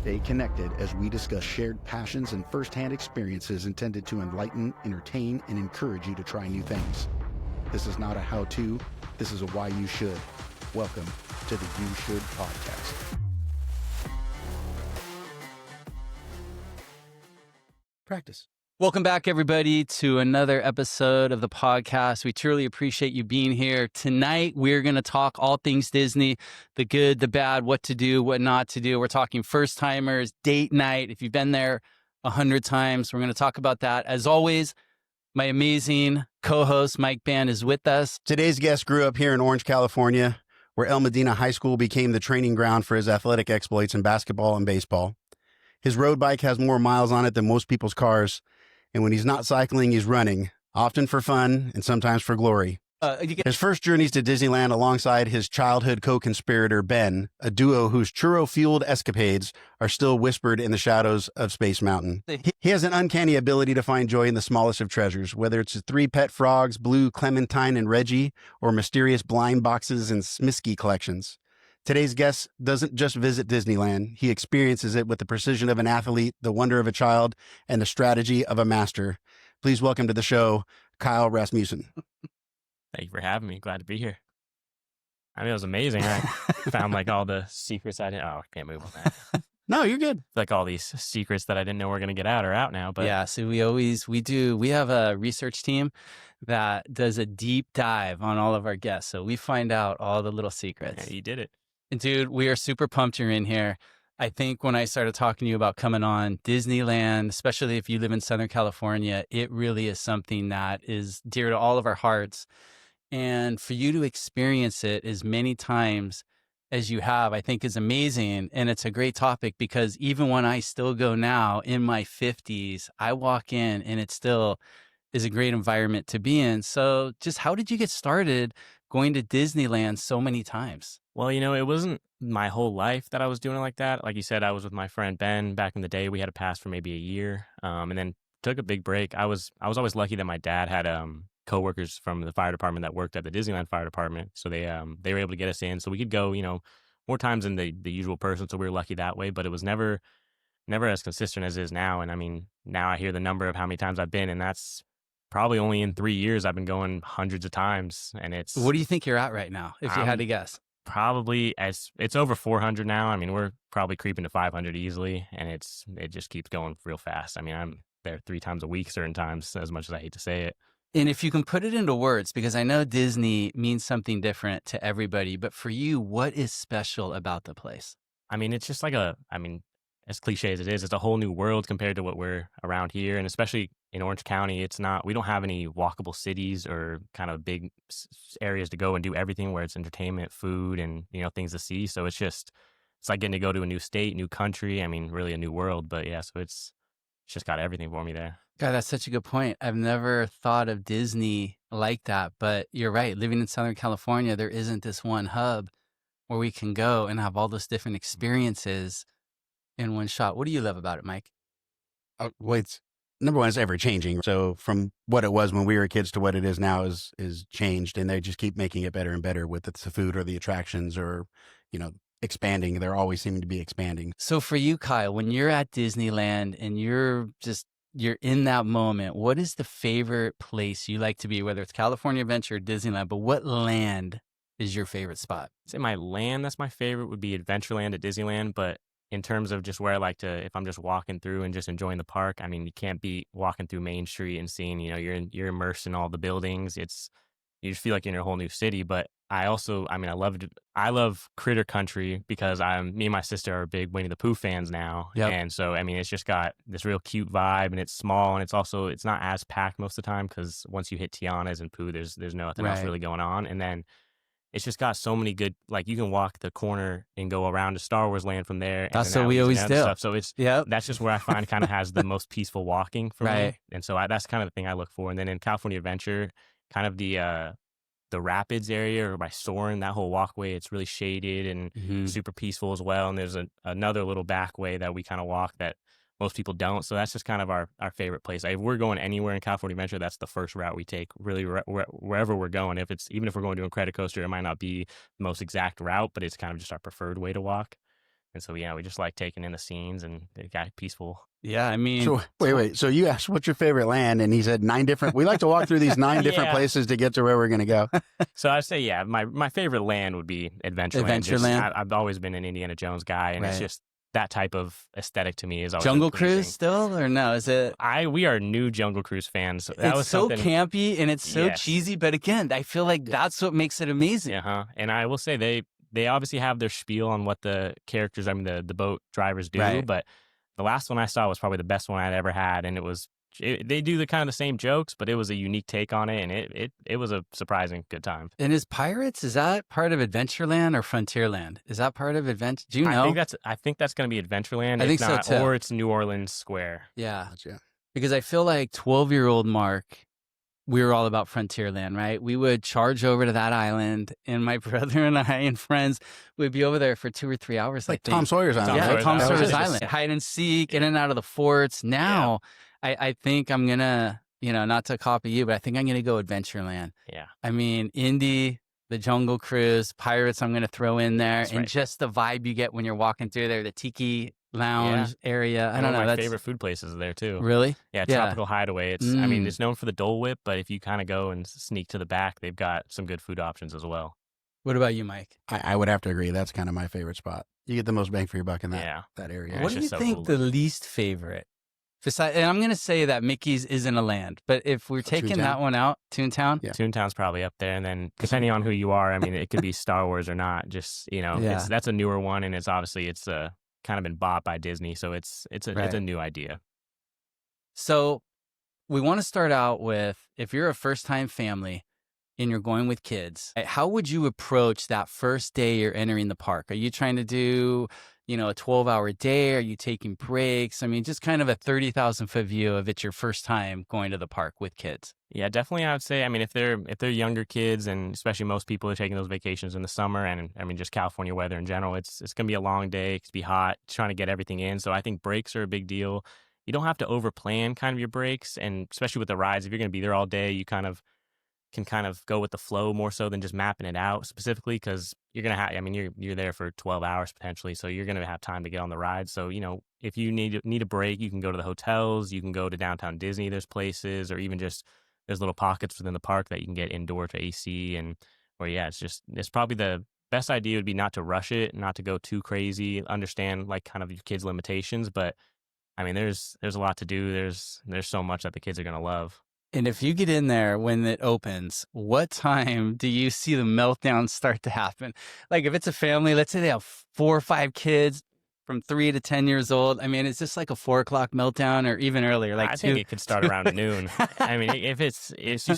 Stay connected as we discuss shared passions and firsthand experiences intended to enlighten, entertain, and encourage you to try new things. This is not a how-to, this is a why you should. Welcome to the You Should Podcast. Practice. Welcome back, everybody, to another episode of the podcast. We truly appreciate you being here. Tonight, we're going to talk all things Disney, the good, the bad, what to do, what not to do. We're talking first-timers, date night. If you've been there 100 times, we're going to talk about that. As always, my amazing co-host, Mike Band, is with us. Today's guest grew up here in Orange, California, where El Medina High School became the training ground for his athletic exploits in basketball and baseball. His road bike has more miles on it than most people's cars. And when he's not cycling, he's running, often for fun and sometimes for glory. His first journeys to Disneyland alongside his childhood co-conspirator, Ben, a duo whose churro-fueled escapades are still whispered in the shadows of Space Mountain. He has an uncanny ability to find joy in the smallest of treasures, whether it's his 3 pet frogs, Blue, Clementine, and Reggie, or mysterious blind boxes and Smisky collections. Today's guest doesn't just visit Disneyland. He experiences it with the precision of an athlete, the wonder of a child, and the strategy of a master. Please welcome to the show, Kyle Rasmussen. Thank you for having me. Glad to be here. I mean, it was amazing. I found like all the secrets I didn't. Oh, I can't move on that. No, you're good. Like all these secrets that I didn't know were going to get out are out now. But yeah, so we have a research team that does a deep dive on all of our guests. So we find out all the little secrets. Yeah, you did it. And dude, we are super pumped you're in here. I think when I started talking to you about coming on Disneyland, especially if you live in Southern California, it really is something that is dear to all of our hearts. And for you to experience it as many times as you have, I think is amazing. And it's a great topic because even when I still go now in my 50s, I walk in and it still is a great environment to be in. So just how did you get started going to Disneyland so many times? Well, you know, it wasn't my whole life that I was doing it like that. Like you said, I was with my friend Ben back in the day. We had a pass for maybe a year, and then took a big break. I was always lucky that my dad had coworkers from the fire department that worked at the Disneyland fire department, so they were able to get us in, so we could go, you know, more times than the usual person. So we were lucky that way. But it was never as consistent as it is now. And I mean, now I hear the number of how many times I've been, and that's probably only in 3 years. I've been going hundreds of times, and it's. What do you think you're at right now, if you had to guess? Probably it's over 400 now. I mean, we're probably creeping to 500 easily, and it just keeps going real fast. I mean, I'm there 3 times a week certain times, as much as I hate to say it. And if you can put it into words, because I know Disney means something different to everybody, but for you, what is special about the place? I mean, it's just like as cliche as it is, it's a whole new world compared to what we're around here. And especially in Orange County, we don't have any walkable cities or kind of big areas to go and do everything where it's entertainment, food, and, you know, things to see. So it's like getting to go to a new state, new country. I mean, really a new world. But yeah, so it's just got everything for me there. God, that's such a good point. I've never thought of Disney like that, but you're right. Living in Southern California, there isn't this one hub where we can go and have all those different experiences in one shot. What do you love about it, Mike? Well, it's number one, it's ever changing. So from what it was when we were kids to what it is now is changed, and they just keep making it better and better with the food or the attractions or, you know, expanding. They're always seeming to be expanding. So for you, Kyle, when you're at Disneyland and you're in that moment, what is the favorite place you like to be, whether it's California Adventure or Disneyland, but what land is your favorite spot? I'd say my land that's my favorite would be Adventureland at Disneyland, but in terms of just where I like to, if I'm just walking through and just enjoying the park, I mean, you can't beat walking through Main Street and seeing, you know, you're immersed in all the buildings. You just feel like you're in a whole new city. But I love Critter Country because me and my sister are big Winnie the Pooh fans now. Yep. And so, I mean, it's just got this real cute vibe, and it's small, and it's not as packed most of the time because once you hit Tiana's and Pooh, there's nothing else really going on. And then it's just got so many good, like you can walk the corner and go around to Star Wars Land from there. That's what we always do. Stuff. So that's just where I find kind of has the most peaceful walking for me. And so that's kind of the thing I look for. And then in California Adventure, kind of the Rapids area or by Soarin', that whole walkway, it's really shaded and super peaceful as well. And there's another little back way that we kind of walk that most people don't. So that's just kind of our favorite place. If we're going anywhere in California Adventure, that's the first route we take, really wherever we're going. Even if we're going to a credit coaster, it might not be the most exact route, but it's kind of just our preferred way to walk. And so, yeah, we just like taking in the scenes, and it got peaceful. Yeah, I mean, So wait. So you asked what's your favorite land, and he said 9 different. We like to walk through these 9 different Yeah. places to get to where we're going to go. So I'd say, yeah, my favorite land would be Adventureland. Adventureland. I've always been an Indiana Jones guy, and it's Right. just that type of aesthetic to me is always Jungle pleasing. Cruise still, or no? Is it? We are new Jungle Cruise fans. So that It's was so something. campy and it's so Yes. cheesy, but again, I feel like that's what makes it amazing. Uh-huh. And I will say they obviously have their spiel on what the characters, the boat drivers do, Right. but the last one I saw was probably the best one I'd ever had, and they do the kind of the same jokes, but it was a unique take on it, and it was a surprising good time. And is Pirates, is that part of Adventureland or Frontierland? Is that part of Adventure? Do you know? I think that's going to be Adventureland. I if think so, not, too. Or it's New Orleans Square. Yeah. Gotcha. Because I feel like 12-year-old Mark, we were all about Frontierland, right? We would charge over to that island, and my brother and I and friends would be over there for 2 or 3 hours. Like I think. Tom Sawyer's Island. Yeah, Sawyer's Tom Island. Sawyer's That was Island. Hide and seek, in and out of the forts. Now, I think I'm going to, not to copy you, but I think I'm going to go Adventureland. Yeah. I mean, Indy, the Jungle Cruise, Pirates, I'm going to throw in there. That's and right. just the vibe you get when you're walking through there, the tiki lounge area. I don't know. My That's favorite food places are there too. Really? Yeah, Yeah. Tropical Hideaway. It's Mm. known for the Dole Whip, but if you kind of go and sneak to the back, they've got some good food options as well. What about you, Mike? I would have to agree. That's kind of my favorite spot. You get the most bang for your buck in that Yeah. area. Yeah, What it's do you just so think cool. the least favorite? And I'm going to say that Mickey's isn't a land, but if we're taking Toontown? that one out, Toontown, Yeah. Toontown's probably up there, and then depending on who you are, I mean, it could be Star Wars or not. Just Yeah. that's a newer one, and it's obviously kind of been bought by Disney, so it's a Right. new idea. So we want to start out with, if you're a first-time family and you're going with kids, how would you approach that first day you're entering the park? Are you trying to do, a 12-hour day? Are you taking breaks? I mean, just kind of a 30,000-foot view of it's your first time going to the park with kids. Yeah, definitely. I would say, I mean, if they're younger kids, and especially most people are taking those vacations in the summer, and I mean, just California weather in general, it's going to be a long day. It could be hot, trying to get everything in. So I think breaks are a big deal. You don't have to overplan kind of your breaks, and especially with the rides, if you're going to be there all day, you can go with the flow more so than just mapping it out specifically, because you're going to have, I mean, you're there for 12 hours potentially, so you're going to have time to get on the ride. So, if you need a break, you can go to the hotels, you can go to downtown Disney, there's places, or even just there's little pockets within the park that you can get indoor to AC, it's probably the best idea would be not to rush it, not to go too crazy, understand like kind of your kids' limitations, but I mean, there's a lot to do. There's so much that the kids are going to love. And if you get in there when it opens, what time do you see the meltdowns start to happen? Like if it's a family, let's say they have 4 or 5 kids from 3 to 10 years old. I mean, is this like a 4 o'clock meltdown or even earlier? Like I think it could start around noon. I mean, if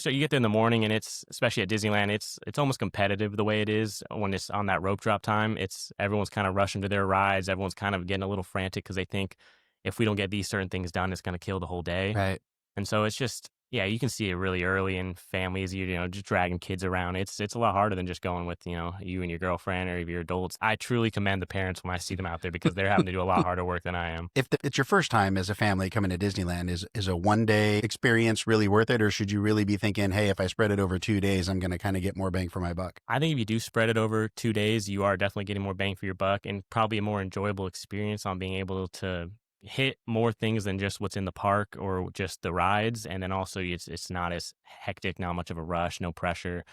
you get there in the morning, and it's, especially at Disneyland, it's almost competitive the way it is when it's on that rope drop time. Everyone's kind of rushing to their rides. Everyone's kind of getting a little frantic because they think if we don't get these certain things done, it's going to kill the whole day. Right. And so it's just, yeah, you can see it really early in families, just dragging kids around. It's a lot harder than just going with, you and your girlfriend, or if you're adults. I truly commend the parents when I see them out there, because they're having to do a lot harder work than I am. If it's your first time as a family coming to Disneyland, is a one-day experience really worth it? Or should you really be thinking, hey, if I spread it over 2 days, I'm going to kind of get more bang for my buck? I think if you do spread it over 2 days, you are definitely getting more bang for your buck, and probably a more enjoyable experience on being able to hit more things than just what's in the park or just the rides. And then also it's not as hectic, not much of a rush, no pressure.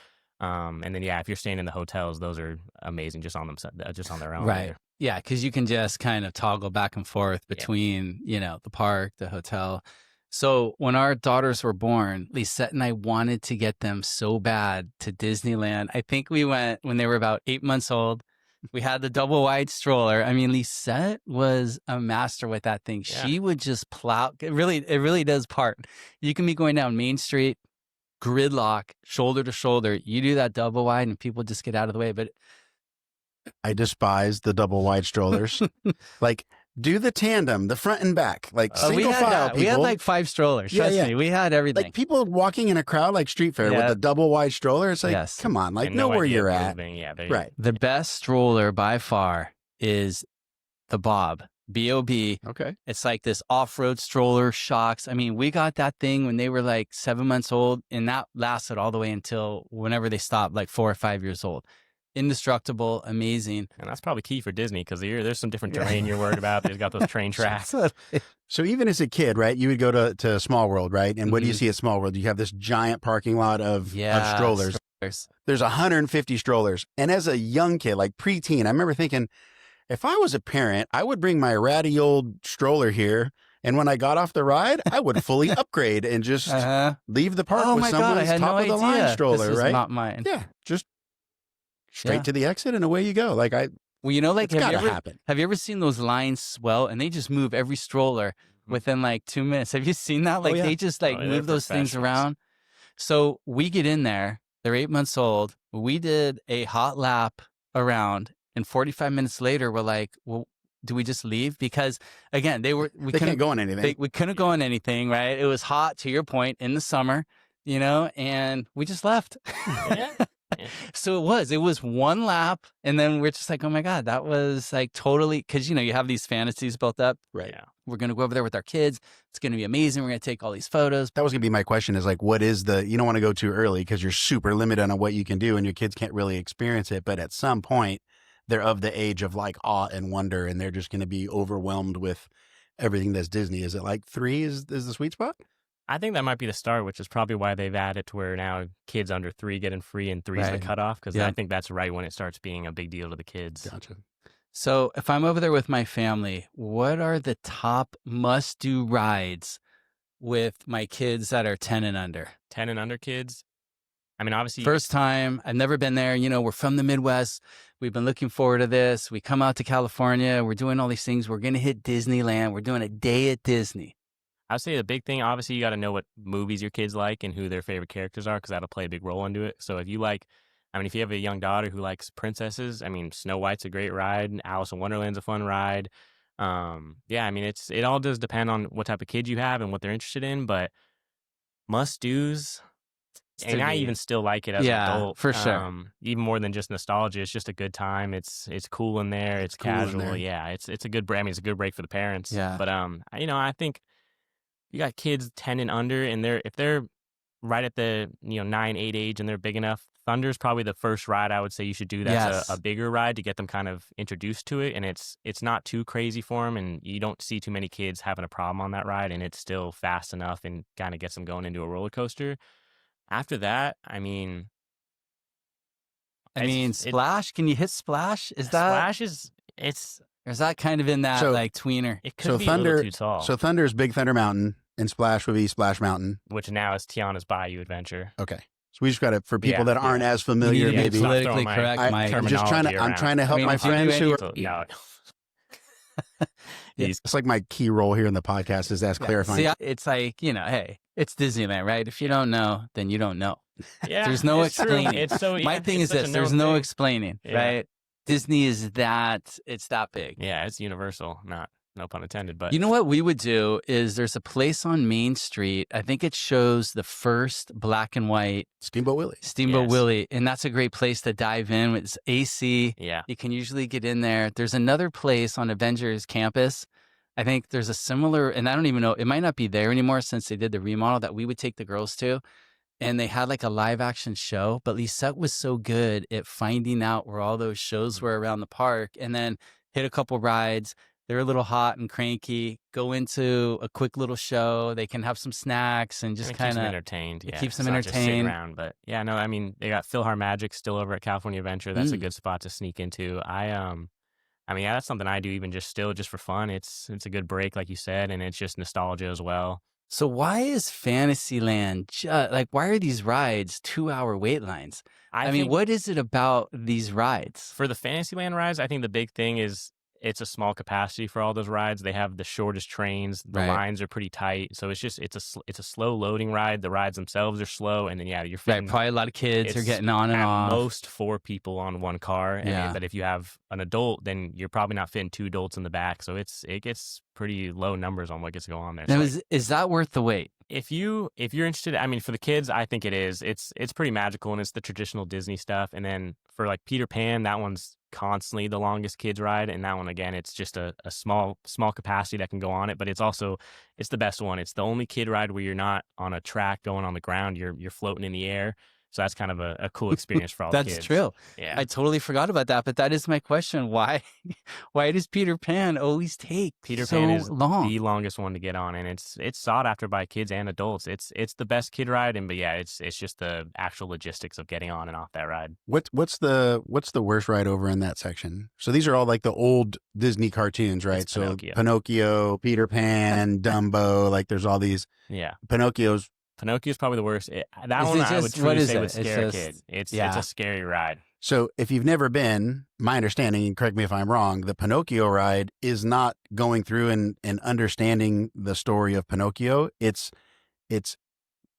And then, if you're staying in the hotels, those are amazing just on their own. Right. Yeah, because you can just kind of toggle back and forth between, the park, the hotel. So when our daughters were born, Lisette and I wanted to get them so bad to Disneyland. I think we went when they were about 8 months old. We had the double wide stroller. I mean, Lisette was a master with that thing. Yeah. She would just plow. It really does part. You can be going down Main Street, gridlock, shoulder to shoulder. You do that double wide and people just get out of the way. But I despise the double wide strollers. Like, do the tandem, the front and back, like we single had file that. people. We had like 5 strollers. Trust me, we had everything. Like people walking in a crowd like street fair with Yeah. a double wide stroller. It's like, Yes. come on, like And know no where idea you're of at. moving. Yeah, Right. The best stroller by far is the Bob, B-O-B. Okay. It's like this off-road stroller, shocks. I mean, we got that thing when they were like 7 months old, and that lasted all the way until whenever they stopped, like 4 or 5 years old. indestructible, amazing. And that's probably key for Disney because there's some different terrain you're worried about. They've got those train tracks. So even as a kid, right, you would go to Small World, right? And what do you Mhm. see at Small World? You have this giant parking lot of strollers. Strollers. There's 150 strollers. And as a young kid, like preteen, I remember thinking, if I was a parent, I would bring my ratty old stroller here. And when I got off the ride, I would fully upgrade and just leave the park Oh with my God, I someone's had no top of the line idea. stroller, This was right? not mine. Yeah, just straight Yeah. to the exit and away you go. Like Well, you know, like it's gotta happen. have you ever seen those lines swell and they just move every stroller within like 2 minutes? Have you seen that? Like yeah. they just like Oh, yeah, move they're those things professionals. around. So we get in there. They're 8 months old. We did a hot lap around, and 45 minutes later, we're like, well, do we just leave? Because again, we They couldn't can't go on anything. we couldn't go on anything, right? It was hot, to your point, in the summer, you know, and we just left. Yeah. So it was one lap, and then we're just like, oh my God, that was like totally, because, you know, you have these fantasies built up. Right. Yeah. We're going to go over there with our kids. It's going to be amazing. We're going to take all these photos. That was going to be my question is like, what is you don't want to go too early because you're super limited on what you can do and your kids can't really experience it. But at some point, they're of the age of like awe and wonder, and they're just going to be overwhelmed with everything that's Disney. Is it like 3 is the sweet spot? I think that might be the start, which is probably why they've added to where now kids under 3 getting free and 3 is the Right. cutoff because Yeah. I think that's right when it starts being a big deal to the kids. Gotcha. So if I'm over there with my family, what are the top must-do rides with my kids that are 10 and under? 10 and under kids. I mean, obviously, First time, I've never been there. You know, we're from the Midwest. We've been looking forward to this. We come out to California. We're doing all these things. We're going to hit Disneyland. We're doing a day at Disney. I'd say the big thing, obviously, you got to know what movies your kids like and who their favorite characters are because that'll play a big role into it. So if you if you have a young daughter who likes princesses, I mean, Snow White's a great ride. And Alice in Wonderland's a fun ride. Yeah, I mean, it all does depend on what type of kid you have and what they're interested in, but must-dos. And I even still like it as an adult. for sure. Even more than just nostalgia. It's just a good time. It's cool in there. It's cool in casual. there. Yeah, it's a good break. I mean, it's a good break for the parents. Yeah. But I think you got kids 10 and under, and if they're right at the 9, 8 age and they're big enough, Thunder's probably the first ride I would say you should do. That's Yes. a bigger ride to get them kind of introduced to it, and it's not too crazy for them, and you don't see too many kids having a problem on that ride, and it's still fast enough and kind of gets them going into a roller coaster. After that, I mean, Splash. Can you hit Splash? Is that Splash is or is that kind of in that So- like tweener? it could So be a Thunder, little too tall. so Thunder is Big Thunder Mountain, and Splash would be Splash Mountain. Which now is Tiana's Bayou Adventure. Okay, so we just got to for people Yeah, that aren't yeah. as familiar, You need to maybe. be politically throwing my correct, Mike. I'm just trying to. I'm trying to help I mean, my if you do friends who. any- Are, No, it's like my key role here in the podcast is as clarifying. See, it's like, hey, it's Disneyland, right? If you don't know, then you don't know. yeah, There's no it's true. explaining. It's so My thing is it's such this: a there's known no thing. explaining, Yeah. right? Disney is it's that big. Yeah, it's universal. No pun intended. But You know what we would do is there's a place on Main Street. I think it shows the first black and white Steamboat Willie. Steamboat Yes. Willie, and that's a great place to dive in. It's AC. yeah, You can usually get in there. There's another place on Avengers campus. I think there's a similar, and I don't even know, it might not be there anymore since they did the remodel that we would take the girls to. And they had like a live action show, but Lisette was so good at finding out where all those shows were around the park and then hit a couple rides. They're a little hot and cranky. Go into a quick little show. They can have some snacks and just it keeps them kind of. entertained. it Yeah, keeps them it's not just sitting entertained. around, but yeah, no, I mean they got PhilharMagic still over at California Adventure. That's a Mm. good spot to sneak into. I mean, yeah, that's something I do even just for fun. It's a good break, like you said, and it's just nostalgia as well. So why is Fantasyland like? Why are these rides 2-hour wait lines? I mean, think what is it about these rides? for the Fantasyland rides, I think the big thing is it's a small capacity for all those rides. They have the shortest trains. The Right. lines are pretty tight, so it's a slow loading ride. The rides themselves are slow, and then you're Right, fitting probably a lot of kids are it's getting on and at off. most 4 people on one car. And Yeah. but if you have an adult, then you're probably not fitting 2 adults in the back. So it gets pretty low numbers on what gets to go on there. Now, So, is that worth the wait? if you're interested, I mean, for the kids, I think it is. It's pretty magical, and it's the traditional Disney stuff. And then for like Peter Pan, that one's constantly the longest kids ride, and that one again, it's just a small capacity that can go on it, but it's the best one. It's the only kid ride where you're not on a track going on the ground. You're floating in the air. So that's kind of a cool experience for all the kids. That's true. Yeah. I totally forgot about that, but that is my question. Why does Peter Pan always take Peter so Pan is long? the longest one to get on, and it's sought after by kids and adults. It's the best kid ride, but yeah, it's just the actual logistics of getting on and off that ride. What's the worst ride over in that section? So these are all like the old Disney cartoons, right? It's So Pinocchio. Peter Pan, Dumbo, like there's all these. Yeah. Pinocchio's probably the worst. That Is one it I would just- truly what is say it? would It's scare a just- kid. It's yeah. a scary ride. So if you've never been, my understanding, and correct me if I'm wrong, the Pinocchio ride is not going through and understanding the story of Pinocchio. It's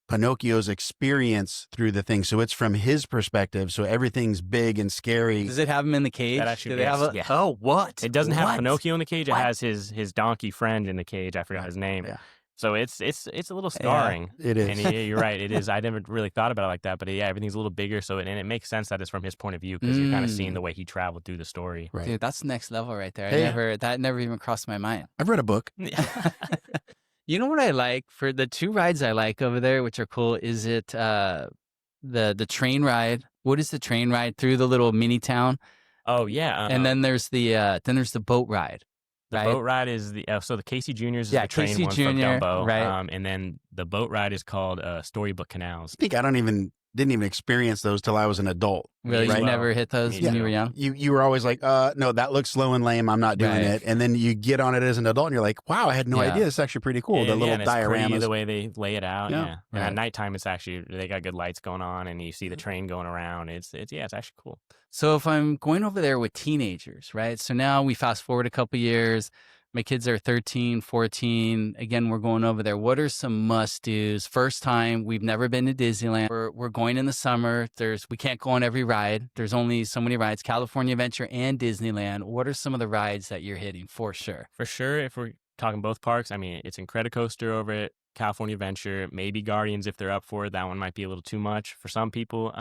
Pinocchio's experience through the thing. So it's from his perspective. So everything's big and scary. Does it have him in the cage? That actually Do they have yes, a? Oh, what? It doesn't have What? Pinocchio in the cage. What? It has his donkey friend in the cage. I forgot his name. Yeah. So it's a little scarring. It is. And you're right. It is. I never really thought about it like that. But yeah, everything's a little bigger. So and it makes sense that it's from his point of view because you're kind of seeing the way he traveled through the story. Right. Dude, that's next level right there. Hey. That never even crossed my mind. I've read a book. You know what I like for the two rides I like over there, which are cool, is it the train ride? What is the train ride through the little mini town? Oh yeah. And then there's the boat ride. The right? boat ride is the Casey Junior's is Yeah, the train Casey one Jr., from Dumbo, right. And then the boat ride is called Storybook Canals. I think I didn't even experience those till I was an adult. Really, Right. you never hit those Me when you too. were young? You were always like, no, that looks slow and lame. I'm not doing Right. it. And then you get on it as an adult and you're like, wow, I had no Yeah. idea. It's actually pretty cool. The And, little and it's pretty dioramas. the way they lay it out. Yeah. Yeah. And Right. at nighttime, it's actually they got good lights going on, and you see the train going around. It's actually cool. So if I'm going over there with teenagers, right? So now we fast forward a couple years. My kids are 13, 14. Again, we're going over there. What are some must-dos? First time, we've never been to Disneyland. We're going in the summer. We can't go on every ride. There's only so many rides, California Adventure and Disneyland. What are some of the rides that you're hitting for sure? For sure, if we're talking both parks, I mean, it's Incredicoaster over at California Adventure, maybe Guardians if they're up for it. That one might be a little too much for some people.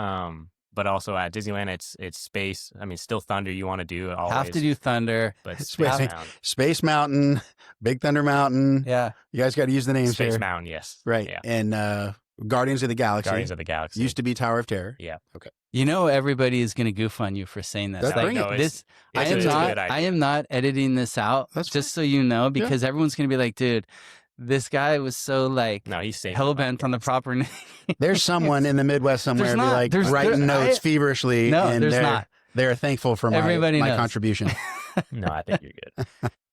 But also at Disneyland, it's space. I mean, still Thunder you want to do always. Have to do Thunder. But Space Space Mountain. Space Mountain, Big Thunder Mountain. Yeah. You guys got to use the names Space here. Mountain, yes. Right. Yeah. And Guardians of the Galaxy. Guardians of the Galaxy. Used to be Tower of Terror. Yeah. Okay. You know, everybody is going to goof on you for saying this. That's Like, bring it. No, this, I it's am a not. good idea. I am not editing this out. That's just so you know, because everyone's going to be like, "Dude, this guy was so like No, he's safe. hell bent on the proper name." There's someone in the Midwest somewhere There's be not. like There's- writing there- notes feverishly. No, and there's they're, not. They're thankful for Everybody my knows. contribution. No, I think you're good.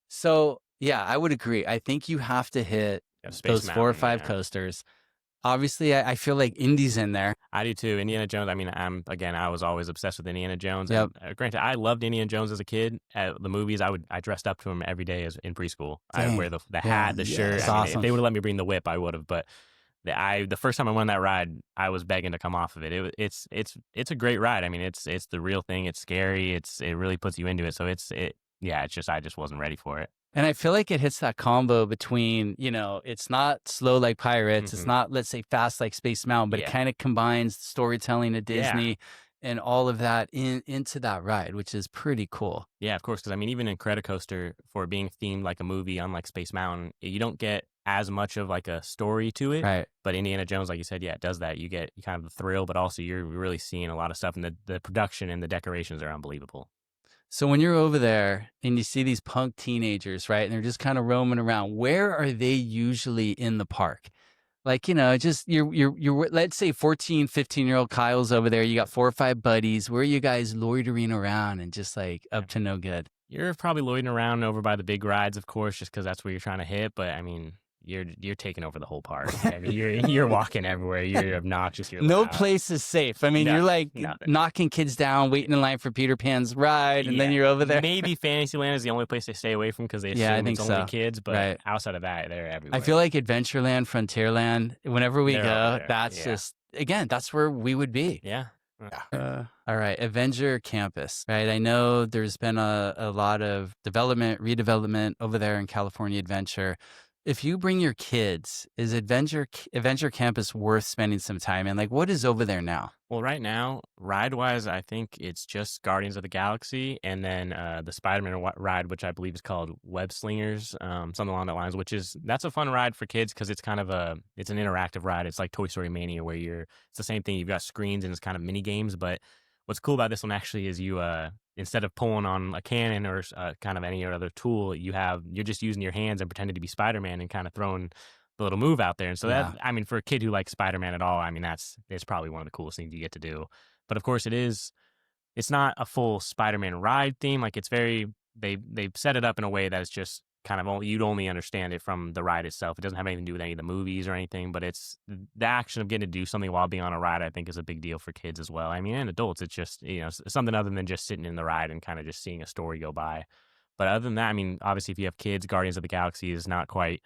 So yeah, I would agree. I think you have to hit Yeah, Space those 4 or Mountain, 5 yeah. coasters. Obviously, I feel like Indy's in there. I do too. Indiana Jones. I mean, I was always obsessed with Indiana Jones. Yep. And, granted, I loved Indiana Jones as a kid. At the movies, I dressed up to him every day as in preschool. I would wear the hat, the shirt. That's I mean, awesome. if they would have let me bring the whip, I would have. But the first time I went on that ride, I was begging to come off of it. It's a great ride. I mean, it's the real thing. It's scary. It really puts you into it. So I just wasn't ready for it. And I feel like it hits that combo between, it's not slow like Pirates. It's Mhm. not, let's say, fast like Space Mountain, but it Yeah. kind of combines storytelling of Yeah. Disney and all of that into that ride, which is pretty cool. Yeah, of course. Because I mean, even in Incredicoaster, for being themed like a movie, unlike Space Mountain, you don't get as much of like a story to it. Right. But Indiana Jones, like you said, yeah, it does that. You get kind of the thrill, but also you're really seeing a lot of stuff, and the production and the decorations are unbelievable. So when you're over there and you see these punk teenagers, right, and they're just kind of roaming around, where are they usually in the park? Like, just you're let's say 14, 15-year-old Kyle's over there. You got 4 or 5 buddies. Where are you guys loitering around and just like up to no good? You're probably loitering around over by the big rides, of course, just because that's where you're trying to hit. But I mean, you're taking over the whole park. I mean, you're walking everywhere. You're obnoxious. You're No loud. place is safe. I mean, No, you're like nothing. knocking kids down, waiting in line for Peter Pan's ride, and then Yeah. you're over there. Maybe Fantasyland is the only place they stay away from because they assume Yeah, I think it's only so. kids. But Right. outside of that, they're everywhere. I feel like Adventureland, Frontierland, whenever we They're go, over there, that's yeah. just, again, that's where we would be. Yeah. All right, Avenger Campus, right? I know there's been a lot of development, redevelopment over there in California Adventure. if you bring your kids, is Adventure Campus worth spending some time in? Like, what is over there now? Well, right now, ride-wise, I think it's just Guardians of the Galaxy and then the Spider-Man ride, which I believe is called Web Slingers, something along that lines, that's a fun ride for kids because it's kind of it's an interactive ride. It's like Toy Story Mania where it's the same thing. You've got screens and it's kind of mini games, but what's cool about this one actually is you, instead of pulling on a cannon or kind of any other tool, you're just using your hands and pretending to be Spider-Man and kind of throwing the little move out there. And so Yeah. I mean, for a kid who likes Spider-Man at all, I mean, it's probably one of the coolest things you get to do. But of course it's not a full Spider-Man ride theme. Like they've set it up in a way that it's just kind of you'd only understand it from the ride itself. It doesn't have anything to do with any of the movies or anything, but it's the action of getting to do something while being on a ride, I think is a big deal for kids as well. I mean, and adults, it's just, something other than just sitting in the ride and kind of just seeing a story go by. But other than that, I mean, obviously if you have kids, Guardians of the Galaxy is not quite,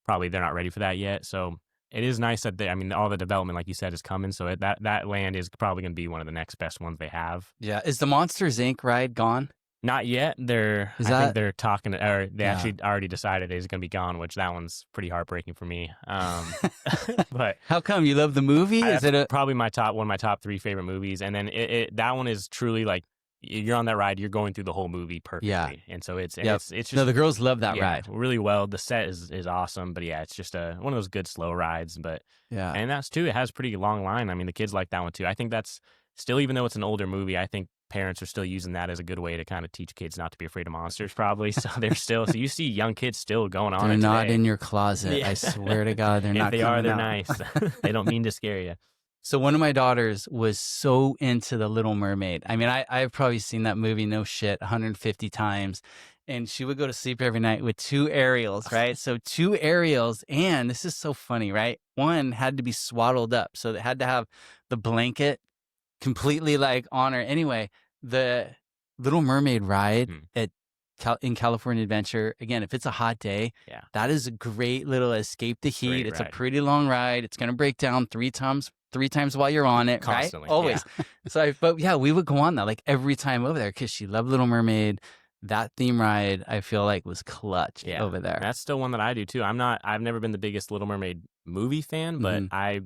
probably they're not ready for that yet. So it is nice that all the development, like you said, is coming. So that land is probably going to be one of the next best ones they have. Yeah. Is the Monsters Inc. ride gone? Not yet. I think they're talking, or they actually already decided it's going to be gone, which that one's pretty heartbreaking for me. But how come? You love the movie? Is it probably one of my top 3 favorite movies? And then that one is truly like, you're on that ride, you're going through the whole movie perfectly. Yeah. And so it's just, no, the girls love that ride really well. The set is awesome, but yeah, it's just one of those good slow rides. But yeah, and that's too, it has a pretty long line. I mean, the kids like that one too. I think that's still, even though it's an older movie, I think parents are still using that as a good way to kind of teach kids not to be afraid of monsters, probably. So so you see young kids still going on. They're not today. in your closet. Yeah. I swear to God, they're not. If they are, they're out. nice. They don't mean to scare you. So one of my daughters was so into The Little Mermaid. I mean, I've probably seen that movie, no shit, 150 times. And she would go to sleep every night with 2 Ariels, right? So 2 Ariels, and this is so funny, right? One had to be swaddled up. So they had to have the blanket completely like on her. Anyway, the Little Mermaid ride in California Adventure, again, if it's a hot day, that is a great little escape the heat. It's a pretty long ride. It's going to break down 3 times while you're on it, constantly, right? Always. Yeah. But we would go on that like every time over there because she loved Little Mermaid. That theme ride, I feel like, was clutch over there. That's still one that I do too. I've never been the biggest Little Mermaid movie fan, but I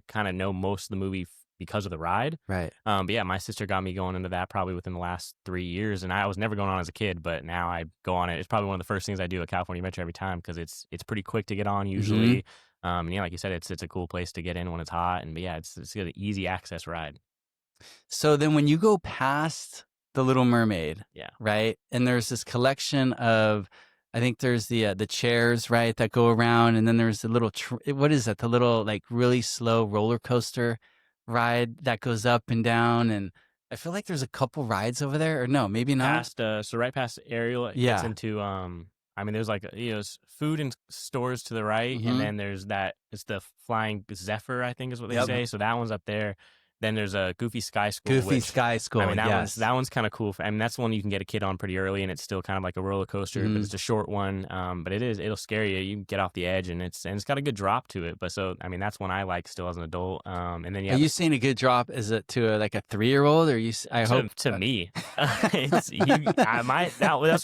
kind of know most of the movie because of the ride. Right. But yeah, my sister got me going into that probably within the last 3 years, and I was never going on as a kid, but now I go on it. It's probably one of the first things I do at California Adventure every time because it's pretty quick to get on usually. And like you said, it's a cool place to get in when it's hot, and it's an easy access ride. So then when you go past the Little Mermaid, right, and there's this collection of, I think there's the chairs, right, that go around, and then there's the little what is that? The little like really slow roller coaster ride that goes up and down, and I feel like there's a couple rides over there, or no, maybe not. Right past Ariel, it gets into I mean, there's like food and stores to the right, and then there's it's the Flying Zephyr, I think is what they say. So that one's up there. Then there's a Goofy Sky School. Sky School. I mean, that one's kind of cool. I mean, that's the one you can get a kid on pretty early, and it's still kind of like a roller coaster, but it's a short one. But it'll scare you. You get off the edge, and it's got a good drop to it. But so, I mean, that's one I like still as an adult. And then are you saying a good drop? Is it to like a 3-year-old, or I hope to me? That's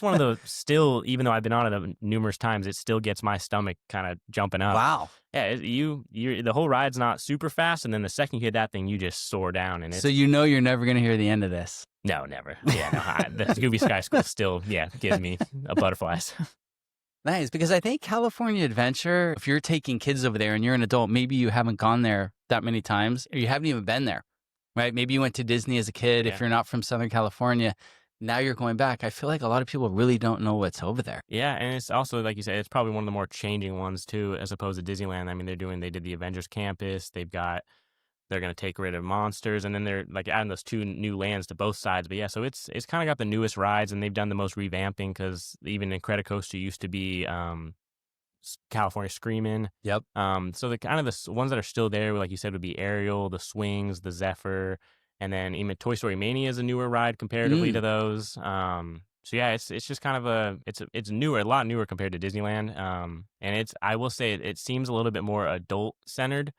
one of the still, even though I've been on it numerous times, it still gets my stomach kind of jumping up. Wow. Yeah, the whole ride's not super fast, and then the second you hit that thing, you just soar down. And so you're never going to hear the end of this. No, never. Yeah, no, the Goofy Sky School still, gives me butterflies. Nice, because I think California Adventure, if you're taking kids over there and you're an adult, maybe you haven't gone there that many times, or you haven't even been there, right? Maybe you went to Disney as a kid. If you're not from Southern California, now you're going back. I feel like a lot of people really don't know what's over there. Yeah, and it's also, like you said, it's probably one of the more changing ones too, as opposed to Disneyland. I mean, they did the Avengers Campus. They're going to take rid of monsters, and then they're like adding those 2 new lands to both sides. But yeah, so it's kind of got the newest rides, and they've done the most revamping because even Incredicoaster used to be California Screamin'. Yep. So the kind of the ones that are still there, like you said, would be Ariel, the Swings, the Zephyr. And then even Toy Story Mania is a newer ride comparatively to those. So yeah, it's just kind of it's newer, a lot newer compared to Disneyland. And I will say it seems a little bit more adult centered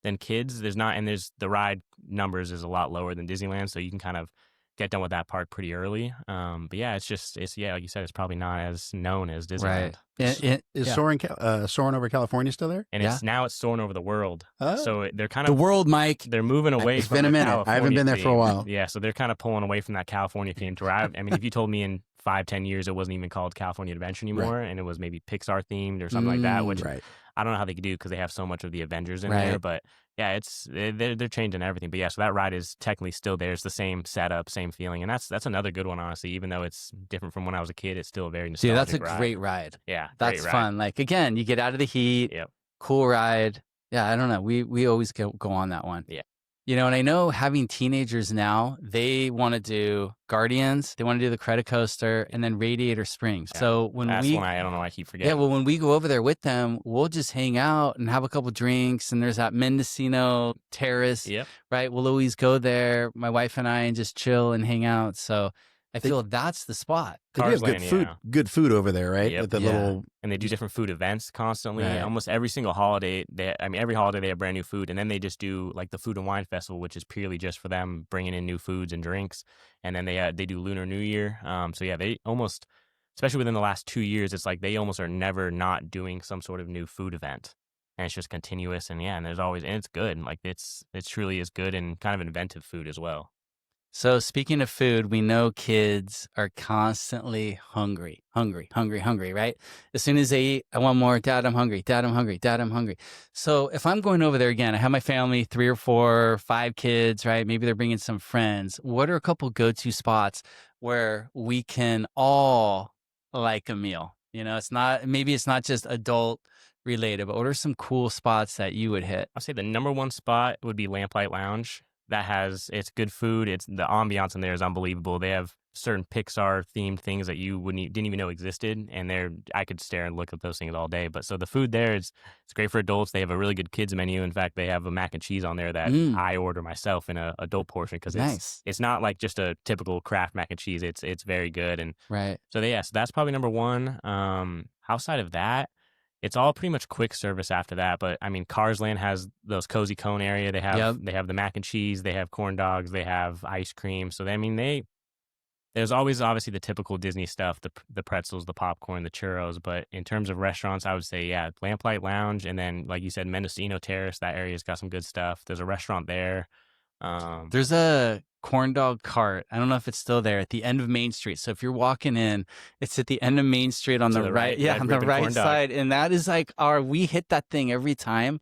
than kids. There's the ride numbers is a lot lower than Disneyland, so you can kind of get done with that part pretty early. But yeah, it's like you said, it's probably not as known as Disneyland. Right. Is Soarin' over California still there? And it's soaring over the world. Oh. So they're kind The of world, Mike. they're moving away It's from been a the minute. I haven't California been there for a theme. while. Yeah, so they're kind of pulling away from that California theme to where I mean, if you told me in 5-10 years it wasn't even called California Adventure anymore, and it was maybe Pixar themed or something like that, which I don't know how they could do because they have so much of the Avengers in there, but yeah, they're changing everything. But yeah, so that ride is technically still there. It's the same setup, same feeling, and that's another good one, honestly. Even though it's different from when I was a kid, it's still a very nostalgic that's a ride. great ride. Yeah, that's great fun. Like again, you get out of the heat. Yep. Cool ride. Yeah, I don't know. We always go on that one. Yeah. You know, and I know having teenagers now, they want to do Guardians, they want to do the Credit Coaster, and then Radiator Springs. Yeah. So when I don't know why I keep forgetting. Yeah, well, when we go over there with them, we'll just hang out and have a couple drinks. And there's that Mendocino Terrace, right? We'll always go there, my wife and I, and just chill and hang out. So I feel that's the spot. They have good food over there, right? Yep. With the little, and they do different food events constantly. Right. Almost every single holiday, every holiday they have brand new food, and then they just do like the Food and Wine Festival, which is purely just for them bringing in new foods and drinks. And then they do Lunar New Year. So yeah, they almost, especially within the last 2 years, it's like they almost are never not doing some sort of new food event, and it's just continuous. And yeah, and there's always, and it's good. And like it truly is good and kind of inventive food as well. So speaking of food, we know kids are constantly hungry, right? As soon as they eat, I want more. Dad, I'm hungry. Dad, I'm hungry. Dad, I'm hungry. So if I'm going over there again, I have my family, 3 or 4, 5 kids, right? Maybe they're bringing some friends. What are a couple go-to spots where we can all like a meal? You know, maybe it's not just adult related, but what are some cool spots that you would hit? I'll say the number one spot would be Lamplight Lounge. It's good food. The ambiance in there is unbelievable. They have certain Pixar themed things that didn't even know existed, and I could stare and look at those things all day. But so the food there it's great for adults. They have a really good kids menu. In fact, they have a mac and cheese on there that I order myself in a adult portion because it's not like just a typical Kraft mac and cheese. It's very good, and so that's probably number one. Outside of that, it's all pretty much quick service after that. But I mean, Cars Land has those cozy cone area. They have the mac and cheese. They have corn dogs. They have ice cream. So there's always obviously the typical Disney stuff, the pretzels, the popcorn, the churros. But in terms of restaurants, I would say Lamplight Lounge, and then like you said, Mendocino Terrace. That area's got some good stuff. There's a restaurant there. There's a corn dog cart. I don't know if it's still there at the end of Main Street. So if you're walking in, it's at the end of Main Street on the right. Yeah, on the right side. And that is like we hit that thing every time.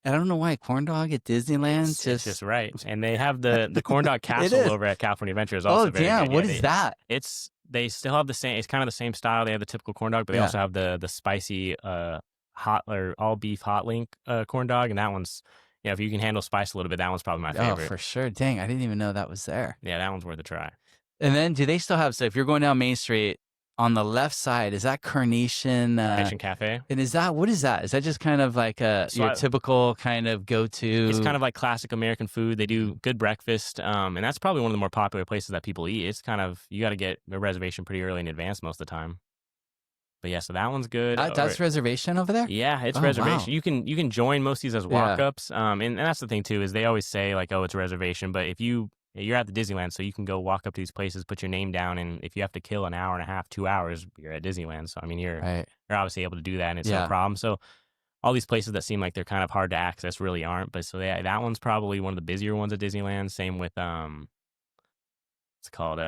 And I don't know why corn dog at Disneyland. It's just right. And they have the corn dog castle over at California Adventure is also very good. What is that? They still have the same. It's kind of the same style. They have the typical corn dog, but they also have the spicy hot or all beef hot link corn dog, and that one's. Yeah, if you can handle spice a little bit, that one's probably my favorite. Oh, for sure. Dang, I didn't even know that was there. Yeah, that one's worth a try. And then do they still have, so if you're going down Main Street, on the left side, is that Carnation? Carnation Cafe. And what is that? Is that just kind of like your typical kind of go-to? It's kind of like classic American food. They do good breakfast, and that's probably one of the more popular places that people eat. It's kind of, you got to get a reservation pretty early in advance most of the time. But yeah, so that one's good. That's reservation over there? Yeah, it's reservation. Wow. You can join most of these as walk-ups. And that's the thing too, is they always say like, oh, it's a reservation. But if you're at the Disneyland, so you can go walk up to these places, put your name down, and if you have to kill an hour and a half, 2 hours, you're at Disneyland. So I mean, you're obviously able to do that, and it's no problem. So all these places that seem like they're kind of hard to access really aren't. But so that one's probably one of the busier ones at Disneyland. Same with it's called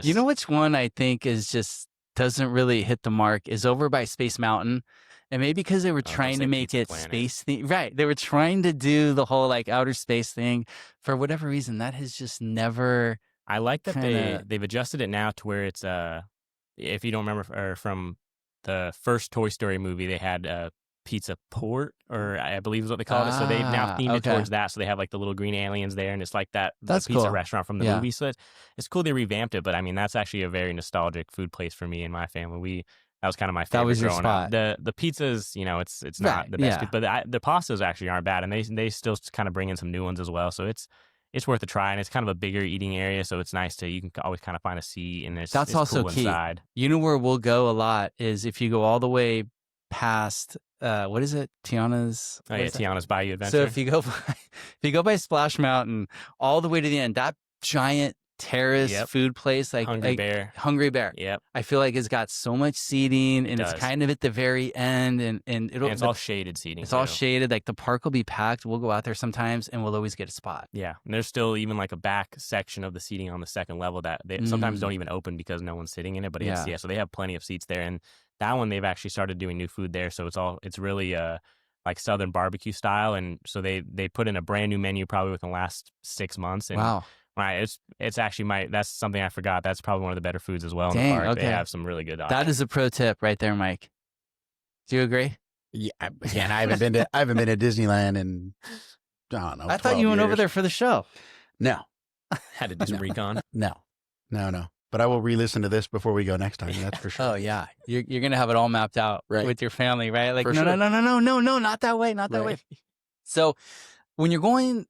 you know which one I think is just doesn't really hit the mark is over by Space Mountain. And maybe because they were trying to make it space thing. Right. They were trying to do the whole like outer space thing. For whatever reason, that has just never. I like that they've adjusted it now to where it's if you don't remember from the first Toy Story movie, they had pizza port, or I believe is what they call it. So they've now themed it towards that. So they have like the little green aliens there, and it's like that's the pizza restaurant from the movie. So it's cool they revamped it. But I mean, that's actually a very nostalgic food place for me and my family. That was kind of my favorite. That was your spot. The pizzas, it's not the best, but the pastas actually aren't bad, and they still kind of bring in some new ones as well. So it's worth a try, and it's kind of a bigger eating area, so it's nice you can always kind of find a seat, and it's also cool key. Inside. You know where we'll go a lot is if you go all the way past what is it? Tiana's. Oh yeah, Tiana's Bayou Adventure. So if you go by Splash Mountain all the way to the end, that giant Terrace Yep. food place, Hungry Bear. Hungry Bear. Yep. I feel like it's got so much seating, and it's does. kind of at the very end, and it'll. And it's all shaded seating. It's all too. shaded. Like the park will be packed. We'll go out there sometimes, and we'll always get a spot. Yeah, and there's still even like a back section of the seating on the second level that they sometimes don't even open because no one's sitting in it. But it's, so they have plenty of seats there, and that one they've actually started doing new food there. So it's really like Southern barbecue style, and so they put in a brand new menu probably within the last 6 months. And wow. Right, it's actually that's something I forgot. That's probably one of the better foods as well in Dang, the park. okay. They have some really good options. That is a pro tip right there, Mike. Do you agree? Yeah, again, I haven't been to Disneyland in I don't know. I thought you went over there for the show. No, Had to do some recon. no. But I will re-listen to this before we go next time. That's for sure. Oh yeah, you're gonna have it all mapped out with your family, right? Like For no, sure. no, not that way, not that way. So when you're going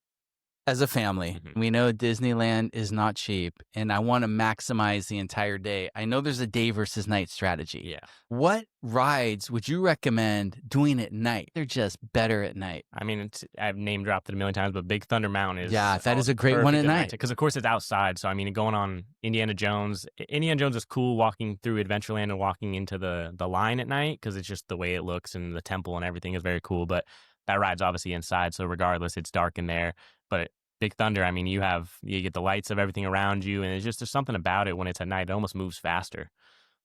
as a family, we know Disneyland is not cheap, and I want to maximize the entire day. I know there's a day versus night strategy. Yeah. What rides would you recommend doing at night? They're just better at night. I mean, I've name dropped it a million times, but Big Thunder Mountain is that is a great one at night. Because of course it's outside. So I mean, going on Indiana Jones is cool walking through Adventureland and walking into the line at night because it's just the way it looks and the temple and everything is very cool. But that ride's obviously inside, so regardless, it's dark in there. But Big Thunder, I mean, you get the lights of everything around you, and there's something about it when it's at night. It almost moves faster.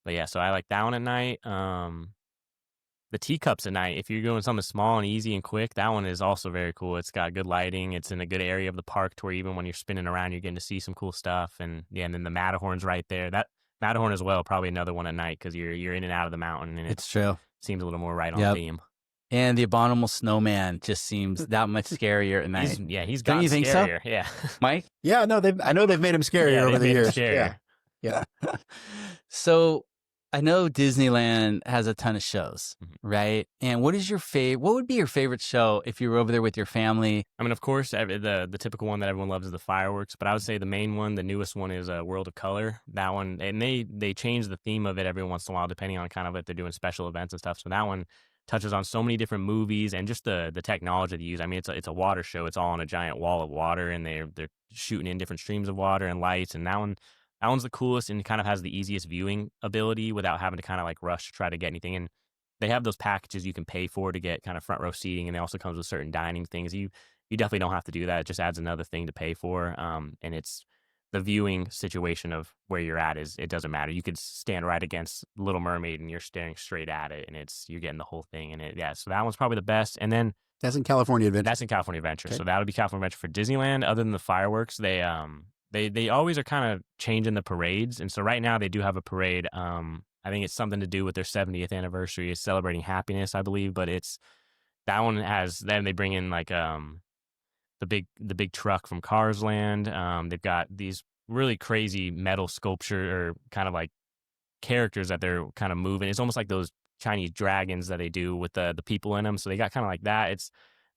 But yeah, so I like that one at night. The teacups at night, if you're doing something small and easy and quick, that one is also very cool. It's got good lighting. It's in a good area of the park to where even when you're spinning around, you're getting to see some cool stuff. And and then the Matterhorn's right there. That Matterhorn as well, probably another one at night because you're in and out of the mountain, and it's true. Seems a little more right on theme. And the abominable snowman just seems that much scarier at night. He's Don't gotten you think scarier. So? Yeah, Mike? Yeah, no, I know they've made him scarier over the years. Yeah. So I know Disneyland has a ton of shows, right? And what would be your favorite show if you were over there with your family? I mean, of course, the typical one that everyone loves is the fireworks, but I would say the main one, the newest one, is World of Color. That one, and they change the theme of it every once in a while depending on kind of if they're doing special events and stuff. So that one touches on so many different movies and just the technology they use. I mean, it's a water show. It's all on a giant wall of water, and they're shooting in different streams of water and lights. And that one's the coolest and kind of has the easiest viewing ability without having to kind of like rush to try to get anything. And they have those packages you can pay for to get kind of front row seating, and it also comes with certain dining things. You definitely don't have to do that. It just adds another thing to pay for. And it's the viewing situation of where you're at it doesn't matter. You could stand right against Little Mermaid and you're staring straight at it, and you're getting the whole thing. And so that one's probably the best. And then that's in California Adventure. That's in California Adventure. Okay. So that'll be California Adventure for Disneyland. Other than the fireworks, they always are kind of changing the parades. And so right now they do have a parade. I think it's something to do with their 70th anniversary. It's celebrating happiness, I believe. But that one then they bring in like the big truck from Cars Land. They've got these really crazy metal sculpture or kind of like characters that they're kind of moving. It's almost like those Chinese dragons that they do with the people in them. So they got kind of like that.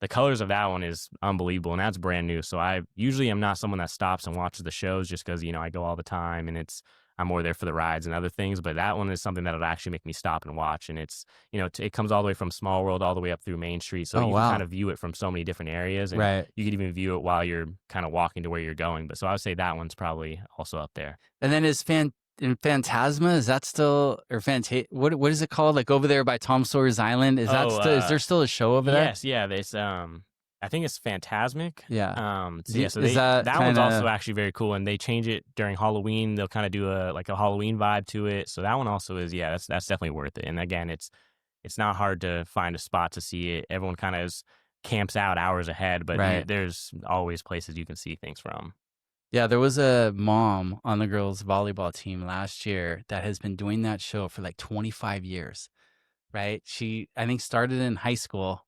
The colors of that one is unbelievable, and that's brand new. So I usually am not someone that stops and watches the shows just because I go all the time, and I'm more there for the rides and other things. But that one is something that'll actually make me stop and watch. And it's it comes all the way from Small World all the way up through Main Street, so you can kind of view it from so many different areas, and you could even view it while you're kind of walking to where you're going. But so I would say that one's probably also up there. And then in Phantasma, is that still, or what is it called? Like over there by Tom Sawyer's Island? Is is there still a show over there? Yes, yeah. There's I think it's Phantasmic. Yeah. So that one's also actually very cool, and they change it during Halloween. They'll kind of do a Halloween vibe to it. So that one also is that's definitely worth it. And again, it's not hard to find a spot to see it. Everyone kind of camps out hours ahead, but there's always places you can see things from. Yeah, there was a mom on the girls' volleyball team last year that has been doing that show for like 25 years, right? She, I think, started in high school,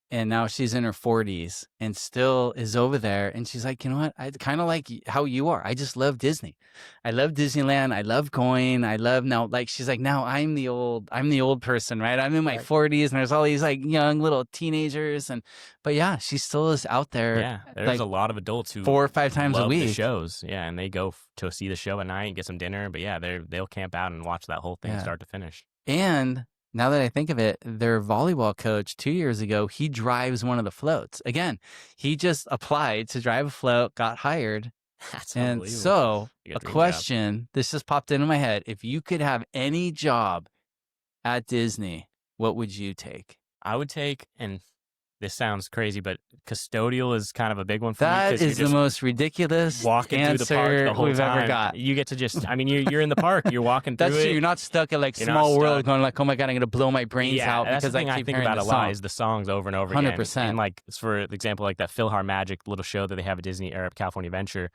and now she's in her 40s and still is over there. And she's like, you know what? I kind of like how you are. I just love Disney. I love Disneyland. I love going. She's like, now I'm the old person, right? I'm in my 40s, and there's all these like young little teenagers. But yeah, she still is out there. Yeah, there's a lot of adults who 4 or 5 times a week the shows. Yeah, and they go to see the show at night and get some dinner. But yeah, they'll camp out and watch that whole thing start to finish. And now that I think of it, their volleyball coach 2 years ago, he drives one of the floats. Again, he just applied to drive a float, got hired, That's And unbelievable. so, You a got a dream job. question, this just popped into my head. If you could have any job at Disney, what would you take? I would take, and this sounds crazy, but custodial is kind of a big one for me. That 'Cause you're is the just most ridiculous walking through the park answer the whole we've time. ever got. You get to just, I mean, you're in the park, you're walking through That's true. it. You're not stuck at like You're not Small World stuck. going like, oh my God, I'm going to blow my brains out That's because the thing I I keep think hearing about the a lot song. is the songs over and over again. 100%. And like, for example, like that Philhar Magic little show that they have at Disney or California Adventure,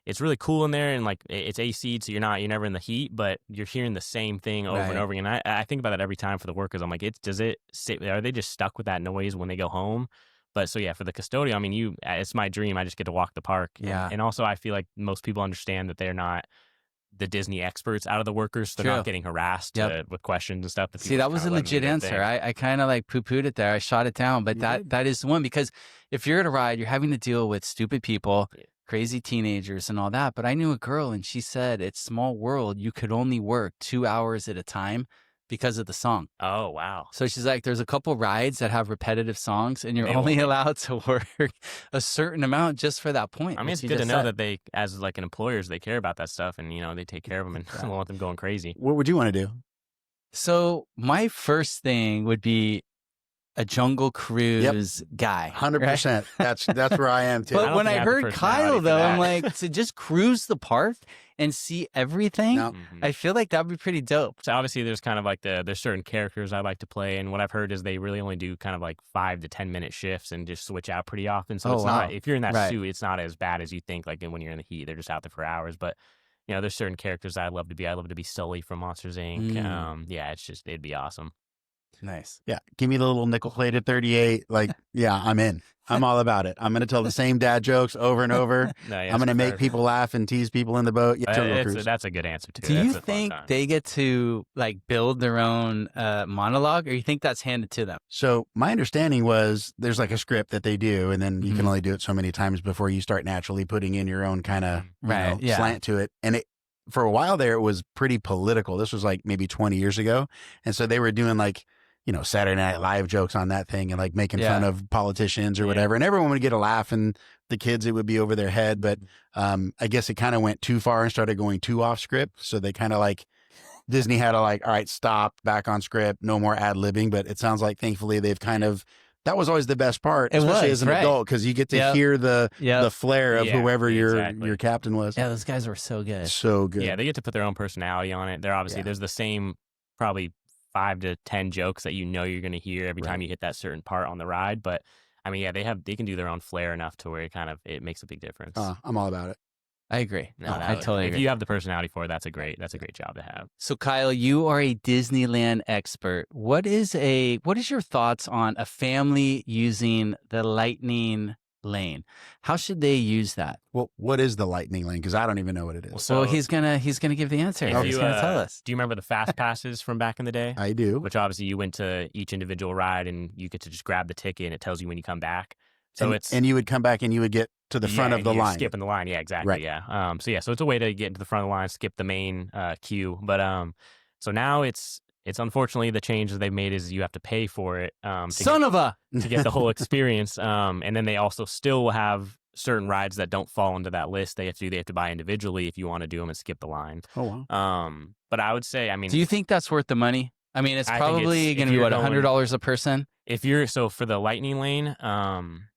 it's really cool in there, and like it's AC, so you're never in the heat, but you're hearing the same thing over Right. and over again. I think about that every time for the workers. I'm like, are they just stuck with that noise when they go home? But so yeah, for the custodial, I mean, it's my dream. I just get to walk the park. Yeah. And also I feel like most people understand that they're not the Disney experts out of the workers. They're not True. getting harassed Yep. with questions and stuff. See, that was a legit answer. I kind of like poo-pooed it there. I shot it down, but that is the one, because if you're at a ride, you're having to deal with stupid people, crazy teenagers and all that. But I knew a girl, and she said at Small World, you could only work 2 hours at a time because of the song. Oh, wow. So she's like, there's a couple rides that have repetitive songs, and you're They only won't. allowed to work a certain amount just for that point. I mean, which it's you good to just know said. that they, as like an employers, they care about that stuff, and they take care of them and don't want them going crazy. What would you want to do? So my first thing would be a Jungle Cruise guy. 100%. That's where I am too. But don't when think I I have the heard personality Kyle, for though, I'm that. like, to just cruise the park and see everything, No. Mhm. I feel like that would be pretty dope. So obviously there's kind of like there's certain characters I like to play, and what I've heard is they really only do kind of like 5 to 10 minute shifts and just switch out pretty often. So Oh, it's wow. not, if you're in that Right. suit, it's not as bad as you think. Like when you're in the heat, they're just out there for hours. But there's certain characters I'd love to be. I'd love to be Sully from Monsters Inc. Mm. It'd be awesome. Nice. Yeah. Give me the little nickel-plated 38. Like, yeah, I'm in. I'm all about it. I'm going to tell the same dad jokes over and over. No, yeah, I'm going to it's make fair. people laugh and tease people in the boat. Yeah, Jungle Cruise. That's a good answer too. Do That's you a fun think time. they get to like build their own monologue, or you think that's handed to them? So my understanding was there's like a script that they do, and then you can Mhm. only do it so many times before you start naturally putting in your own kind of Right, yeah. slant to it. And for a while there, it was pretty political. This was like maybe 20 years ago. And so they were doing like, Saturday Night Live jokes on that thing and like making fun of politicians or Yeah. whatever. And everyone would get a laugh, and the kids, it would be over their head. But I guess it kind of went too far and started going too off script. So they kind of like, Disney had to like, all right, stop, back on script, no more ad-libbing. But it sounds like thankfully they've kind of, that was always the best part, It especially was, as an right. adult, because you get to Yep. hear the flair of Yeah, whoever exactly. your captain was. Yeah, those guys were so good. So good. Yeah, they get to put their own personality on it. They're obviously Yeah. there's the same probably 5 to 10 jokes that you're going to hear every time Right. you hit that certain part on the ride. But I mean, yeah, they can do their own flair enough to where it makes a big difference. I'm all about it. I agree. No, I totally if agree. you have the personality for it, that's a great job to have. So Kyle, you are a Disneyland expert. What is your thoughts on a family using the lightning lane? How should they use that? Well, what is the lightning lane? Because I don't even know what it is. Well, Well, he's gonna give the answer. if He's you, gonna tell us. Do you remember the fast passes from back in the day? I do. Which obviously you went to each individual ride and you get to just grab the ticket and it tells you when you come back. So and you would come back and you would get to the front of the you're line. skipping the line. Yeah, exactly. Right. Yeah. So it's a way to get into the front of the line, skip the main queue. But so now it's unfortunately the change that they've made is you have to pay for it to get the whole experience. And then they also still have certain rides that don't fall into that list. They have to buy individually if you want to do them and skip the line. Oh wow. But I would say, I mean, Do you think that's worth the money? I mean, it's I think probably if going to be you're what, going- $100 a person? for the lightning lane,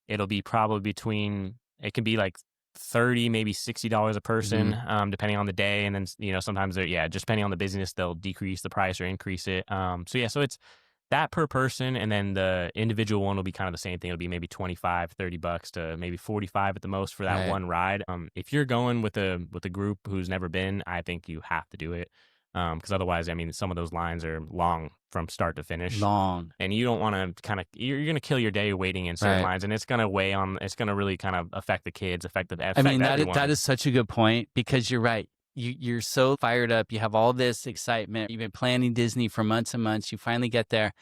it'll be probably between, it can be like $30, maybe $60 a person, depending on the day. And then, sometimes just depending on the business, they'll decrease the price or increase it. So it's that per person. And then the individual one will be kind of the same thing. It'll be maybe $25-$30 to maybe $45 at the most for that Right. one ride. If you're going with a group who's never been, I think you have to do it. Because otherwise, I mean, some of those lines are long from start to finish. Long. And you don't want to you're going to kill your day waiting in certain Right. lines, and it's going to really kind of affect the kids, affect I mean, everyone. that is such a good point, because you're right. You're so fired up. You have all this excitement. You've been planning Disney for months and months. You finally get there.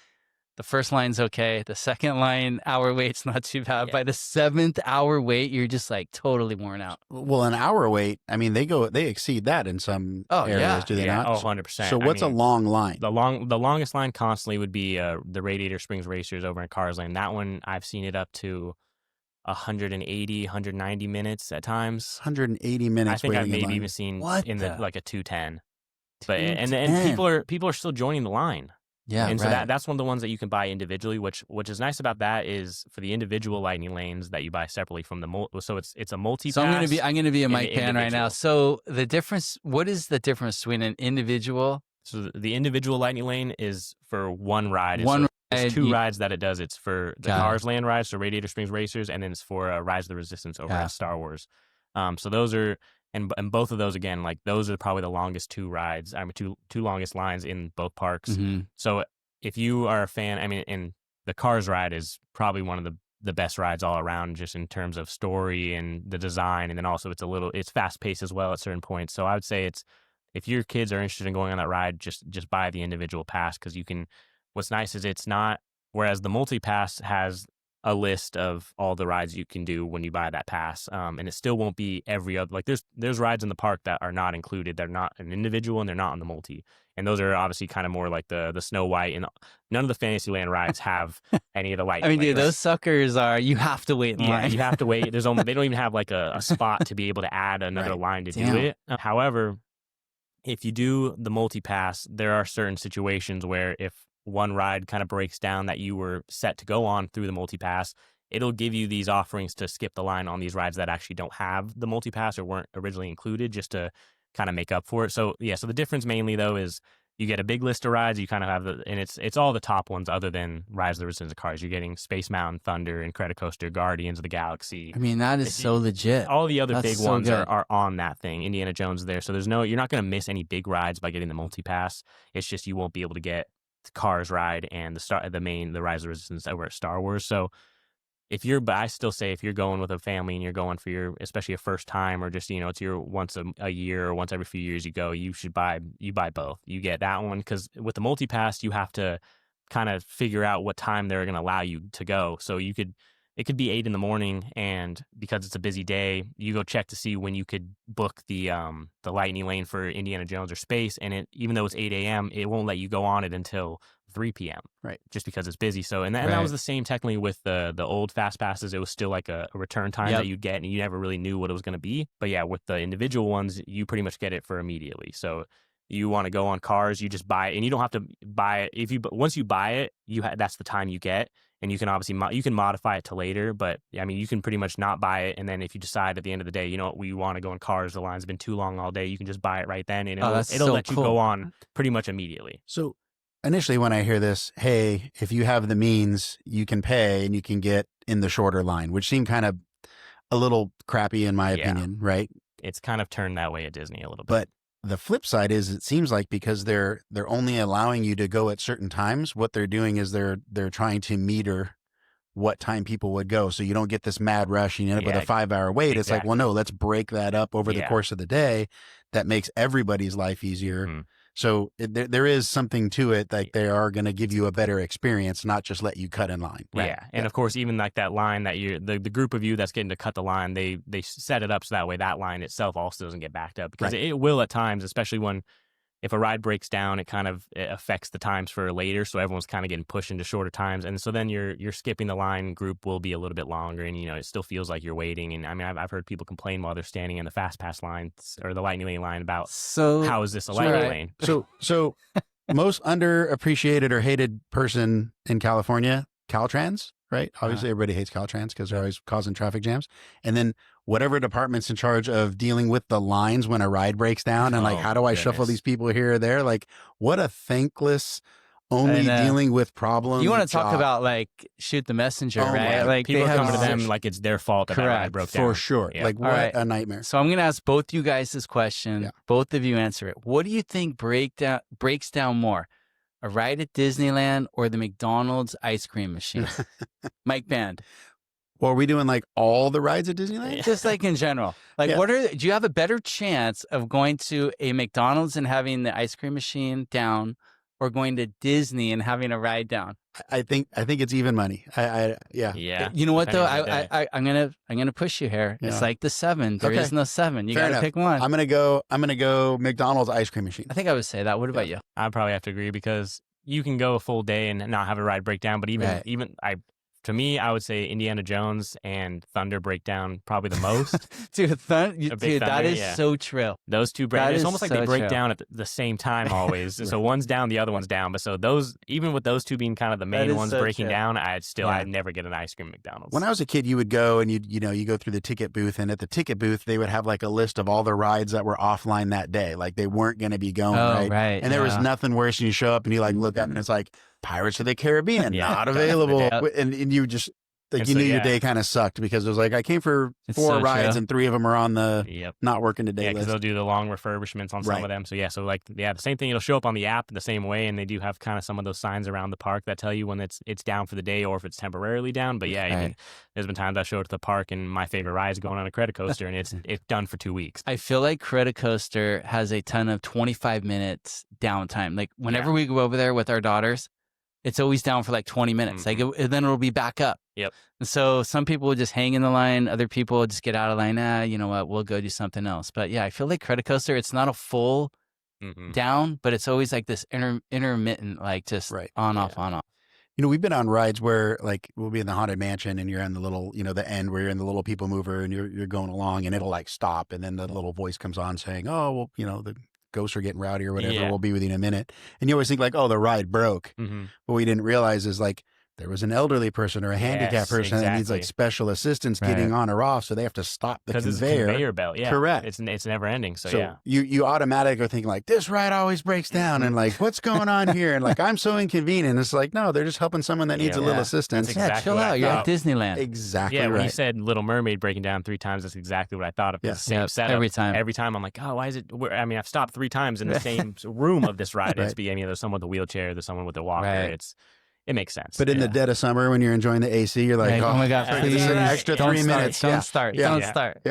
The first line's okay. The second line, hour wait's not too bad. Yeah. By the 7th hour wait, you're just like totally worn out. Well, an hour wait. I mean, they exceed that in some areas, yeah. do they Yeah, not? 100%. So what's a long line? The longest line constantly would be the Radiator Springs Racers over in Cars Lane. That one, I've seen it up to 180, 190 minutes at times. 180 minutes. I think I've waiting in maybe line. even seen What in the- like a 210. But 210. and people are still joining the line. Yeah, And so right. that's one of the ones that you can buy individually, which is nice about that is for the individual lightning lanes that you buy separately from the so it's a multi-pass. So I'm gonna be a and Mike fan right now. individual. So the difference, what is the difference between an individual? So the individual lightning lane is for one ride. One So there's ride, two you- rides that it does. It's for the Got it. Cars Land rides, so Radiator Springs Racers, and then it's for Rise of the Resistance over Yeah. at Star Wars. So those are and both of those again, like those are probably the longest two rides. I mean, two longest lines in both parks. Mhm. So if you are a fan, I mean, and the Cars ride is probably one of the best rides all around, just in terms of story and the design, and then also it's fast paced as well at certain points. So I would say if your kids are interested in going on that ride, just buy the individual pass because you can. What's nice is it's not. Whereas the multi pass has a list of all the rides you can do when you buy that pass, and it still won't be every other. Like there's rides in the park that are not included. They're not an individual and they're not on the multi. And those are obviously kind of more like the Snow White, and none of the Fantasyland rides have any of the light. I mean, dude, those suckers are, you have to wait in Yeah, line. you have to wait. They don't even have like a spot to be able to add another Right. line to Damn. do it. However, if you do the multi-pass, there are certain situations where if one ride kind of breaks down that you were set to go on through the multi-pass, it'll give you these offerings to skip the line on these rides that actually don't have the multi-pass or weren't originally included, just to kind of make up for it. So yeah, so the difference mainly though is you get a big list of rides. You kind of have and it's all the top ones other than Rise of the Resistance Cars. You're getting Space Mountain, Thunder, Incredicoaster, Guardians of the Galaxy. I mean, that is so legit. All the other That's big so ones good. are on that thing. Indiana Jones is there. So you're not going to miss any big rides by getting the multi-pass. It's just you won't be able to get the Cars ride and the Rise of the Resistance over at Star Wars. So but I still say if you're going with a family and you're going for especially a first time or just, it's your once a year or once every few years you go, you buy both. You get that one because with the multi-pass, you have to kind of figure out what time they're going to allow you to go. So it could be 8 a.m, and because it's a busy day, you go check to see when you could book the lightning lane for Indiana Jones or Space, and even though it's 8 a.m, it won't let you go on it until 3 p.m. Right. Just because it's busy. So and that Right. was the same technically with the old fast passes. It was still like a return time Yep. that you'd get, and you never really knew what it was going to be. But yeah, with the individual ones, you pretty much get it for immediately. So you want to go on Cars, you just buy it, and you don't have to buy it. Once you buy it, that's the time you get. And you can obviously you can modify it to later, but I mean you can pretty much not buy it. And then if you decide at the end of the day, you know what, we want to go on Cars, the line's been too long all day, you can just buy it right then, and it'll that's so let you cool. go on pretty much immediately. So initially when I hear this, hey, if you have the means, you can pay and you can get in the shorter line, which seemed kind of a little crappy in my Yeah. opinion, right? It's kind of turned that way at Disney a little bit. But the flip side is it seems like because they're only allowing you to go at certain times, what they're doing is they're trying to meter what time people would go. So you don't get this mad rush and you end up with a 5-hour wait. It's like, well, no, let's break that up over the Yeah. course of the day. That makes everybody's life easier. Mhm. So there is something to it. Like they are going to give you a better experience, not just let you cut in line. Right. Yeah. And of course, even like that line that the group of you that's getting to cut the line, they set it up so that way that line itself also doesn't get backed up, because it will at times, especially if a ride breaks down, it affects the times for later. So everyone's kind of getting pushed into shorter times. And so then you're skipping the line group will be a little bit longer, and, it still feels like you're waiting. And I mean, I've heard people complain while they're standing in the fast pass line or the lightning lane line about how is this a lightning lane? So most underappreciated or hated person in California, Caltrans, right? Obviously everybody hates Caltrans because they're always causing traffic jams. And then whatever department's in charge of dealing with the lines when a ride breaks down and like, how do I shuffle these people here or there? Like what a thankless, only dealing with problems. You want to talk about like shoot the messenger, right? my- Like People they are have coming to them like it's their fault that ride broke down. For sure. Yeah. Like what a nightmare. So I'm going to ask both you guys this question. Yeah. Both of you answer it. What do you think breaks down more? A ride at Disneyland or the McDonald's ice cream machine? Mike Band. Well, are we doing like all the rides at Disneyland? Just like in general. Like do you have a better chance of going to a McDonald's and having the ice cream machine down, or going to Disney and having a ride down? I think it's even money. Yeah. You know what though? Depending on I'm gonna push you here. Yeah. It's like the 7. There is no 7. You Fair gotta enough. pick one. I'm gonna go McDonald's ice cream machine. I think I would say that. What about you? I probably have to agree, because you can go a full day and not have a ride break down, but even to me, I would say Indiana Jones and Thunder break down probably the most. Dude, A Big that Thunder, is yeah. so true. Those two break. That It's is almost like so they break true. down at the same time always. So one's down, the other one's down. But so those, even with those two being kind of the main is ones so breaking true. down, I'd never get an ice cream at McDonald's. When I was a kid, you would go and you go through the ticket booth, and at the ticket booth, they would have like a list of all the rides that were offline that day. Like they weren't going to be going, Oh, right? right. And there was yeah. nothing worse than you show up and you like look up and it's like Pirates of the Caribbean, Yeah. not available. Yeah. And you just, like, And you so, knew your yeah. day kind of sucked because it was like, I came for It's 4 so rides true. and 3 of them are on the Yep. not working today Yeah, because list. they'll do the long refurbishments on some Right. of them. So the same thing. It'll show up on the app the same way, and they do have kind of some of those signs around the park that tell you when it's down for the day or if it's temporarily down. But yeah, Right. there's been times I showed up at the park and my favorite ride is going on a credit coaster, and it's done for 2 weeks. I feel like Credit Coaster has a ton of 25 minutes downtime. Like whenever we go over there with our daughters, it's always down for like 20 minutes. Like and then it'll be back up. Yep. And so some people will just hang in the line. Other people will just get out of line. You know what? We'll go do something else. But yeah, I feel like Credit Coaster, it's not a full down, but it's always like this intermittent, like just Right. on, off, on, off. You know, we've been on rides where like we'll be in the Haunted Mansion and you're in the little, the end where you're in the little people mover and you're going along and it'll like stop and then the little voice comes on saying, oh, well, the ghosts are getting rowdy or whatever. Yeah. We'll be with you in a minute. And you always think like, oh, the ride broke. Mm-hmm. What we didn't realize is like there was an elderly person or a handicapped Yes, person that needs like exactly. special assistance getting on or off. So they have to stop the Because it's a conveyor. conveyor belt. Yeah. Correct. It's never ending. So yeah. you automatically are thinking like this ride always breaks down and like what's going on here and like I'm so inconvenient. It's like no, they're just helping someone that needs a Yeah. little Yeah. assistance. That's Yeah, exactly chill what I out. You're at thought. Disneyland. Exactly Yeah, when you right. said Little Mermaid breaking down 3 times, that's exactly what I thought of. Yeah. The same Yep, setup. every time. Every time I'm like, oh, why is it? I've stopped 3 times in the same room of this ride. Right. There's someone with a wheelchair, there's someone with a walker. Right. It makes sense. But in the dead of summer when you're enjoying the AC, you're like, Like, oh my God, yeah, please. just an extra don't 3 start, minutes. Don't Yeah. start. Yeah. Don't Yeah. start.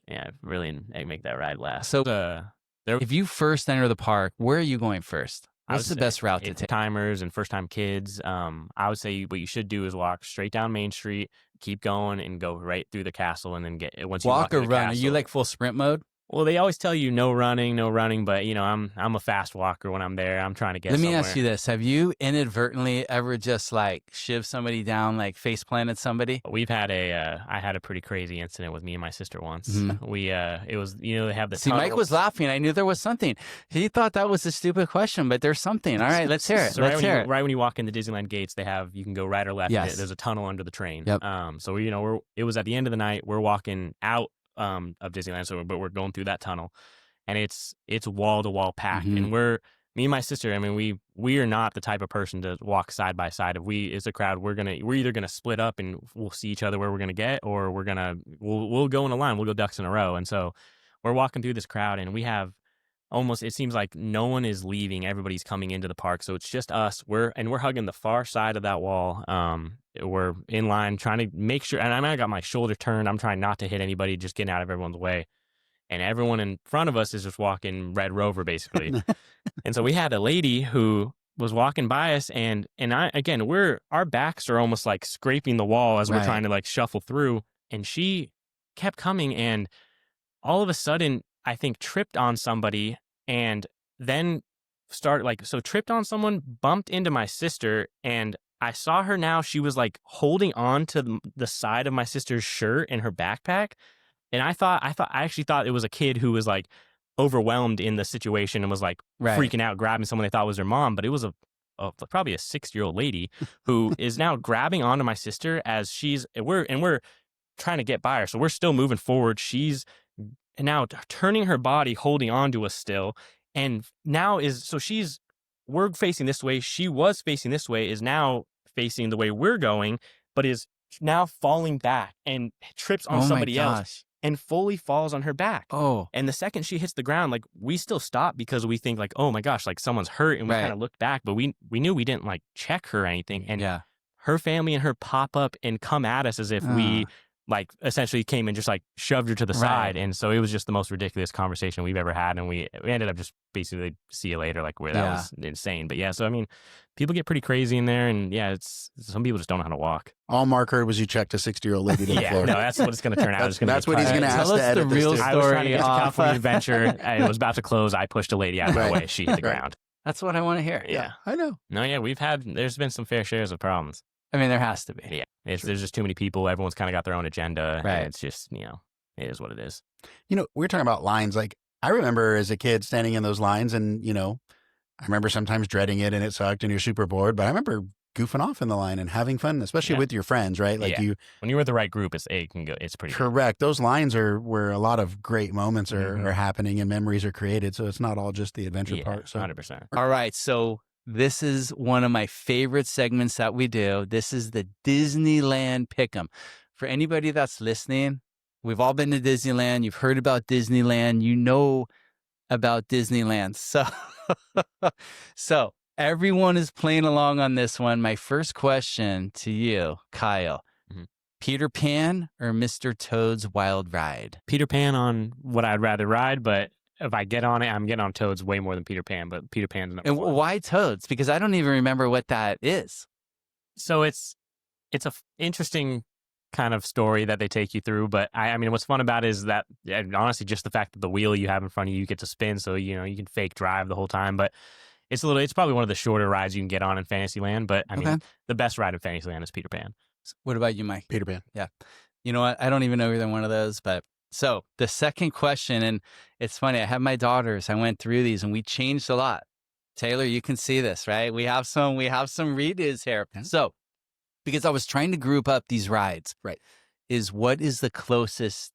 yeah, really make that ride last. So there if you first enter the park, where are you going first? I What's would the say best route to it's take? timers and first time kids. I would say what you should do is walk straight down Main Street, keep going, and go right through the castle, and then once you Walk or into the run? Are you castle- like full sprint mode? Well, they always tell you no running, but I'm a fast walker when I'm there. I'm trying to get. Let me somewhere. ask you this: have you inadvertently ever just like shivved somebody down, like face planted somebody? We've had I had a pretty crazy incident with me and my sister once. Mhm. It was they have the See, Mike tunnels. was laughing. I knew there was something. He thought that was a stupid question, but there's something. All right, let's hear it. So Let's hear it. right when you walk in the Disneyland gates, you can go right or left. Yes. There's a tunnel under the train. Yep. So it was at the end of the night. We're walking out of Disneyland, but we're going through that tunnel, and it's wall to wall packed, Mhm. and me and my sister. I mean, we are not the type of person to walk side by side. If we as a crowd, we're either gonna split up and we'll see each other where we're gonna get, or we'll go in a line. We'll go ducks in a row, and so we're walking through this crowd, and we have. It seems like no one is leaving. Everybody's coming into the park. So it's just us. We're hugging the far side of that wall. We're in line trying to make sure, and I got my shoulder turned. I'm trying not to hit anybody, just getting out of everyone's way. And everyone in front of us is just walking Red Rover, basically. And so we had a lady who was walking by us, and our backs are almost like scraping the wall as we're Right. trying to like shuffle through. And she kept coming, and all of a sudden, I think tripped on somebody, and then tripped on someone, bumped into my sister, and I saw her now. She was like holding on to the side of my sister's shirt and her backpack, and I actually thought it was a kid who was like overwhelmed in the situation and was like Right. freaking out, grabbing someone they thought was their mom, but it was probably a 6-year-old lady who is now grabbing onto my sister as we're trying to get by her, so we're still moving forward. She's now turning her body, holding on to us still, and now we're facing this way. She was facing this way, is now facing the way we're going, but is now falling back and trips on Oh my somebody else gosh. and fully falls on her back. Oh, And the second she hits the ground, like we still stop because we think like, oh my gosh, like someone's hurt, and we Right. kind of looked back, but we knew we didn't like check her or anything. And yeah. her family and her pop up and come at us as if we like essentially came and just like shoved her to the Right. side. And so it was just the most ridiculous conversation we've ever had. And we ended up just basically see you later, like where that Yeah. was insane. But yeah, so I mean, people get pretty crazy in there, and yeah, it's some people just don't know how to walk. All Mark heard was you checked a 60-year-old lady to the Yeah, floor. no, that's what it's going to turn out. It's gonna That's be what he's fun. going to Tell ask us to the edit real this. I was trying to story get to off. California Adventure. It was about to close. I pushed a lady out of my Right. way. She hit the Right. ground. That's what I want to hear. Yeah. I know. No, yeah, there's been some fair shares of problems. I mean, there has to be. Yeah. There's just too many people. Everyone's kind of got their own agenda. Right. And it's just, it is what it is. We're talking about lines. Like, I remember as a kid standing in those lines and, I remember sometimes dreading it and it sucked and you're super bored, but I remember goofing off in the line and having fun, especially with your friends, right? Like when you're with the right group, it's pretty correct. Good. Those lines are where a lot of great moments are happening and memories are created. So it's not all just the adventure part. So 100%. All right. So this is one of my favorite segments that we do. This is the Disneyland Pick'em. For anybody that's listening, we've all been to Disneyland. You've heard about Disneyland. You know about Disneyland. So everyone is playing along on this one. My first question to you, Kyle, Peter Pan or Mr. Toad's Wild Ride? Peter Pan on what I'd rather ride, but if I get on it, I'm getting on Toad's way more than Peter Pan, but Peter Pan's number And one. why Toad's? Because I don't even remember what that is. So it's a interesting kind of story that they take you through, but I mean, what's fun about it is that, honestly, just the fact that the wheel you have in front of you get to spin, so you can fake drive the whole time, but it's probably one of the shorter rides you can get on in Fantasyland, but I mean, the best ride in Fantasyland is Peter Pan. What about you, Mike? Peter Pan. Yeah. You know what? I don't even know either one of those, but so the second question, and it's funny, I have my daughters, I went through these and we changed a lot. Taylor, you can see this, right? We have some redos here. Yeah. So, because I was trying to group up these rides, right, is what is the closest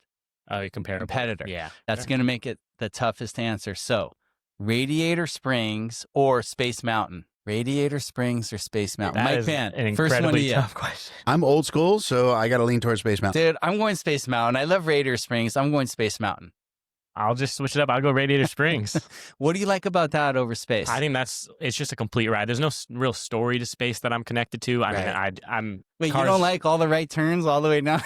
competitor? Yeah. That's going to make it the toughest answer. So, Radiator Springs or Space Mountain? Radiator Springs or Space Mountain? That Mike is Pan, an first one to incredibly you. tough question. I'm old school, so I got to lean towards Space Mountain. Dude, I'm going Space Mountain. I love Radiator Springs. I'm going Space Mountain. I'll just switch it up. I'll go Radiator Springs. What do you like about that over Space? I think it's just a complete ride. There's no real story to Space that I'm connected to. I mean, I'm. Wait, you don't like all the right turns all the way down?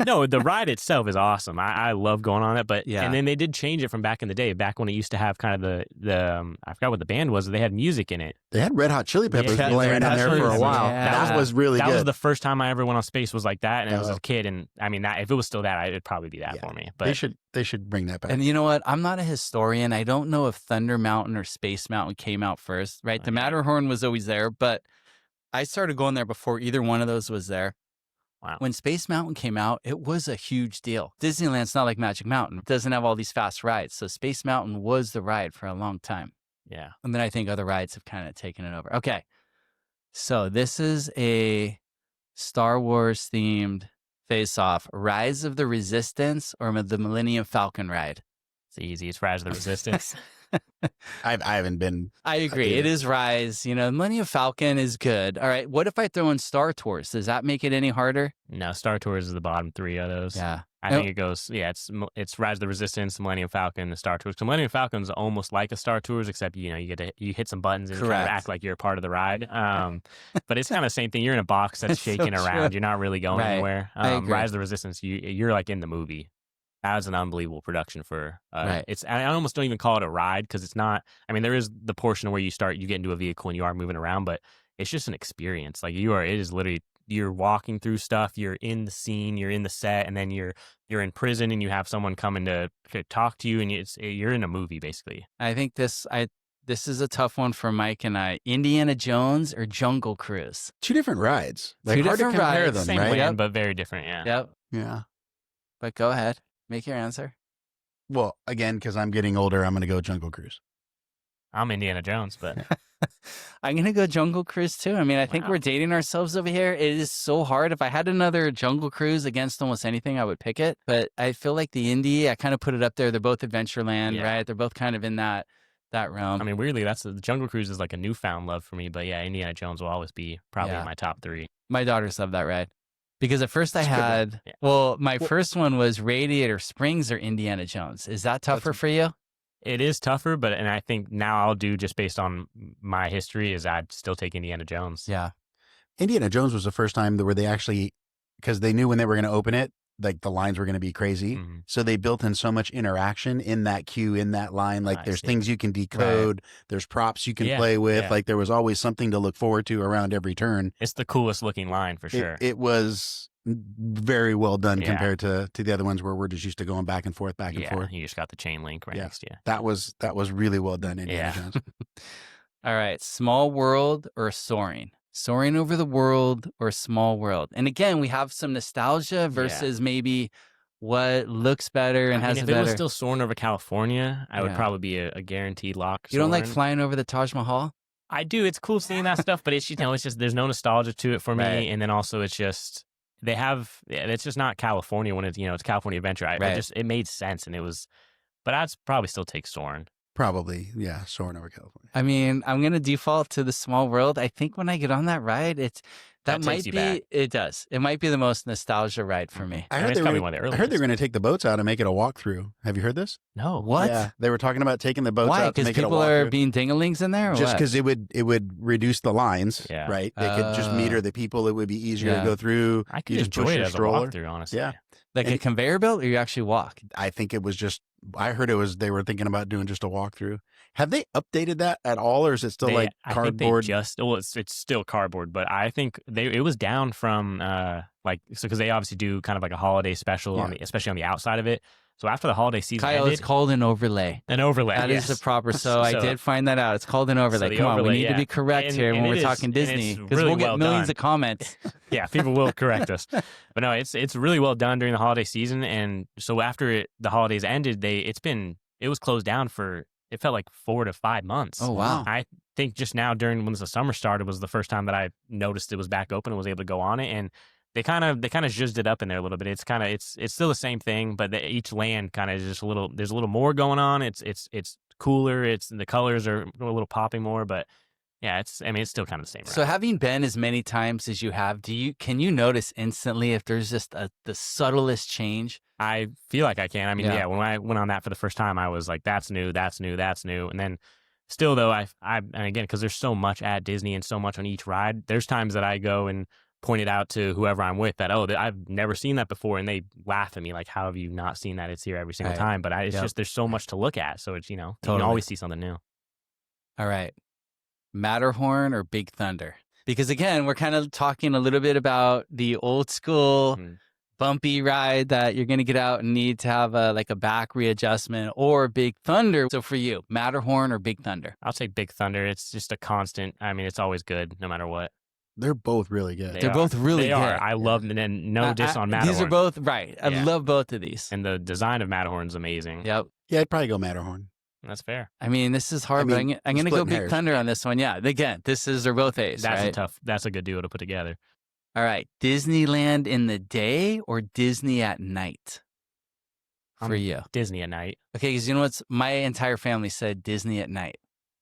No, the ride itself is awesome. I love going on it, but yeah. And then they did change it from back in the day, back when it used to have kind of the I forgot what the band was. They had music in it. They had Red Hot Chili Peppers playing in there for a while. Yeah. That was really good. That was the first time I ever went on Space was like that, and I was a kid. And I mean, if it was still that, it'd probably be that for me. But they should bring that back. And you know what? I'm not a historian. I don't know if Thunder Mountain or Space Mountain came out first, right? The Matterhorn was always there, but I started going there before either one of those was there. Wow. When Space Mountain came out, it was a huge deal. Disneyland's not like Magic Mountain. It doesn't have all these fast rides. So Space Mountain was the ride for a long time. Yeah. And then I think other rides have kind of taken it over. Okay. So this is a Star Wars themed face-off. Rise of the Resistance or the Millennium Falcon ride? It's easy. It's Rise of the Resistance. I haven't been. I agree. It is Rise. Millennium Falcon is good. All right. What if I throw in Star Tours? Does that make it any harder? No, Star Tours is the bottom three of those. Yeah. I think it goes, it's Rise of the Resistance, Millennium Falcon, the Star Tours. So Millennium Falcon's almost like a Star Tours, except, you hit some buttons and kind of act like you're a part of the ride. But it's kind of the same thing. You're in a box that's shaking around. You're not really going anywhere. Rise of the Resistance, you're like in the movie. That was an unbelievable production for, I almost don't even call it a ride because it's not, I mean, there is the portion where you get into a vehicle and you are moving around, but it's just an experience. Like it is literally, you're walking through stuff, you're in the scene, you're in the set, and then you're in prison and you have someone coming to talk to you and you're in a movie basically. I think this is a tough one for Mike and I. Indiana Jones or Jungle Cruise? Two different rides. Two hard different to compare rides. them, Same right? plan, but very different, yeah. Yep. Yeah. But go ahead. Make your answer. Well, again, because I'm getting older, I'm going to go Jungle Cruise. I'm Indiana Jones, but I'm going to go Jungle Cruise too. I mean, I think we're dating ourselves over here. It is so hard. If I had another Jungle Cruise against almost anything, I would pick it. But I feel like the Indy, I kind of put it up there. They're both Adventureland, right? They're both kind of in that realm. I mean, weirdly, the Jungle Cruise is like a newfound love for me. But yeah, Indiana Jones will always be probably in my top three. My daughters love that ride. Because at first my first one was Radiator Springs or Indiana Jones. Is that tougher for you? It is tougher, and I think now I'll do, just based on my history, is I'd still take Indiana Jones. Yeah. Indiana Jones was the first time where they actually, because they knew when they were going to open it, like the lines were going to be crazy. Mm-hmm. So they built in so much interaction in that queue, in that line. Like there's things you can decode. Right. There's props you can play with. Yeah. Like there was always something to look forward to around every turn. It's the coolest looking line for sure. It was very well done compared to the other ones where we're just used to going back and forth. You just got the chain link right next to you. That was really well done, Indiana Jones. All right. Small World or Soaring? Soaring Over the World or Small World? And again, we have some nostalgia versus maybe what looks better and has if a better. it was still Soaring Over California, I would Yeah. probably be a guaranteed lock. You don't like Soarin'. flying over the Taj Mahal? I do. It's cool seeing that stuff, but it's it's just there's no nostalgia to it for me. Right. And then also it's just it's just not California when it's it's California Adventure. It made sense, and it was. But I'd probably still take Soarin'. Probably, yeah, Soaring Over California. I mean, I'm gonna default to the Small World. I think when I get on that ride, that might takes you be. back. It does. It might be the most nostalgia ride for me. I heard it's they probably were one of the I heard they were earliest. going to take the boats out and make it a walkthrough. Have you heard this? No. What? Yeah, they were talking about taking the boats Why? out to Because make it a people are walkthrough. being dingalings in there, or Just what? because it would reduce the lines, Yeah. right? They could just meter the people. It would be easier Yeah. to go through. I could You just enjoy push it your as stroller. a walkthrough, honestly. Yeah. Like a and- conveyor belt, or you actually walk? I think it was just. I heard they were thinking about doing just a walkthrough. Have they updated that at all, or is it still like I cardboard? think it's still cardboard, but I think it was down from because they obviously do kind of like a holiday special especially on the outside of it. So after the holiday season Kyle, ended, it's called an overlay. an overlay. That is yes. the proper. So I So- did find that out. It's called an overlay. the Come on, we overlay, need to yeah. be correct And- here and when it we're is- talking and Disney, it's because really we'll get well millions done. of comments. Yeah, people will correct us. But no, it's really well done during the holiday season. And so after the holidays ended, it was closed down for, it felt like 4 to 5 months. Oh wow! I think just now when the summer started was the first time that I noticed it was back open and was able to go on it. And they kind of zhuzhed it up in there a little bit. It's kind of, it's still the same thing, but each land kind of is just there's a little more going on. It's cooler. The colors are a little popping more, but yeah, it's still kind of the same. So ride. having been as many times as you have, can you notice instantly if there's just the subtlest change? I feel like I can. I mean, Yeah. yeah, when I went on that for the first time, I was like, that's new, that's new, that's new. And then still though, and again, because there's so much at Disney and so much on each ride, there's times that I go and point it out to whoever I'm with that, I've never seen that before. And they laugh at me like, how have you not seen that? It's here every single Right. time. But it's Yep. just, there's so much to look at. So it's, you Totally. can always see something new. All right. Matterhorn or Big Thunder? Because again, we're kind of talking a little bit about the old school Mhm. bumpy ride that you're going to get out and need to have a back readjustment, or Big Thunder. So for you, Matterhorn or Big Thunder? I'll take Big Thunder. It's just a constant. I mean, it's always good no matter what. They're both really good. They're both really They good. are. I love them. And no diss on Matterhorn. These are both, right. I Yeah. love both of these. And the design of Matterhorn is amazing. Yep. Yeah, I'd probably go Matterhorn. That's fair. I mean, this is hard, I mean, but I'm going to go splitting Big hairs. Thunder on this one. Yeah. Again, they're both A's, right? That's a good duo to put together. All right. Disneyland in the day or Disney at night for you? Disney at night. Okay, because you know what's, my entire family said Disney at night.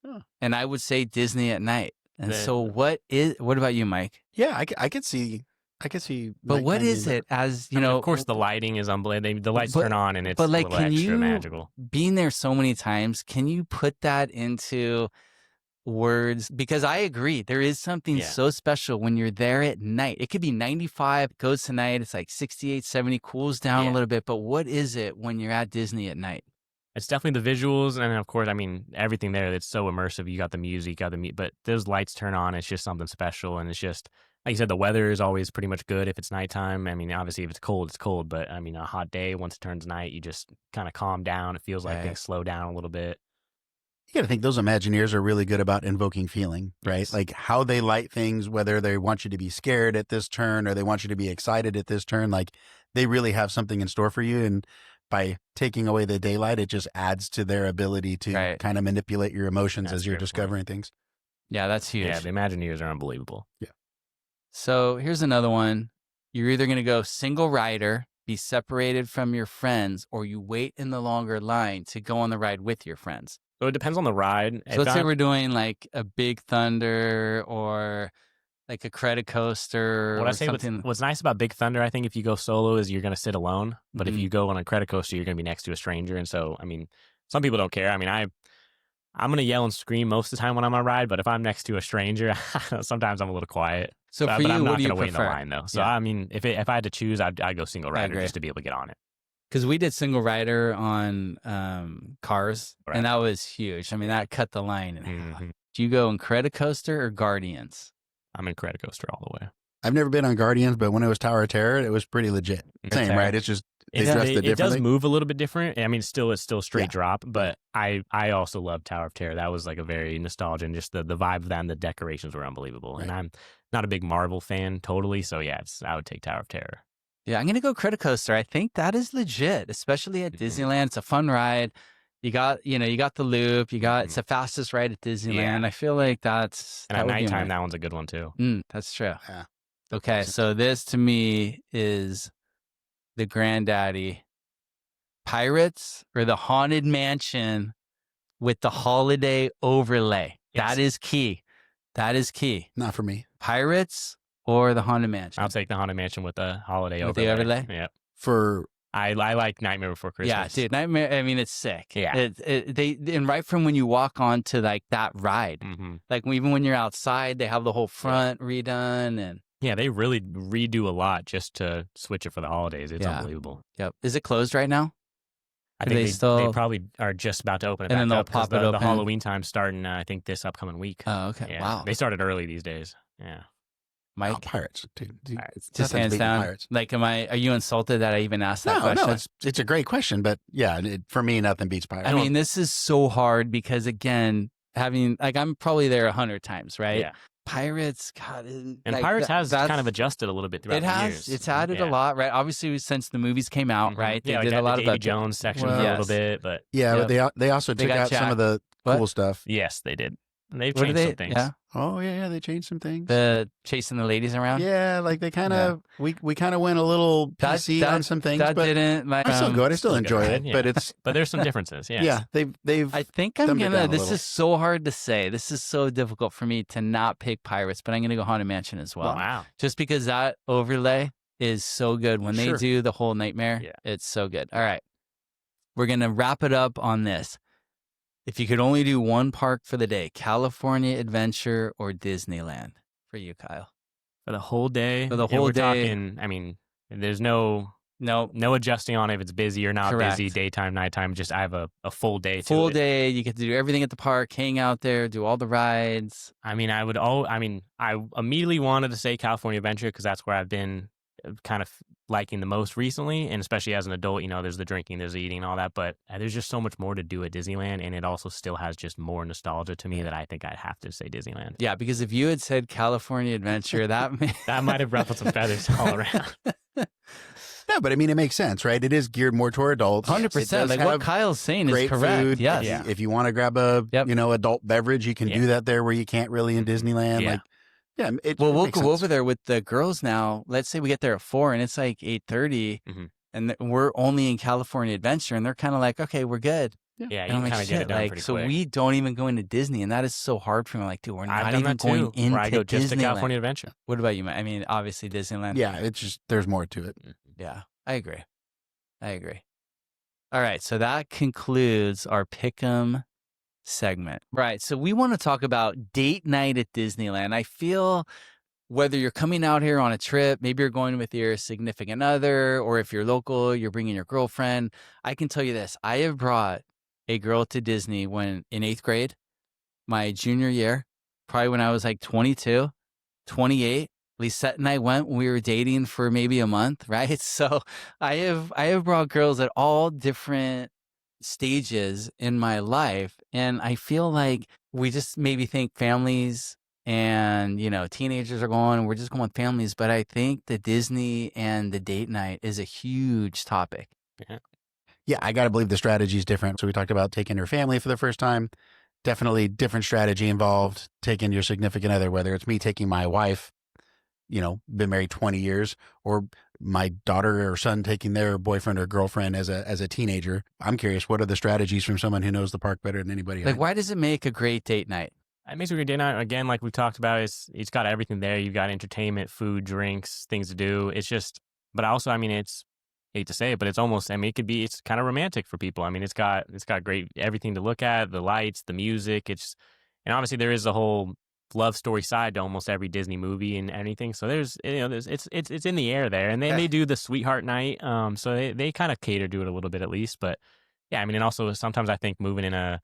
Oh. And I would say Disney at night. And The- so what about you, Mike? Yeah, I could see. But what nighttime is being it as, I mean, of course, the lighting is unbelievable. The lights But- turn on and it's but, like, a little can extra you- magical. being there so many times, can you put that into words? Because I agree, there is something Yeah. so special when you're there at night. It could be 95, goes tonight, it's like 68, 70, cools down a Yeah. little bit. But what is it when you're at Disney at night? It's definitely the visuals, and of course, I mean, everything there that's so immersive. You got the music, you got but those lights turn on. It's just something special, and it's just like you said, the weather is always pretty much good if it's nighttime. I mean, obviously, if it's cold, it's cold. But I mean, a hot day, once it turns night, you just kind of calm down. It feels like Right. things slow down a little bit. You got to think those Imagineers are really good about invoking feeling, right? Yes. Like how they light things, whether they want you to be scared at this turn or they want you to be excited at this turn. Like they really have something in store for you. And by taking away the daylight, it just adds to their ability to Right. kind of manipulate your emotions That's as you're a good point. discovering things. Yeah, that's huge. Yeah, the Imagineers are unbelievable. So here's another one. You're either going to go single rider, be separated from your friends, or you wait in the longer line to go on the ride with your friends. So it depends on the ride. So let's say we're doing like a Big Thunder or like a credit coaster What or I say, something. what's nice about Big Thunder, I think if you go solo is you're going to sit alone. But if Mhm. you go on a credit coaster, you're going to be next to a stranger. And so, I mean, some people don't care. I mean, I'm going to yell and scream most of the time when I'm on a ride, but if I'm next to a stranger, sometimes I'm a little quiet. So but, for but you, I'm what not do you going to wait in the prefer? line though. So Yeah. I mean, if I had to choose, I'd go single rider agree. just to be able to get on it. Because we did single rider on Cars, Right. and that was huge. I mean, that cut the line in half. Mhm. Do you go in credit coaster or Guardians? I'm in credit coaster all the way. I've never been on Guardians, but when it was Tower of Terror, it was pretty legit. Okay. Same, right? It's just They dressed it It does differently? move a little bit different. I mean, it's still straight Yeah. drop, but I also love Tower of Terror. That was like a very nostalgia, and just the vibe of that, and the decorations were unbelievable. And Right. I'm not a big Marvel fan totally, so yeah, I would take Tower of Terror. Yeah, I'm gonna go Credit Coaster. I think that is legit, especially at Mhm. Disneyland. It's a fun ride. You got the loop. It's Mhm. the fastest ride at Disneyland. Yeah. I feel like And that at would be nighttime, my- that one's a good one too. That's true. Yeah. Okay, Makes sense. so this to me is the granddaddy. Pirates or the Haunted Mansion with the holiday overlay. Yes. That is key. That is key. Not for me. Pirates or the Haunted Mansion. I'll take the Haunted Mansion with the holiday With the overlay. overlay? Yeah, For I like Nightmare Before Christmas. Yeah, dude, Nightmare. I mean, it's sick. Yeah. And right from when you walk onto like that ride, hmm like even when you're outside, they have the whole front redone, and Yeah, they really redo a lot just to switch it for the holidays. It's Yeah. unbelievable. yep. Is it closed right now? I Do think they they still- probably are just about to open it And back then they'll up 'cause pop it the open. Halloween time's starting, I think, this upcoming week. Oh, okay. Yeah, Wow. They started early these days. Yeah. Mike, Pirates. Dude, Pirates. it's just nothing hands beating down. Pirates. Like, are you insulted that I even asked that question? No, it's a great question, but yeah, for me, nothing beats Pirates. I mean, this is so hard because again, I'm probably there 100 times, right? Yeah. Pirates, God, And Pirates has kind of adjusted a little bit throughout It the has. years. It's added a Yeah. lot, right? Obviously, since the movies came out, Mhm. right? They Yeah, like did a lot the of Davy Jones section for a Yes. little bit, but yeah, but they also They took got out some of the What? cool stuff. yes, they did. And they've What do changed some things. Yeah, Oh yeah, they changed some things. the chasing the ladies around. Yeah, like they kind of we kind of went a little That- PC that- on some things, That but didn't. Like, I still go. I still still a good enjoy ride, it, but yeah. it's But there's some differences. Yes. yeah, they've I think I'm dumbed it gonna. down a This little. is so hard to say. This is so difficult for me to not pick Pirates, but I'm gonna go Haunted Mansion as well. Wow. Just because that overlay is so good when they Sure. do the whole nightmare. Yeah. It's so good. All right, we're gonna wrap it up on this. If you could only do one park for the day, California Adventure or Disneyland for you, Kyle? For the whole day. For the and whole we're day. talking, I mean, there's no adjusting on if it's busy or not Correct. busy, daytime, nighttime. Just I have a full day to Full it. day. You get to do everything at the park, hang out there, do all the rides. I mean, I immediately wanted to say California Adventure because that's where I've been kind of liking the most recently, and especially as an adult, there's the drinking, there's the eating, and all that, but there's just so much more to do at Disneyland, and it also still has just more nostalgia to me that I think I'd have to say Disneyland. Yeah, because if you had said California Adventure, that That might have ruffled some feathers all around. no, but I mean it makes sense, right? It is geared more toward adults. 100%. Like what Kyle's saying is great correct. food. Yes. Yeah. If you want to grab a Yep. adult beverage, you can Yeah. do that there where you can't really in Disneyland. Yeah. Like, yeah, Well, we'll makes go sense. over there with the girls now. Let's say we get there at 4 and it's like 8:30, Mhm. and we're only in California Adventure, and they're kind of like, okay, we're good. Yeah, And you I'm can like, kind of get shit, it done like, pretty so quick. we don't even go into Disney, and that is so hard for me. Like, dude, we're I've not done even that going too, into where I go just to Disneyland. California Adventure. What about you, man? I mean, obviously Disneyland. Yeah, it's just there's more to it. Yeah, I agree. All right, so that concludes our Pick'em segment. Right, so we want to talk about date night at Disneyland. I feel whether you're coming out here on a trip, maybe you're going with your significant other, or if you're local, you're bringing your girlfriend. I can tell you this. I have brought a girl to Disney when in 8th grade, my junior year, probably when I was like 22, 28. Lisette and I went when we were dating for maybe a month, right? So I have brought girls at all different stages in my life, and I feel like we just maybe think families and teenagers are going, and we're just going with families. But I think the Disney and the date night is a huge topic. Yeah, I got to believe the strategy is different. So we talked about taking your family for the first time. Definitely different strategy involved. Taking your significant other, whether it's me taking my wife, been married 20 years, or my daughter or son taking their boyfriend or girlfriend as a teenager. I'm curious, what are the strategies from someone who knows the park better than anybody Like, else? why does it make a great date night? It makes a great day night. Again, like we've talked about, it's got everything there. You've got entertainment, food, drinks, things to do. It's just, but also, I mean, it's, hate to say it, but it's almost, I mean, it's kind of romantic for people. I mean, it's got great everything to look at, the lights, the music. And obviously there is a whole love story side to almost every Disney movie and anything. So there's it's in the air there, and they do the sweetheart night. So they kind of cater to it a little bit at least. But yeah, I mean, and also sometimes I think moving in a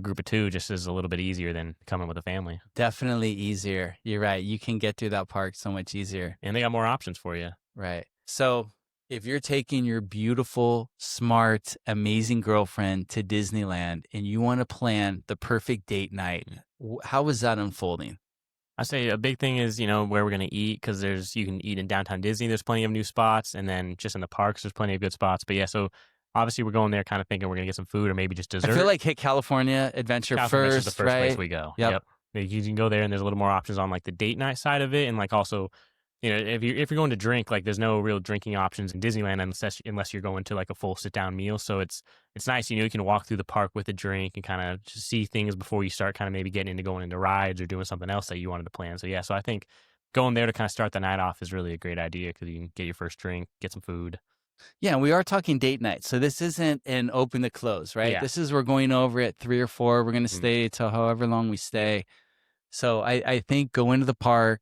group of two just is a little bit easier than coming with a family. Definitely easier. You're right. You can get through that park so much easier. And they got more options for you. Right. So If you're taking your beautiful, smart, amazing girlfriend to Disneyland and you want to plan the perfect date night, how is that unfolding? I say a big thing is, where we're going to eat, because you can eat in downtown Disney. There's plenty of new spots. And then just in the parks, there's plenty of good spots. But yeah, so obviously we're going there kind of thinking we're going to get some food or maybe just dessert. I feel like hit California Adventure California first, is the first right? place we go. Yep. You can go there and there's a little more options on like the date night side of it. And like also, if you're going to drink, like there's no real drinking options in Disneyland unless you're going to like a full sit down meal. So it's nice, you can walk through the park with a drink and kind of just see things before you start kind of maybe getting into going into rides or doing something else that you wanted to plan. So yeah, so I think going there to kind of start the night off is really a great idea because you can get your first drink, get some food. Yeah, we are talking date night. So this isn't an open to close, right? Yeah. This is we're going over at 3 or 4. We're going to stay till however long we stay. So I think go into the park,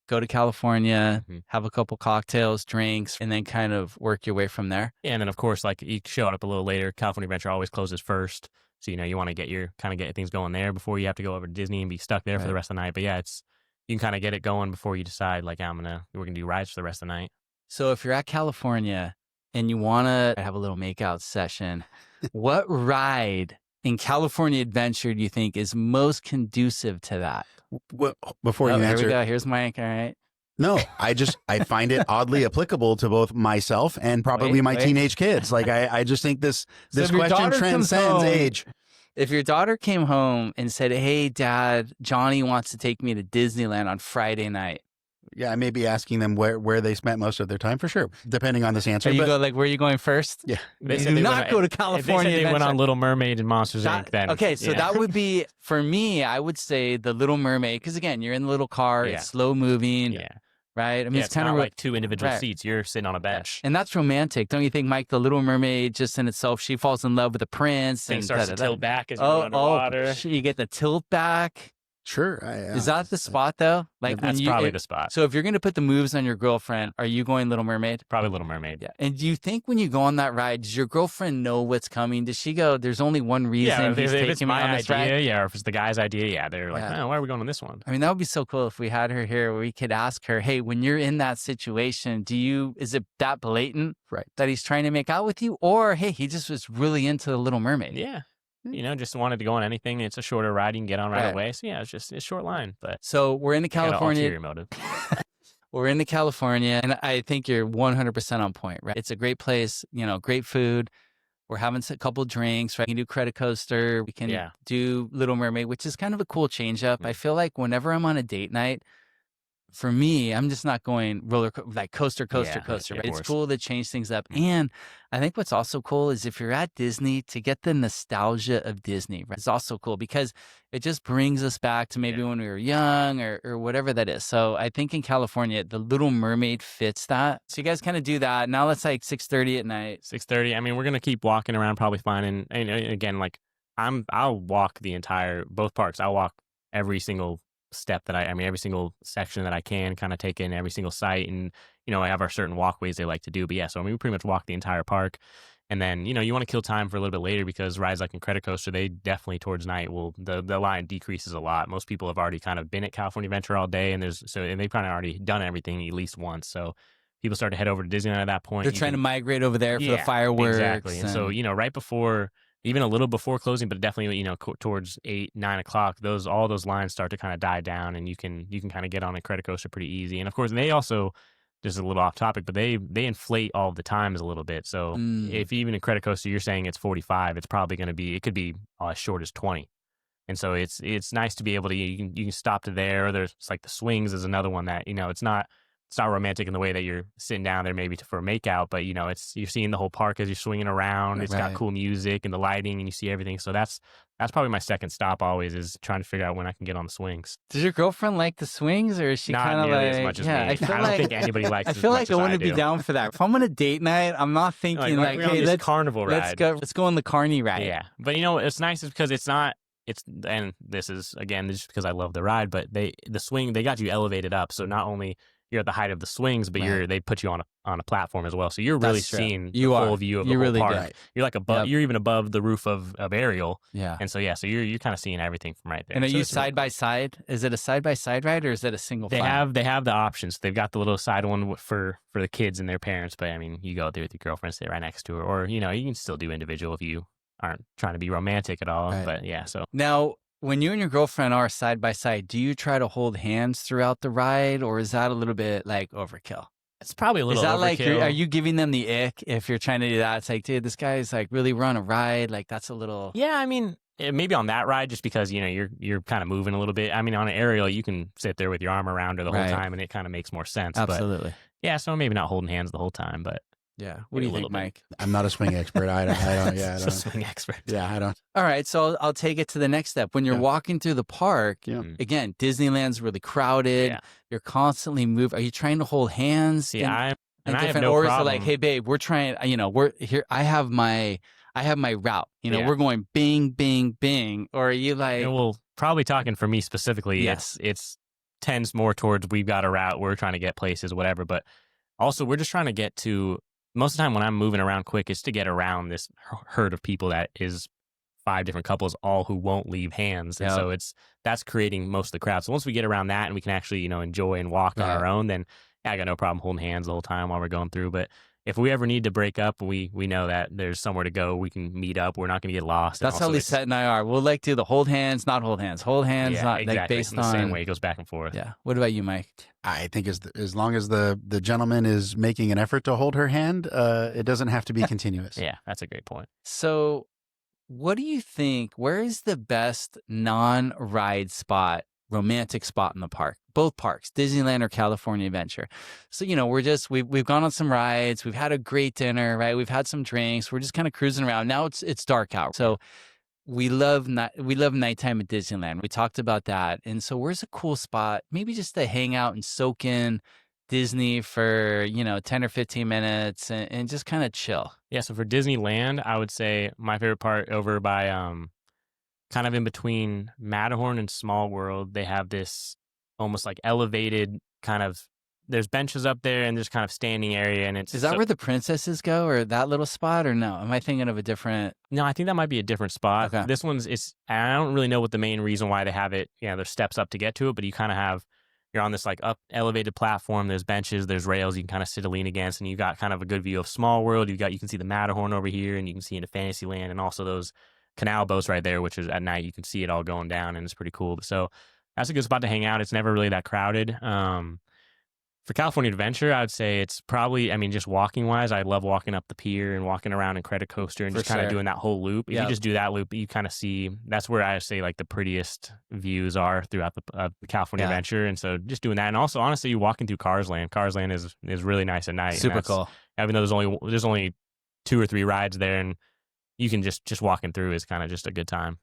go to California, have a couple cocktails, drinks, and then kind of work your way from there. Yeah, and then of course, like you show up a little later. California Adventure always closes first, so you want to get things going there before you have to go over to Disney and be stuck there for the rest of the night. But yeah, you can kind of get it going before you decide like we're gonna do rides for the rest of the night. So if you're at California and you want to have a little makeout session, what ride in California Adventure do you think is most conducive to that? Before you Here answer, we go. Here's Mike. All right. no, I find it oddly applicable to both myself and probably my teenage kids. Like I just think this question transcends age. If your daughter came home and said, "Hey, Dad, Johnny wants to take me to Disneyland on Friday night," yeah, I may be asking them where they spent most of their time for sure, depending on this answer. You go like, where are you going first? Yeah, they do not go to California. If they said they went on Little Mermaid and Monsters Inc. Then okay, so that would be for me. I would say the Little Mermaid because again, you're in the little car, it's slow moving. Yeah. Right? I mean, it's kind of like 2 individual seats. You're sitting on a bench. And that's romantic. Don't you think, Mike? The Little Mermaid, just in itself, she falls in love with the prince. Things starts to tilt back as you go underwater. You get the tilt back. Sure. Is that the spot, though? Like that's probably the spot. So if you're going to put the moves on your girlfriend, are you going Little Mermaid? Probably Little Mermaid. Yeah. And do you think when you go on that ride, does your girlfriend know what's coming? Does she go, there's only one reason he's taking it's me my on this idea, ride? or if it's the guy's idea, they're like, oh, why are we going on this one? I mean, that would be so cool if we had her here where we could ask her, hey, when you're in that situation, is it that blatant that he's trying to make out with you? Or, hey, he just was really into the Little Mermaid? Yeah. Just wanted to go on anything. It's a shorter ride. You can get on right away. So, yeah, it's a short line. But so we're into California. Ulterior motive. We're into California, and I think you're 100% on point, right? It's a great place, great food. We're having a couple drinks, right? We can do Credit Coaster. We can do Little Mermaid, which is kind of a cool change up. I feel like whenever I'm on a date night, for me, I'm just not going coaster. Right? It's cool to change things up. And I think what's also cool is if you're at Disney, to get the nostalgia of Disney, right? It's also cool because it just brings us back to maybe when we were young or whatever that is. So I think in California, the Little Mermaid fits that. So you guys kind of do that. Now it's like 6:30 at night. 6:30. I mean, we're going to keep walking around, probably finding, and again, like I'll walk both parks. I'll walk every single step every single section that I can kind of take in every single site. And, I have our certain walkways they like to do. But yeah, so we pretty much walk the entire park. And then, you want to kill time for a little bit later because rides like in Credit Coaster, they definitely towards night the line decreases a lot. Most people have already kind of been at California Adventure all day and they've kind of already done everything at least once. So people start to head over to Disneyland at that point. They're trying to migrate over there for the fireworks. Exactly. And so, right before, even a little before closing, but definitely, towards 8, 9 o'clock, all those lines start to kind of die down and you can kind of get on a Credit Coaster pretty easy. And of course, they also, just a little off topic, but they inflate all the times a little bit. So if even a Credit Coaster, you're saying it's 45, it's probably going to be, it could be as short as 20. And so it's nice to be able to, you can stop to there, or there's like the swings is another one that, it's not romantic in the way that you're sitting down there maybe for a makeout, but you're seeing the whole park as you're swinging around. It's got cool music and the lighting and you see everything. So that's probably my second stop always, is trying to figure out when I can get on the swings. Does your girlfriend like the swings, or is she kind of like, as much as me? I don't think anybody likes it. I feel like I wouldn't be down for that. If I'm on a date night, I'm not thinking hey, let's carnival ride. Let's go on the carny ride. Yeah. But it's nice because and this is again, just because I love the ride, but the swing, they got you elevated up. So not only at the height of the swings, but Right. they put you on a platform as well. So you're really That's true. seeing You the are. full view of You the really whole do. park. Right. You're like Yep. you're even above the roof of Ariel. Yeah. And so you're kind of seeing everything from right there. And are So you it's really side by side? Is it a side by side ride or is it a single They file? have the options. They've got the little side one for the kids and their parents, but I mean, you go there with your girlfriend, sit right next to her, or you can still do individual if you aren't trying to be romantic at all. Right. But yeah, so Now, when you and your girlfriend are side by side, do you try to hold hands throughout the ride, or is that a little bit like overkill? it's probably a Is little that like, overkill. are you giving them the ick if you're trying to do that? It's like, dude, this guy's like really run a ride. Like that's a little. Yeah, I mean, maybe on that ride, just because you're kind of moving a little bit. I mean, on an aerial, you can sit there with your arm around her the whole Right. time, and it kind of makes more sense. Absolutely. But yeah, so maybe not holding hands the whole time, but Yeah. What Maybe do a you little think, bit. Mike? I'm not a swing expert. I don't. Yeah, I it's a don't. swing expert. Yeah, I don't. All right. So I'll take it to the next step. When you're Yeah. walking through the park, Yeah. again, Disneyland's really crowded. Yeah. You're constantly moving. Are you trying to hold hands? See, in I have different, no or is problem. it like, hey, babe, we're trying, we're here. I have my route. Yeah. We're going bing, bing, bing. Or are you like, well, probably talking for me specifically, Yes. it's tends more towards we've got a route, we're trying to get places, whatever. But also, we're just trying to get to. Most of the time when I'm moving around quick, it's to get around this herd of people that is 5 different couples, all who won't leave hands. And Yep. so that's creating most of the crowd. So once we get around that and we can actually, enjoy and walk on Right. our own, then I got no problem holding hands the whole time while we're going through. But if we ever need to break up, we know that there's somewhere to go. We can meet up. We're not going to get lost. And that's how also Lisette and I are. We'll like do the hold hands, not hold hands, hold hands, yeah, not exactly. like based in the on same way it goes back and forth. Yeah. What about you, Mike? I think as long as the gentleman is making an effort to hold her hand, it doesn't have to be continuous. Yeah, that's a great point. So, what do you think? Where is the best non-ride spot, romantic spot in the park? Both parks, Disneyland or California Adventure. So, we've gone on some rides, we've had a great dinner, right? We've had some drinks, we're just kind of cruising around. Now it's dark out. So, we love nighttime at Disneyland. We talked about that. And so where's a cool spot? Maybe just to hang out and soak in Disney for, 10 or 15 minutes and just kind of chill. Yeah, so for Disneyland, I would say my favorite part over by kind of in between Matterhorn and Small World, they have this almost like elevated kind of, there's benches up there and there's kind of standing area, and it's Is that where the princesses go, or that little spot, or no? Am I thinking of a different? No, I think that might be a different spot. Okay. This one's I don't really know what the main reason why they have it. There's steps up to get to it, but you kind of you're on this like up elevated platform. There's benches, there's rails you can kind of sit and lean against, and you got kind of a good view of Small World. You can see the Matterhorn over here, and you can see into Fantasyland, and also those canal boats right there, which is at night you can see it all going down, and it's pretty cool. So that's a good spot to hang out. It's never really that crowded. For California Adventure, I would say it's probably, just walking wise, I love walking up the pier and walking around in Credit Coaster and For just kind of sure. doing that whole loop. If Yep. you just do that loop, you kind of see, that's where I say like the prettiest views are throughout the California Yeah. Adventure. And so just doing that. And also, honestly, you walking through Cars Land. Cars Land is really nice at night. And Super that's- cool. Even though there's only 2 or 3 rides there, and you can just walking through is kind of just a good time.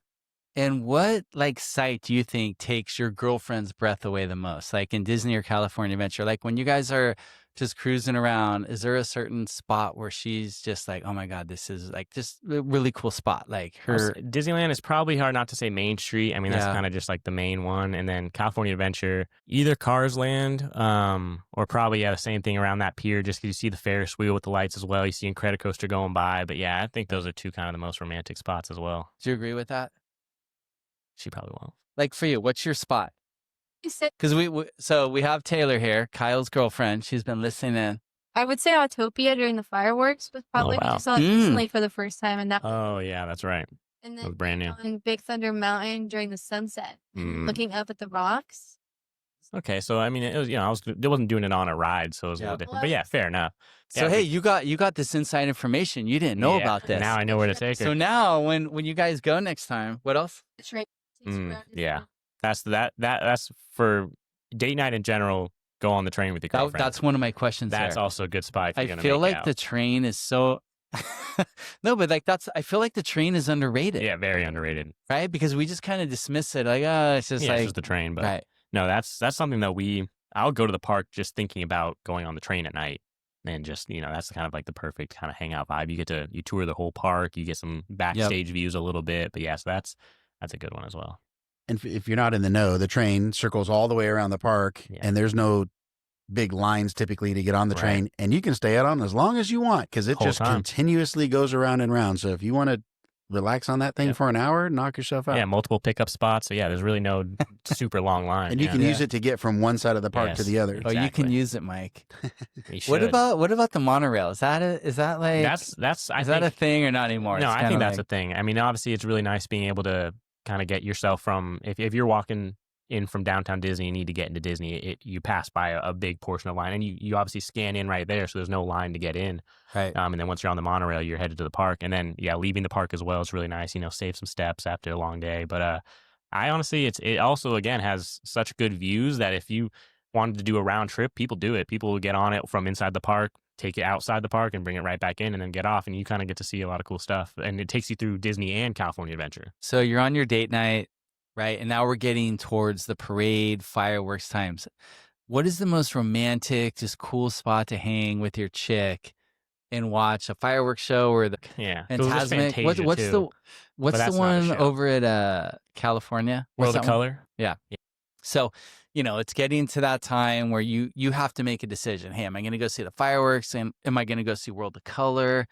And what site do you think takes your girlfriend's breath away the most? Like in Disney or California Adventure? Like when you guys are just cruising around, is there a certain spot where she's just like, oh my God, this is like just a really cool spot? Like her. Disneyland is probably hard not to say Main Street. That's Yeah. kind of just like the main one. And then California Adventure, either Cars Land, or probably, the same thing around that pier, just because you see the Ferris wheel with the lights as well. You see Incredicoaster going by. But yeah, I think those are 2 kind of the most romantic spots as well. Do you agree with that? She probably won't. Like for you, what's your spot? You said Because we have Taylor here, Kyle's girlfriend. She's been listening in. I would say Autopia during the fireworks was probably wow. we just saw it recently for the first time, and that Oh, yeah, that's right. and That then was brand new. on Big Thunder Mountain during the sunset, Mm. looking up at the rocks. Okay, so it was, I wasn't doing it on a ride, so it was a Yeah. little different. But yeah, fair enough. So Yeah, hey, you got this inside information. You didn't know yeah, about this. Now I know where to take her. So now when you guys go next time, what else? It's right. takes you around as yeah. well. That's for date night in general. Go on the train with your girlfriend. That's one of my questions. That's there. also a good spot. If you're I gonna feel make like out. the train is so. No, but I feel like the train is underrated. Yeah, very underrated. Right, because we just kind of dismiss it like, oh, it's just Yeah, like it's just the train, but right. no, that's something that I'll go to the park just thinking about going on the train at night, and just that's kind of like the perfect kind of hangout vibe. You tour the whole park, you get some backstage views a little bit, but yeah, so that's a good one as well. And if you're not in the know, the train circles all the way around the park, Yeah. and there's no big lines typically to get on the Right. train, and you can stay out on as long as you want because it Whole just time. continuously goes around and around. So if you want to relax on that thing Yep. for an hour, knock yourself out. Yeah, multiple pickup spots. So yeah, there's really no super long line. And you yeah. can use it to get from one side of the park to Yes. the other. Oh, you can Exactly. use it, Mike. You What should. about the monorail? Is that like that's I is that a think, thing or not anymore? no, It's I kinda think that's like, a thing. I mean, obviously, it's really nice being able to kind of get yourself from if you're walking in from downtown Disney and need to get into Disney, you pass by a big portion of line, and you obviously scan in right there, so there's no line to get in. right. And then once you're on the monorail, you're headed to the park, and then leaving the park as well is really nice. Save some steps after a long day. But I honestly, it also again has such good views that if you wanted to do a round trip, people do it. People will get on it from inside the park, take it outside the park, and bring it right back in, and then get off, and you kind of get to see a lot of cool stuff. And it takes you through Disney and California Adventure. So you're on your date night, right? And now we're getting towards the parade, fireworks times. What is the most romantic, just cool spot to hang with your chick and watch a fireworks show or the Yeah, so there's Fantasmic? Fantasia, What's too. the But that's not a one show. over at California? What's World of that one? Color? So, it's getting to that time where you have to make a decision. Hey, am I going to go see the fireworks and am I going to go see World of Color?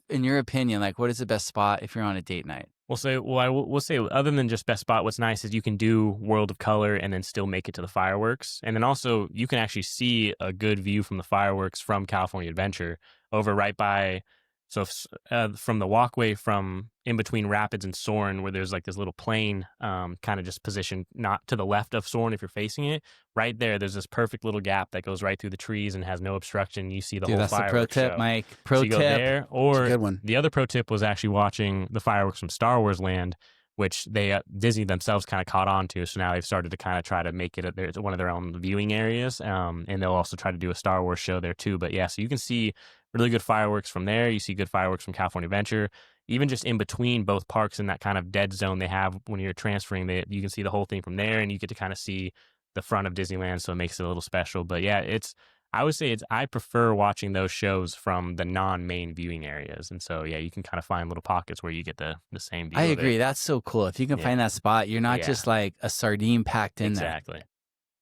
In your opinion, like what is the best spot if you're on a date night? We'll say other than just best spot, what's nice is you can do World of Color and then still make it to the fireworks. And then also you can actually see a good view from the fireworks from California Adventure over right by, so from the walkway from in between Rapids and Soarin', where there's like this little plane kind of just positioned not to the left of Soarin' if you're facing it, right there's this perfect little gap that goes right through the trees and has no obstruction. You see the Dude, whole that's the fireworks pro tip, show. Mike. So Pro you go tip. there, It's a or good one. the other pro tip was actually watching the fireworks from Star Wars Land, which they Disney themselves kind of caught on to. So now they've started to kind of try to make it one of their own viewing areas, and they'll also try to do a Star Wars show there too. But yeah, so you can see really good fireworks from there. You see good fireworks from California Adventure. Even just in between both parks in that kind of dead zone they have when you're transferring, you can see the whole thing from there, and you get to kind of see the front of Disneyland, so it makes it a little special. But yeah, I would say I prefer watching those shows from the non-main viewing areas. And so, yeah, you can kind of find little pockets where you get the same view. I of agree. it. That's so cool. If you can Yeah. find that spot, you're not Yeah. just like a sardine packed in there. Exactly.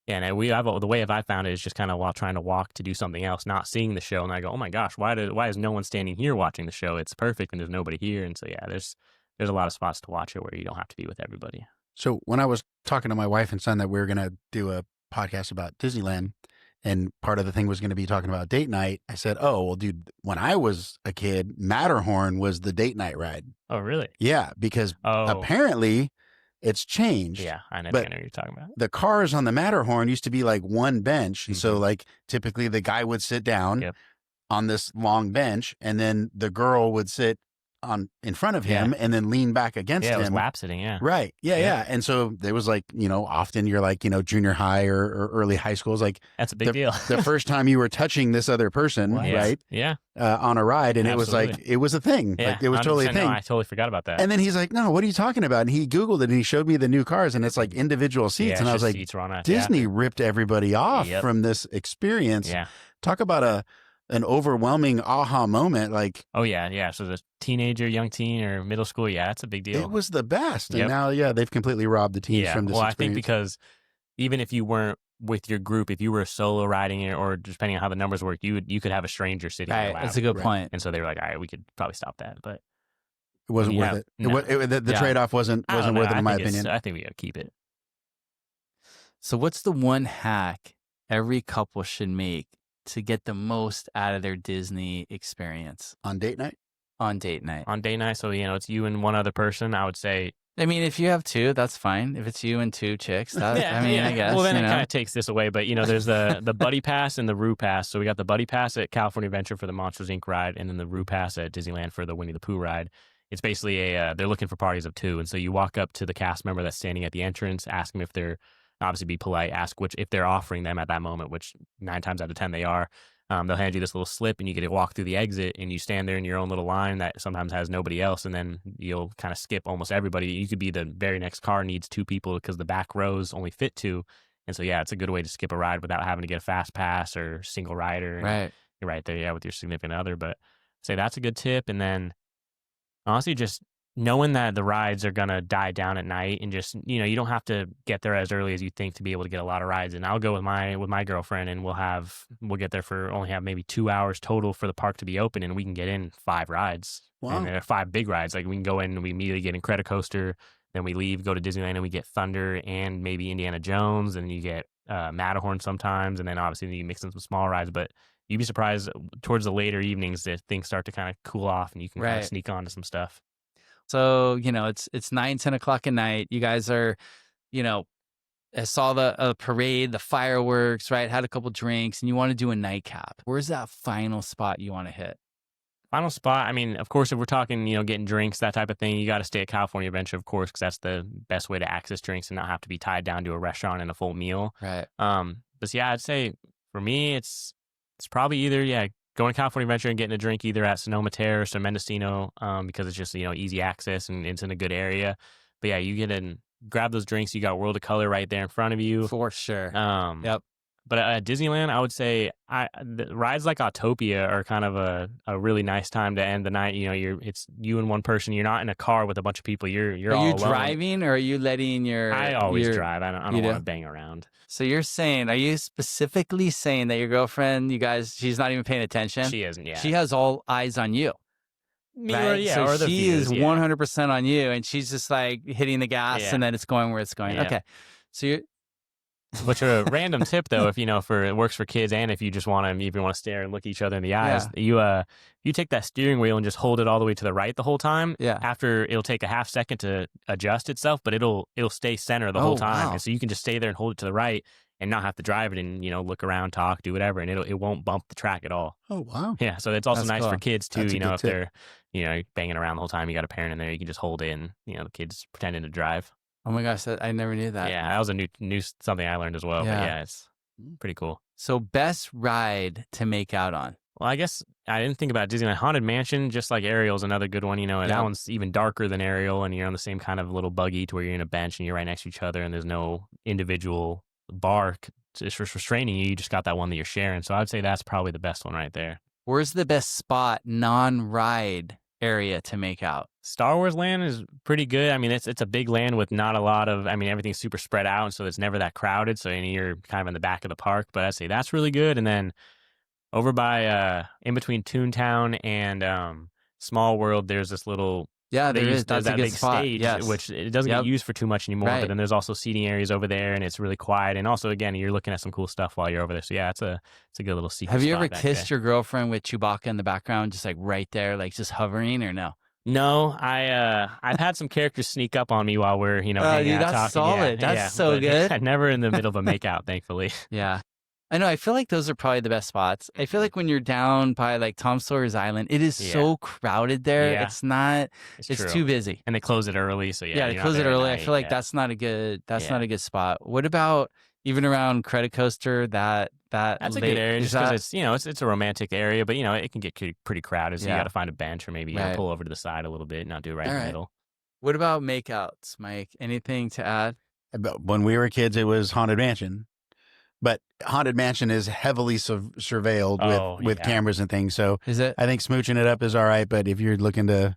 Yeah, and the way I found it is just kind of while trying to walk to do something else, not seeing the show, and I go, oh my gosh, why is no one standing here watching the show? It's perfect, and there's nobody here. And so, yeah, there's a lot of spots to watch it where you don't have to be with everybody. So when I was talking to my wife and son that we were going to do a podcast about Disneyland, and part of the thing was going to be talking about date night, I said, oh, well, dude, when I was a kid, Matterhorn was the date night ride. Oh, really? Yeah, because Oh, apparently it's changed. yeah, I know but- what you're talking about. The cars on the Matterhorn used to be like one bench. And so Mhm. like typically the guy would sit down Yep. on this long bench and then the girl would sit in front of him and then lean back against Yeah, it was him. lap sitting, yeah. Right. Yeah, Yeah. yeah. And so there was like, often you're like, junior high or early high school is like That's a big deal. the first time you were touching this other person, Yeah. right? Yeah. On a ride. And it was like, Absolutely. it was a thing. Yeah. Like it was totally a 100%. thing. No, I totally forgot about that. And then he's like, no, what are you talking about? And he Googled it and he showed me the new cars and it's like individual seats. Yeah, And I it's was just like, seats were on us. Disney ripped everybody off Yep. from this experience. Yeah. Talk about an overwhelming aha moment. Like Oh, yeah. Yeah. So the teenager, young teen, or middle school, yeah, that's a big deal. it was the best. And Yep. now, they've completely robbed the teens from this well, experience. I think because even if you weren't with your group, if you were solo riding it, or depending on how the numbers work, you could have a stranger sitting in Right. your lap. That's a good Right. point. And so they were like, all right, we could probably stop that. But it wasn't yeah, worth it. no. The Yeah. trade-off wasn't I don't know. worth it I in my think opinion. I think we got to keep it. So what's the one hack every couple should make to get the most out of their Disney experience On date night? on date night? On day night, so, it's you and one other person, I would say. I mean, if you have two, that's fine. If it's you and two chicks, I guess. Well, then it kind of takes this away. But, there's the Buddy Pass and the Roo Pass. So we got the Buddy Pass at California Adventure for the Monsters, Inc. ride, and then the Roo Pass at Disneyland for the Winnie the Pooh ride. It's basically they're looking for parties of two. And so you walk up to the cast member that's standing at the entrance, ask them if they're, obviously be polite, ask if they're offering them at that moment, which 9 times out of 10 they are. They'll hand you this little slip and you get to walk through the exit and you stand there in your own little line that sometimes has nobody else. And then you'll kind of skip almost everybody. You could be the very next car needs 2 people because the back rows only fit 2. And so, yeah, it's a good way to skip a ride without having to get a fast pass or single rider. And Right. You're right there, yeah, with your significant other. But say that's a good tip. And then honestly, just knowing that the rides are going to die down at night, and just, you don't have to get there as early as you think to be able to get a lot of rides. And I'll go with my girlfriend, and we'll get there for only have maybe 2 hours total for the park to be open, and we can get in 5 rides. Wow. And there are 5 big rides. Like, we can go in and we immediately get Incredicoaster, then we leave, go to Disneyland, and we get Thunder and maybe Indiana Jones, and you get Matterhorn sometimes, and then obviously you mix in some small rides. But you'd be surprised towards the later evenings that things start to kind of cool off, and you can kind of sneak onto some stuff. So, it's 9, 10 o'clock at night. You guys are, I saw the parade, the fireworks, right? Had a couple drinks, and you want to do a nightcap. Where's that final spot you want to hit? Final spot, I mean, of course, if we're talking, getting drinks, that type of thing, you got to stay at California Adventure, of course, because that's the best way to access drinks and not have to be tied down to a restaurant and a full meal. Right. But yeah, I'd say for me, it's probably either, going to California Adventure and getting a drink either at Sonoma Terrace or Mendocino, because it's just, easy access and it's in a good area. But yeah, you get in, grab those drinks. You got World of Color right there in front of you. For sure. Yep. But at Disneyland, I would say the rides like Autopia are kind of a really nice time to end the night. It's you and one person. You're not in a car with a bunch of people. You're are all you alone. Driving, or are you letting I always drive. I don't want to bang around. So are you specifically saying that your girlfriend, she's not even paying attention? She isn't, yeah. She has all eyes on you. Me, right? so or the she views, is 100% on you, and she's just like hitting the gas, and then it's going where it's going. Yeah. Okay. So you're... Which a random tip though, if it works for kids, and if you just want to stare and look each other in the eyes, you take that steering wheel and just hold it all the way to the right the whole time. Yeah. After, it'll take a half second to adjust itself, but it'll stay center the whole time. Wow. And so you can just stay there and hold it to the right and not have to drive it and look around, talk, do whatever, and it won't bump the track at all. Oh wow. Yeah. So it's also That's nice cool. for kids too. That's a good If tip. they're banging around the whole time, you got a parent in there, you can just hold it and the kids pretending to drive. Oh my gosh, I never knew that. Yeah, that was a new something I learned as well. Yeah. But yeah, it's pretty cool. So best ride to make out on? Well, I guess I didn't think about Disneyland. Haunted Mansion, just like Ariel's another good one. And that one's even darker than Ariel, and you're on the same kind of little buggy to where you're in a bench and you're right next to each other, and there's no individual bar just restraining you. You just got that one that you're sharing. So I'd say that's probably the best one right there. Where's the best spot, non-ride area to make out? Star Wars Land is pretty good. I mean, it's a big land with not a lot of, everything's super spread out, and so it's never that crowded. So you're kind of in the back of the park, but I'd say that's really good. And then over by, in between Toontown and Small World, there's this little, there is. That's that a good big spot. stage, Yes. which it doesn't get used for too much anymore. Right. But then there's also seating areas over there, and it's really quiet. And also, again, you're looking at some cool stuff while you're over there. So yeah, it's a good little secret. Have you ever spot back kissed there. your girlfriend with Chewbacca in the background, just like right there, like just hovering, or no? No, I've had some characters sneak up on me while we're hanging out, dude, that's talking. solid. Yeah, That's so but good. Never in the middle of a makeout, thankfully. Yeah. I know. I feel like those are probably the best spots. I feel like when you're down by like Tom Sawyer's Island, it is so crowded there. Yeah. It's not. It's true. too busy. And they close it early, so Yeah, you're they not close it there at early. I night, feel like yeah. that's not a good. That's not a good spot. What about even around Credit Coaster? That's a good area just because it's a romantic area, but it can get pretty crowded. So you got to find a bench or maybe pull over to the side a little bit, not do it right in the middle. What about makeouts, Mike? Anything to add? When we were kids, it was Haunted Mansion. But Haunted Mansion is heavily surveilled with cameras and things. So Is it? I think smooching it up is all right. But if you're looking to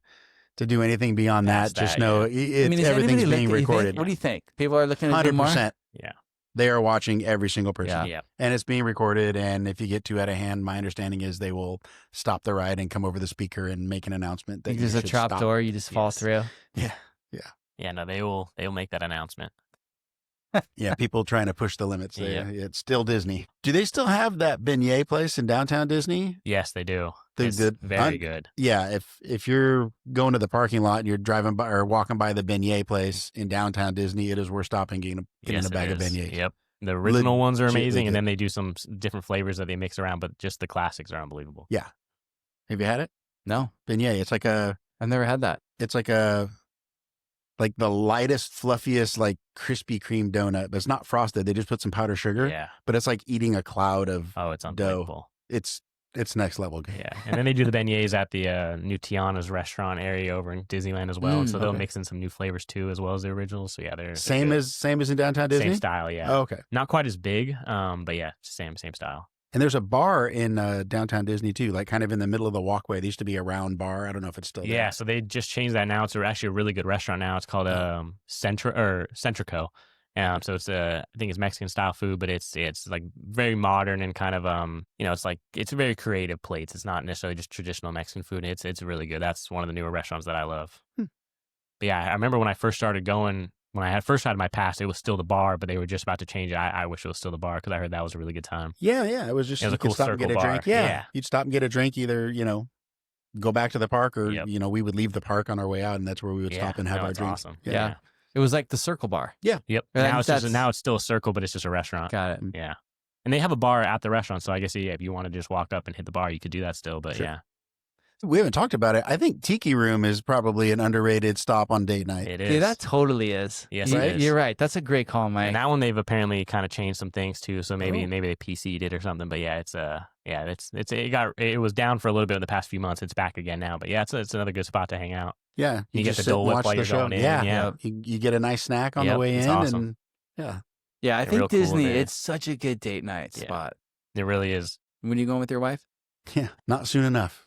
do anything beyond that, just know is everything's anybody being recorded. What do you think? People are looking at 100%. Yeah. They are watching every single person. Yeah. And it's being recorded. And if you get too out of hand, my understanding is they will stop the ride and come over the speaker and make an announcement that There's a trap stop. door. You just fall through. Yeah. Yeah, no, they will make that announcement. Yeah, people trying to push the limits. Yeah. It's still Disney. Do they still have that beignet place in downtown Disney? Yes, they do. It's very good. Yeah, if you're going to the parking lot and you're driving by or walking by the beignet place in downtown Disney, it is worth stopping getting a bag of beignets. Yep. The original ones are amazing, good. and then they do some different flavors that they mix around, but just the classics are unbelievable. Yeah. Have you had it? No, Beignet. It's like I've never had that. it's like the lightest, fluffiest, like Krispy Kreme donut, but it's not frosted. They just put some powdered sugar, Yeah. but it's like eating a cloud of Oh, it's unbelievable. It's next level good. Yeah. And then they do the beignets at the new Tiana's restaurant area over in Disneyland as well. So they'll okay. mix in some new flavors too, as well as the originals. So yeah, they're Same good. as in downtown Disney. Same style, yeah. Oh, okay. Not quite as big, but yeah, same style. And there's a bar in downtown Disney too, like kind of in the middle of the walkway. There used to be a round bar. I don't know if it's still there. Yeah, so they just changed that now. It's actually a really good restaurant now. It's called Centrico. So it's I think it's Mexican style food, but it's like very modern and kind of it's very creative plates. It's not necessarily just traditional Mexican food. It's really good. That's one of the newer restaurants that I love. But yeah, I remember when I first started going. When I first had my pass, it was still the bar, but they were just about to change it. I wish it was still the bar because I heard that was a really good time. Yeah. It was just, It was you a cool could stop and get a circle drink. bar. Yeah. Yeah. You'd stop and get a drink, either, go back to the park or, Yep. we would leave the park on our way out and that's where we would stop and have our it's drinks. awesome. Yeah. It was like the Circle Bar. Yep. I Now think now it's still a circle, but it's just a restaurant. Got it. Yeah. And they have a bar at the restaurant, so I guess if you want to just walk up and hit the bar, you could do that still. But Sure. yeah, We haven't talked about it. I think Tiki Room is probably an underrated stop on date night. it is. Yeah, that totally is. Yes, You- it is. You're right. That's a great call, Mike. And that one they've apparently kind of changed some things too. So maybe Oh. they PC'd it or something. But yeah, it was down for a little bit in the past few months. It's back again now. But yeah, it's another good spot to hang out. Yeah. You get just the sit Dole and Whip watch while the you're show. going in. Yeah. Yeah. You get a nice snack on the Yep, way it's in. awesome. And yeah. Yeah, I They're think real cool Disney, there. it's such a good date night Yeah. spot. It really is. When are you going with your wife? Yeah. Not soon enough.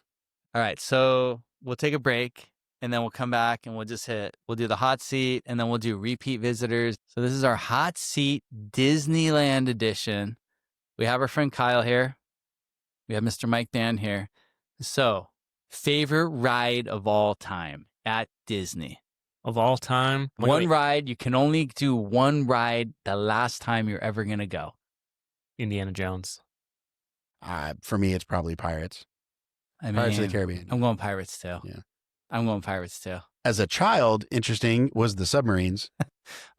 All right, so we'll take a break and then we'll come back and we'll do the hot seat and then we'll do repeat visitors. So this is our hot seat Disneyland edition. We have our friend Kyle here. We have Mr. Mike Dan here. So, favorite ride of all time at Disney? Of all time, One ride, you can only do one ride the last time you're ever going to go. Indiana Jones. For me, it's probably Pirates. I Pirates of mean, the Caribbean. I'm going Pirates too. Yeah. I'm going Pirates too. As a child, interesting was the submarines.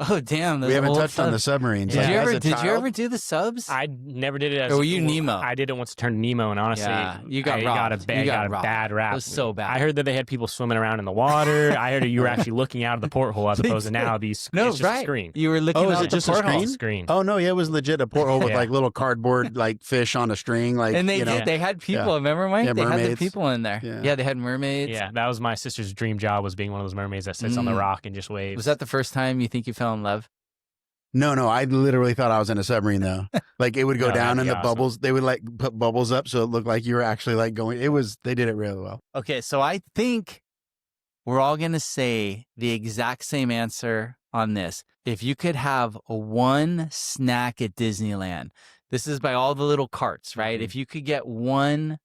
Oh, damn. We haven't old touched on the subs. submarines. Did Like, you as ever a did you child- ever do the subs? I never did it as Or were you Nemo? I did it once to turn Nemo, and honestly, Yeah, you got I robbed. got You got a robbed. bad rap. It was so bad. I heard that they had people swimming around in the water. I heard that you were actually looking out of the porthole as They opposed to did. now these. No, it's just right. a screen. You were looking Oh, is out it the just a porthole. screen? Screen. Oh no, yeah, it was legit a porthole with Yeah. like little cardboard like fish on a string, like And they you know. did. They had people. Yeah. Remember, Mike? Yeah, they had the mermaids. people in there. Yeah. They had mermaids. Yeah, that was my sister's dream job, was being one of those mermaids that sits on the Mm. rock and just waves. Was that the first time you think you fell in love? No, I literally thought I was in a submarine though. Like it would go No, down that'd and be the awesome. bubbles, they would like put bubbles up so it looked like you were actually like going. They did it really well. Okay, so I think we're all going to say the exact same answer on this. If you could have one snack at Disneyland, this is by all the little carts, right? Mhm. If you could get one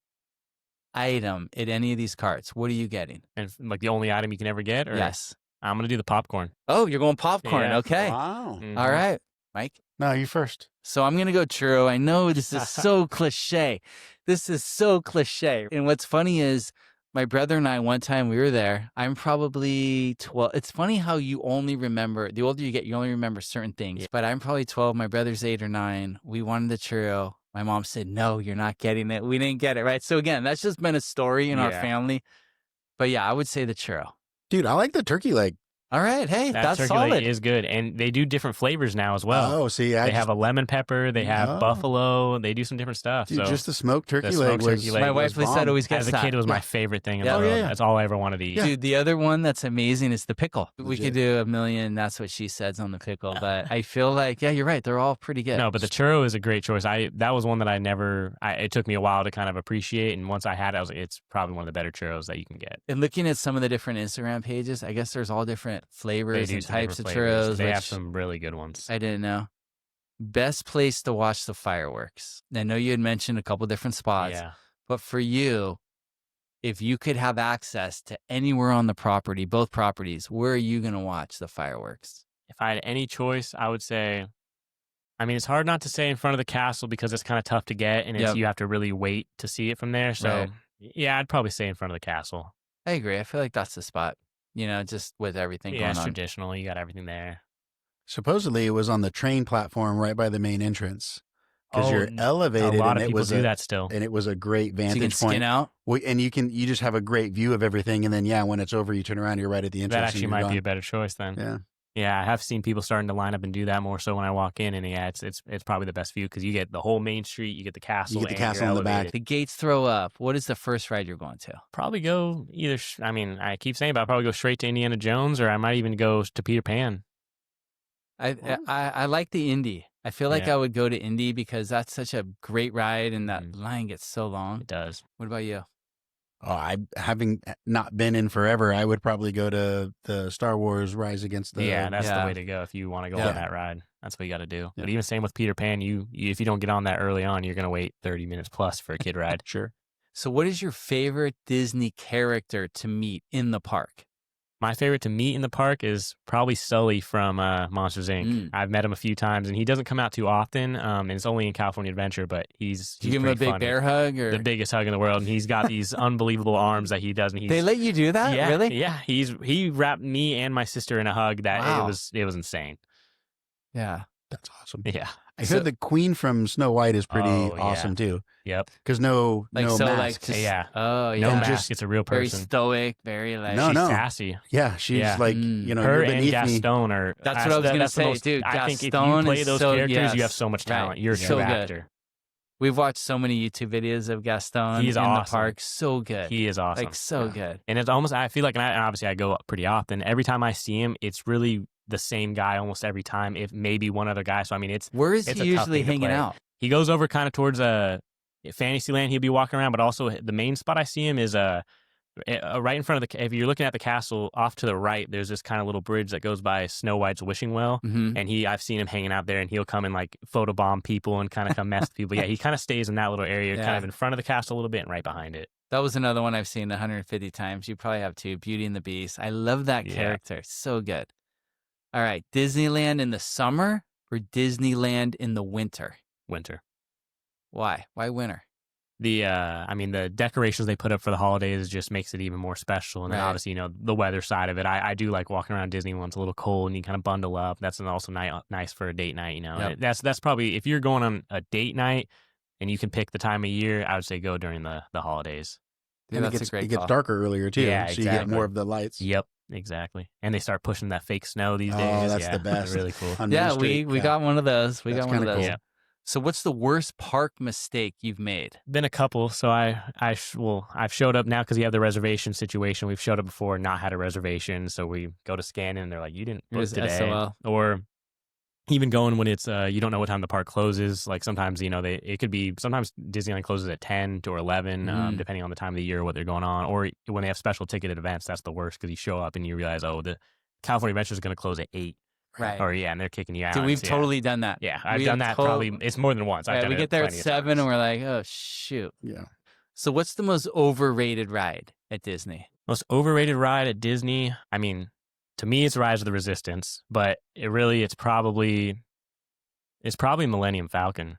item at any of these carts, what are you getting? And like the only item you can ever get? Or Yes. I'm going to do the popcorn. Oh, you're going popcorn. Yeah. Okay. Wow. Mhm. All right, Mike. No, you first. So I'm going to go churro. I know this is so cliche. This is so cliche. And what's funny is my brother and I, one time we were there, I'm probably 12. It's funny how you only remember, the older you get, you only remember certain things. Yeah. But I'm probably 12. My brother's 8 or 9. We wanted the churro. My mom said, no, you're not getting it. We didn't get it, right? So again, that's just been a story in our Yeah. family. But yeah, I would say the churro. Dude, I like the turkey leg. All right. Hey, That that's turkey solid. leg is good. And they do different flavors now as well. Oh, see, They have a lemon pepper. They have Oh. buffalo. They do some different stuff. dude, so just the smoked turkey The leg smoked was. turkey leg my was wife said bomb. always gets as a that. kid, it was my Yeah. favorite thing in Yeah. the Oh, world. yeah, yeah. That's all I ever wanted to eat. Dude, the other one that's amazing is the pickle. We Legit. could do a million. That's what she says on the pickle. But I feel like, yeah, you're right. They're all pretty good. No, but the churro is a great choice. That was one that it took me a while to kind of appreciate. And once I had it, I was like, it's probably one of the better churros that you can get. And looking at some of the different Instagram pages, I guess there's all different They flavors do and some types of different flavors. churros. They have which some really good ones. I didn't know. Best place to watch the fireworks. I know you had mentioned a couple different spots, Yeah. but for you, if you could have access to anywhere on the property, both properties, where are you going to watch the fireworks? If I had any choice, I would say, I mean, it's hard not to say in front of the castle because it's kind of tough to get and Yep. you have to really wait to see it from there. So, Right. yeah, I'd probably say in front of the castle. I agree. I feel like that's the spot, just with everything Yeah, going it's on. traditional. You got everything there. Supposedly, it was on the train platform right by the main entrance because Oh, you're elevated, A lot and of it people was do that still. and it was a great So you can vantage skin point. out. And you just have a great view of everything, and then when it's over, you turn around, you're right at the entrance. That and actually you're might be gone. a better choice then. Yeah. Yeah, I have seen people starting to line up and do that more so when I walk in, and yeah, it's probably the best view because you get the whole main street, you get the castle, You get the and you're castle in the back. elevated. The gates throw up. What is the first ride you're going to? Probably go either. I mean, I keep saying, but I'll probably go straight to Indiana Jones, or I might even go to Peter Pan. I like the Indy. I feel like Yeah. I would go to Indy because that's such a great ride and that Mhm. line gets so long. It does. What about you? Oh, having not been in forever, I would probably go to the Star Wars Rise Against the. Yeah, that's Yeah. the way to go if you want to go Yeah. on that ride. That's what you got to do. Yeah. But even same with Peter Pan, you if you don't get on that early on, you're gonna wait 30 minutes plus for a kid ride. Sure. So what is your favorite Disney character to meet in the park? My favorite to meet in the park is probably Sully from Monsters Inc. Mm. I've met him a few times, and he doesn't come out too often. And it's only in California Adventure, but he's Do you give him a pretty big funny. bear hug? Or The biggest hug in the world, and he's got these unbelievable arms that he does. And he's, they let you do that? yeah, Really? Yeah, he wrapped me and my sister in a hug that Wow. it was insane. Yeah. That's awesome. Yeah. I So- heard the Queen from Snow White is pretty Oh, yeah. awesome too, Yep. because no Like no so mask. like just, Yeah. Oh yeah. No And mask. just It's a real very person. stoic, very like No, She's no. sassy. Yeah, she's Yeah. like Mm. you know Her you're and beneath me. Gaston are. That's what I was gonna that's the say, most- dude. I think if you Gaston play is those so- characters, yes, you have so much right. talent. You're a So true good. actor. We've watched so many YouTube videos of Gaston He's in the awesome. park. So good. He is awesome. Like so Yeah. good. And it's almost, I feel like, and obviously I go up pretty often. Every time I see him, it's really the same guy almost every time, if maybe one other guy. So, I mean, Where is it's he a tough usually thing to hanging play. out? he goes over kind of towards Fantasyland. He'll be walking around, but also the main spot I see him is right in front of if you're looking at the castle off to the right, there's this kind of little bridge that goes by Snow White's wishing well. Mm-hmm. And I've seen him hanging out there, and he'll come and like photobomb people and kind of come mess with people. Yeah, he kind of stays in that little area, kind Yeah. of in front of the castle a little bit and right behind it. That was another one I've seen 150 times. You probably have too. Beauty and the Beast. I love that Yeah. character. So good. All right. Disneyland in the summer or Disneyland in the winter? Winter. Why? Why winter? The decorations they put up for the holidays just makes it even more special. And then Right. obviously, the weather side of it. I do like walking around Disney when it's a little cold and you kind of bundle up. That's also nice for a date night, Yep. That's probably, if you're going on a date night and you can pick the time of year, I would say go during the holidays. Dude, And that's a great it gets call. darker earlier too, Yeah, so you get exactly. more of the lights. Yep, exactly. And they start pushing that fake snow these Oh, days. that's Yeah, the best. Really cool. On Main Yeah, Street. we Yeah. got one of those. We That's got one of kinda those. cool. Yeah. So what's the worst park mistake you've made? Been a couple. So I've showed up now because you have the reservation situation. We've showed up before, not had a reservation. So we go to scan in and they're like, you didn't It book was today. SOL. Or even going when it's, you don't know what time the park closes. Like sometimes, it could be, sometimes Disneyland closes at 10 to 11, Mm. depending on the time of the year, what they're going on. Or when they have special ticketed events, that's the worst because you show up and you realize, oh, the California Adventure is going to close at 8. Right. Or and they're kicking you out. Dude, we've So, totally done that. Yeah, I've We done have that probably. It's more than once. I've Yeah, done we it get there at plenty of 7 times. and we're like, oh, shoot. Yeah. So what's the most overrated ride at Disney? Most overrated ride at Disney. I mean, to me, it's Rise of the Resistance, but it's probably Millennium Falcon.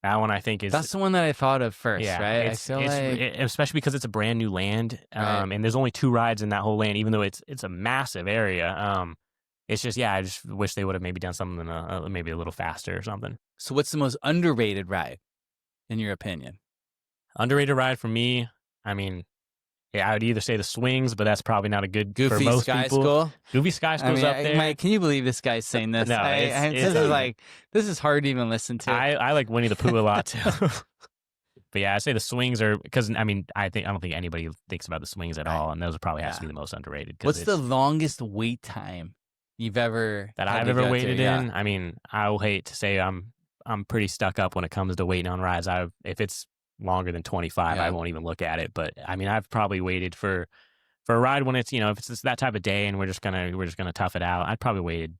That one I think is. That's the one that I thought of first, yeah, right? I it's, feel it's, like especially because it's a brand new land, Right. and there's only 2 rides in that whole land, even though it's a massive area. It's just I just wish they would have maybe done something maybe a little faster or something. So what's the most underrated ride, in your opinion? Underrated ride for me. I mean, I would either say the swings, but that's probably not a good for Goofy most Sky people. School? Goofy Sky I School's mean, up there. Mike, can you believe this guy's saying this? No, This is hard to even listen to. I like Winnie the Pooh a lot too. But yeah, I say the swings are because I don't think anybody thinks about the swings at all, and those probably has to be the most underrated. 'Cause What's the longest wait time you've ever that had I've to ever go to? waited Yeah. in? I mean, I will hate to say I'm pretty stuck up when it comes to waiting on rides. If it's longer than 25, Yeah. I won't even look at it. But I mean, I've probably waited for a ride when it's if it's that type of day and we're just gonna tough it out. I'd probably waited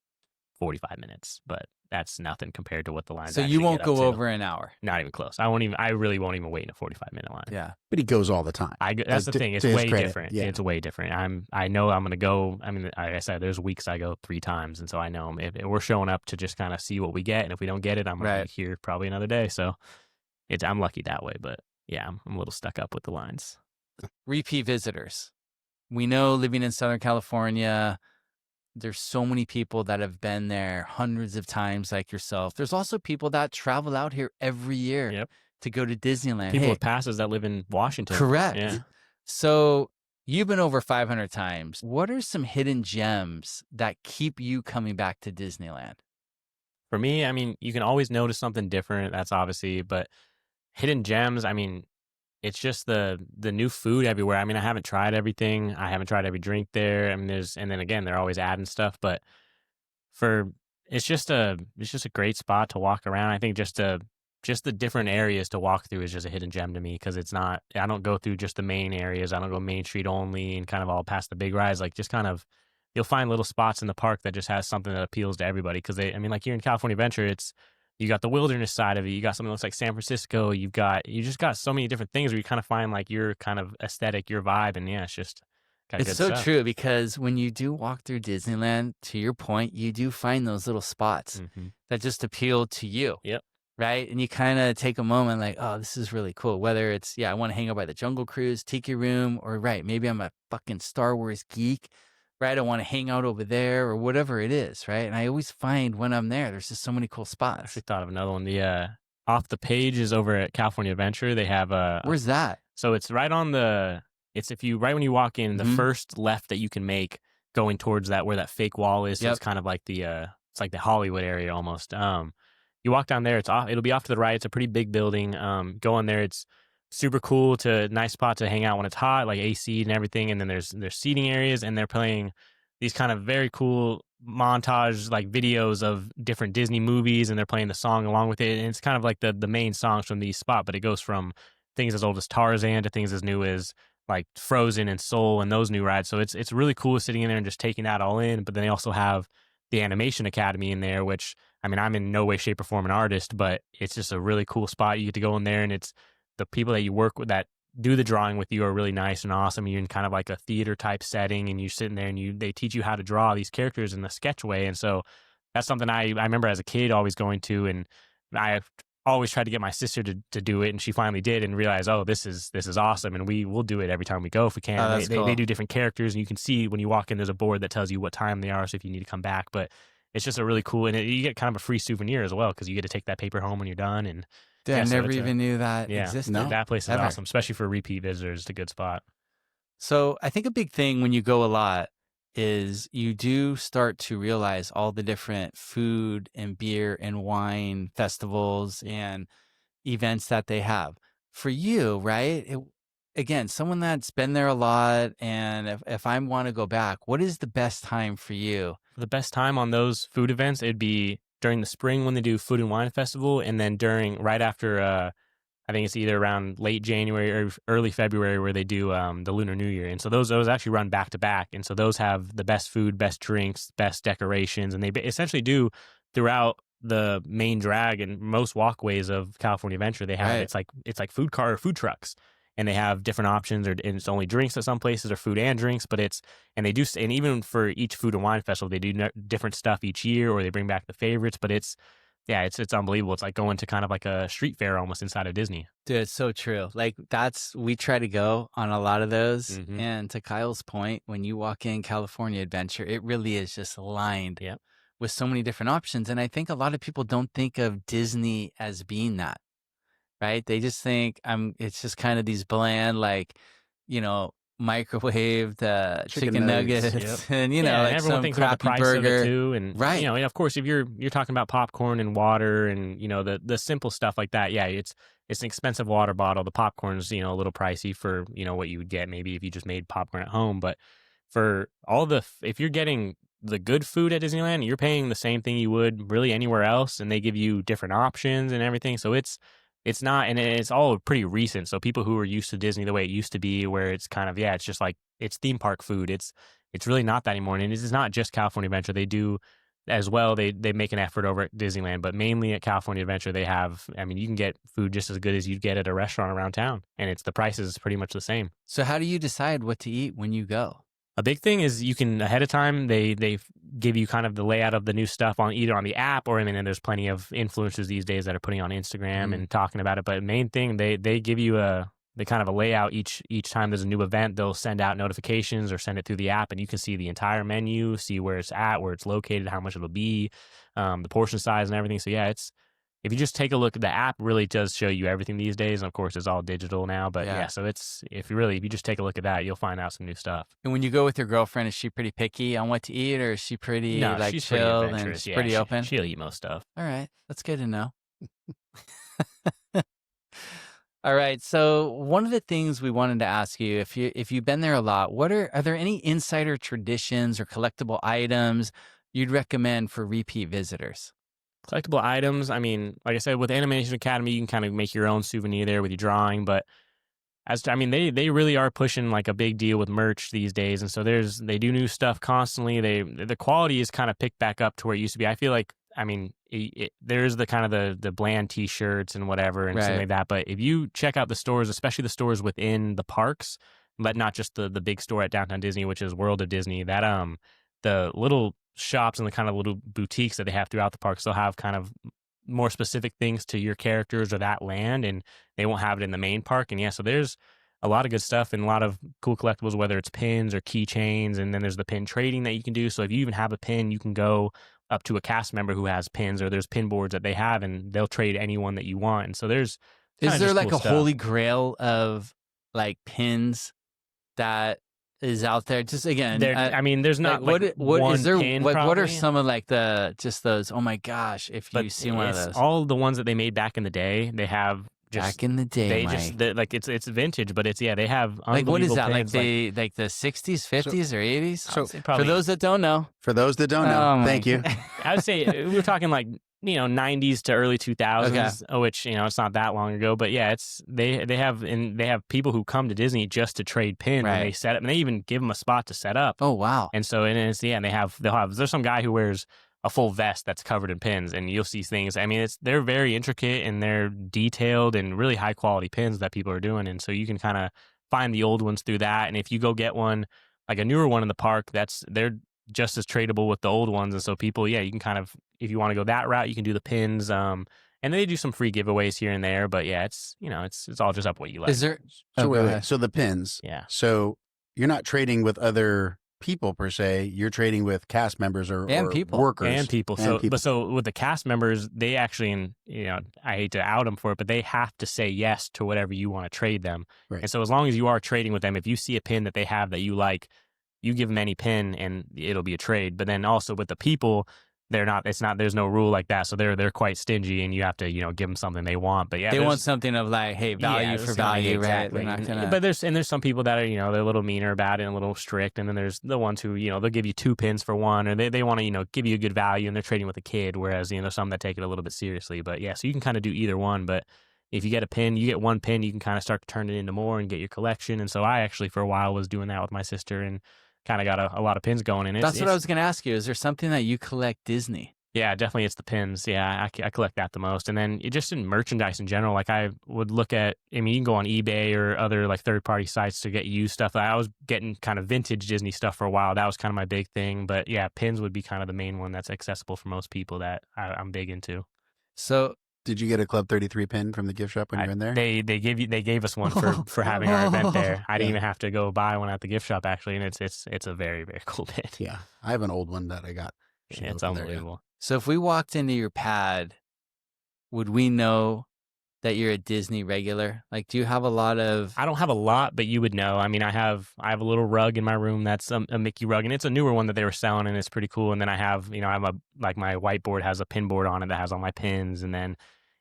45 minutes, but that's nothing compared to what the lines. So you actually won't get up go to. over an hour. Not even close. I really won't even wait in a 45-minute line. Yeah. But he goes all the time. That's the To- thing. It's to his way credit, different. yeah. It's way different. I know I'm going to go. I mean, like I said, there's weeks I go 3 times. And so I know if we're showing up to just kind of see what we get. And if we don't get it, I'm going Right. to be here probably another day. So I'm lucky that way. But yeah, I'm a little stuck up with the lines. Repeat visitors. We know living in Southern California, there's so many people that have been there hundreds of times like yourself. There's also people that travel out here every year Yep. to go to Disneyland. People Hey, with passes that live in Washington. correct. Yeah. So you've been over 500 times. What are some hidden gems that keep you coming back to Disneyland? For me, I mean, you can always notice something different. That's obviously, but hidden gems, I mean, it's just the new food everywhere. I mean, I haven't tried everything. I haven't tried every drink there. I mean, and then again, they're always adding stuff. But for it's just a great spot to walk around. I think just the different areas to walk through is just a hidden gem to me, because it's not. I don't go through just the main areas. I don't go Main Street only and kind of all past the big rides. Like, just kind of, you'll find little spots in the park that just has something that appeals to everybody. Because like here in California Adventure, you got the wilderness side of it. You got something that looks like San Francisco. You just got so many different things where you kind of find like your kind of aesthetic, your vibe, and yeah, it's just got It's good so stuff. true, because when you do walk through Disneyland, to your point, you do find those little spots Mhm. that just appeal to you. Yep. Right. And you kind of take a moment like, oh, this is really cool. Whether it's, I want to hang out by the Jungle Cruise, Tiki Room, or maybe I'm a fucking Star Wars geek, right? I want to hang out over there or whatever it is. Right. And I always find when I'm there's just so many cool I spots. actually thought of another one. The Off the Page is over at California Adventure. They have Where's that? so it's right on it's right when you walk in, the Mhm. first left that you can make going towards that where that fake wall is. So Yep. it's kind of like it's like the Hollywood area almost. You walk down there, it'll be off to the right. It's a pretty big building. Go in there, it's super cool, nice spot to hang out when it's hot, like AC and everything. And then there's seating areas, and they're playing these kind of very cool montage like videos of different Disney movies, and they're playing the song along with it. And it's kind of like the main songs from these spot, but it goes from things as old as Tarzan to things as new as like Frozen and Soul and those new rides. So it's really cool sitting in there and just taking that all in. But then they also have the Animation Academy in there, which, I mean, I'm in no way, shape, or form an artist, but it's just a really cool spot. You get to go in there, and it's the people that you work with that do the drawing with you are really nice and awesome. You're in kind of like a theater type setting, and you're sitting there, and they teach you how to draw these characters in the sketch way. And so that's something I remember as a kid always going to, and I always tried to get my sister to do it, and she finally did, and realized, oh, this is awesome, and we'll do it every time we go if we can. Oh, that's they cool. do different characters, and you can see when you walk in, there's a board that tells you what time they are, so if you need to come back. But it's just a really cool, and you get kind of a free souvenir as well, because you get to take that paper home when you're done. And Dude, yeah, I so never it's even knew that existed. No. that place is Ever. awesome, especially for repeat visitors. It's a good spot. So I think a big thing when you go a lot is you do start to realize all the different food and beer and wine festivals and events that they have. For you, right? Again, someone that's been there a lot, and if I want to go back, what is the best time for you? The best time on those food events, it'd be during the spring when they do Food and Wine Festival, and then right after, I think it's either around late January or early February where they do the Lunar New Year. And so those actually run back to back. And so those have the best food, best drinks, best decorations, and they essentially do throughout the main drag and most walkways of California Adventure. They have Right. it's like food trucks. And they have different options, and it's only drinks at some places, or food and drinks. But and even for each food and wine festival, they do different stuff each year, or they bring back the favorites. But it's unbelievable. It's like going to kind of like a street fair almost inside of Disney. Dude, it's so true. Like we try to go on a lot of those. Mhm. And to Kyle's point, when you walk in California Adventure, it really is just lined Yep. with so many different options. And I think a lot of people don't think of Disney as being that, right? They just think it's just kind of these bland, like, microwaved chicken nuggets, nuggets. Yep. and And like everyone some thinks about the crappy price burger. of it too, and Right. and of course, if you're talking about popcorn and water and the simple stuff like that, yeah, it's an expensive water bottle. The popcorn's a little pricey for what you would get maybe if you just made popcorn at home, but for if you're getting the good food at Disneyland, you're paying the same thing you would really anywhere else, and they give you different options and everything. So it's not, and it's all pretty recent. So people who are used to Disney the way it used to be, where it's kind of, it's just like, it's theme park food. It's really not that anymore. And it's not just California Adventure. They do as well. They make an effort over at Disneyland, but mainly at California Adventure, they have, you can get food just as good as you'd get at a restaurant around town. And the price is pretty much the same. So how do you decide what to eat when you go? A big thing is you can, ahead of time, they give you kind of the layout of the new stuff either on the app, or there's plenty of influencers these days that are putting on Instagram and talking about it. But main thing, they give you the kind of a layout each time there's a new event. They'll send out notifications or send it through the app, and you can see the entire menu, see where it's at, where it's located, how much it'll be, the portion size and everything. So yeah, if you just take a look, the app really does show you everything these days. And of course, it's all digital now. But yeah, so if you just take a look at that, you'll find out some new stuff. And when you go with your girlfriend, is she pretty picky on what to eat, or is she pretty No, she's pretty chill and adventurous. Yeah, pretty open? She'll eat most stuff. All right, that's good to know. All right, so one of the things we wanted to ask you, if you've been there a lot, are there any insider traditions or collectible items you'd recommend for repeat visitors? Collectible items. I mean, like I said, with Animation Academy, you can kind of make your own souvenir there with your drawing. But they really are pushing like a big deal with merch these days, and so they do new stuff constantly. The quality is kind of picked back up to where it used to be. I feel like, I mean, there's the kind of the bland T-shirts and whatever and something like that. But if you check out the stores, especially the stores within the parks, but not just the big store at Downtown Disney, which is World of Disney, that the little shops and the kind of little boutiques that they have throughout the parks, they'll have kind of more specific things to your characters or that land, and they won't have it in the main park. And yeah, so there's a lot of good stuff and a lot of cool collectibles, whether it's pins or keychains, and then there's the pin trading that you can do. So if you even have a pin, you can go up to a cast member who has pins, or there's pin boards that they have, and they'll trade anyone that you want. And so is there like a holy grail of like pins that is out there? Just again, there's not like what one is there pin, what are some of like those, oh my gosh, if you see one of those, all the ones that they made back in the day, they have back in the day, it's vintage, but they have like, what is that, pins, like the 60s, 50s, or 80s? So for those that don't know, thank you. I would say we're talking like 90s to early 2000s, which it's not that long ago, but yeah, they have people who come to Disney just to trade pins, and they set up, and they even give them a spot to set up. Oh wow! And so there's some guy who wears a full vest that's covered in pins, and you'll see things. I mean, they're very intricate and they're detailed and really high quality pins that people are doing, and so you can kind of find the old ones through that. And if you go get one, like a newer one in the park, they're just as tradable with the old ones. And so people, you can kind of, if you want to go that route, you can do the pins. And they do some free giveaways here and there, but yeah, it's all just up what you like. Is there? So the pins. Yeah. So you're not trading with other people per se. You're trading with cast members or people, workers and people. So with the cast members, they actually, and I hate to out them for it, but they have to say yes to whatever you want to trade them. Right. And so as long as you are trading with them, if you see a pin that they have that you like, you give them any pin and it'll be a trade. But then also with the people, there's no rule like that. So they're quite stingy, and you have to, give them something they want. But yeah, they want something of like, hey, value for value, exactly. Right? They're not gonna... But there's some people that are, they're a little meaner about it and a little strict. And then there's the ones who, they'll give you 2 pins for one, or they want to, give you a good value, and they're trading with a kid. Whereas, there's some that take it a little bit seriously. But yeah, so you can kind of do either one. But if you get a pin, you get one pin, you can kind of start to turn it into more and get your collection. And so I actually, for a while, was doing that with my sister and kind of got a lot of pins going in it. That's what I was going to ask you. Is there something that you collect Disney? Yeah, definitely it's the pins. Yeah, I collect that the most. And then just in merchandise in general, like I would look at, you can go on eBay or other like third-party sites to get used stuff. I was getting kind of vintage Disney stuff for a while. That was kind of my big thing. But yeah, pins would be kind of the main one that's accessible for most people that I'm big into. So did you get a Club 33 pin from the gift shop when you were in there? They gave us one for having our event there. I didn't even have to go buy one at the gift shop actually, and it's a very, very cool pin. Yeah, I have an old one that I got. Yeah, it's unbelievable. So if we walked into your pad, would we know that you're a Disney regular? Like, do you have a lot of... I don't have a lot, but you would know. I mean, I have a little rug in my room that's a Mickey rug, and it's a newer one that they were selling, and it's pretty cool. And then I have, my whiteboard has a pin board on it that has all my pins. And then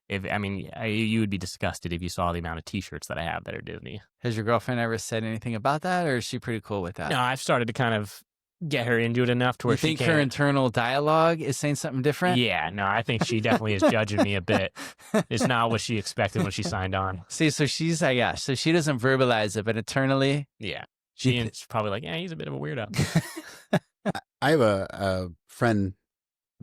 you would be disgusted if you saw the amount of T-shirts that I have that are Disney. Has your girlfriend ever said anything about that, or is she pretty cool with that? No, I've started to kind of get her into it enough to where she think her internal dialogue is saying something different? Yeah, no, I think she definitely is judging me a bit. It's not what she expected when she signed on. See, so she's so she doesn't verbalize it, but internally, yeah, she's probably like, yeah, he's a bit of a weirdo. I have a friend.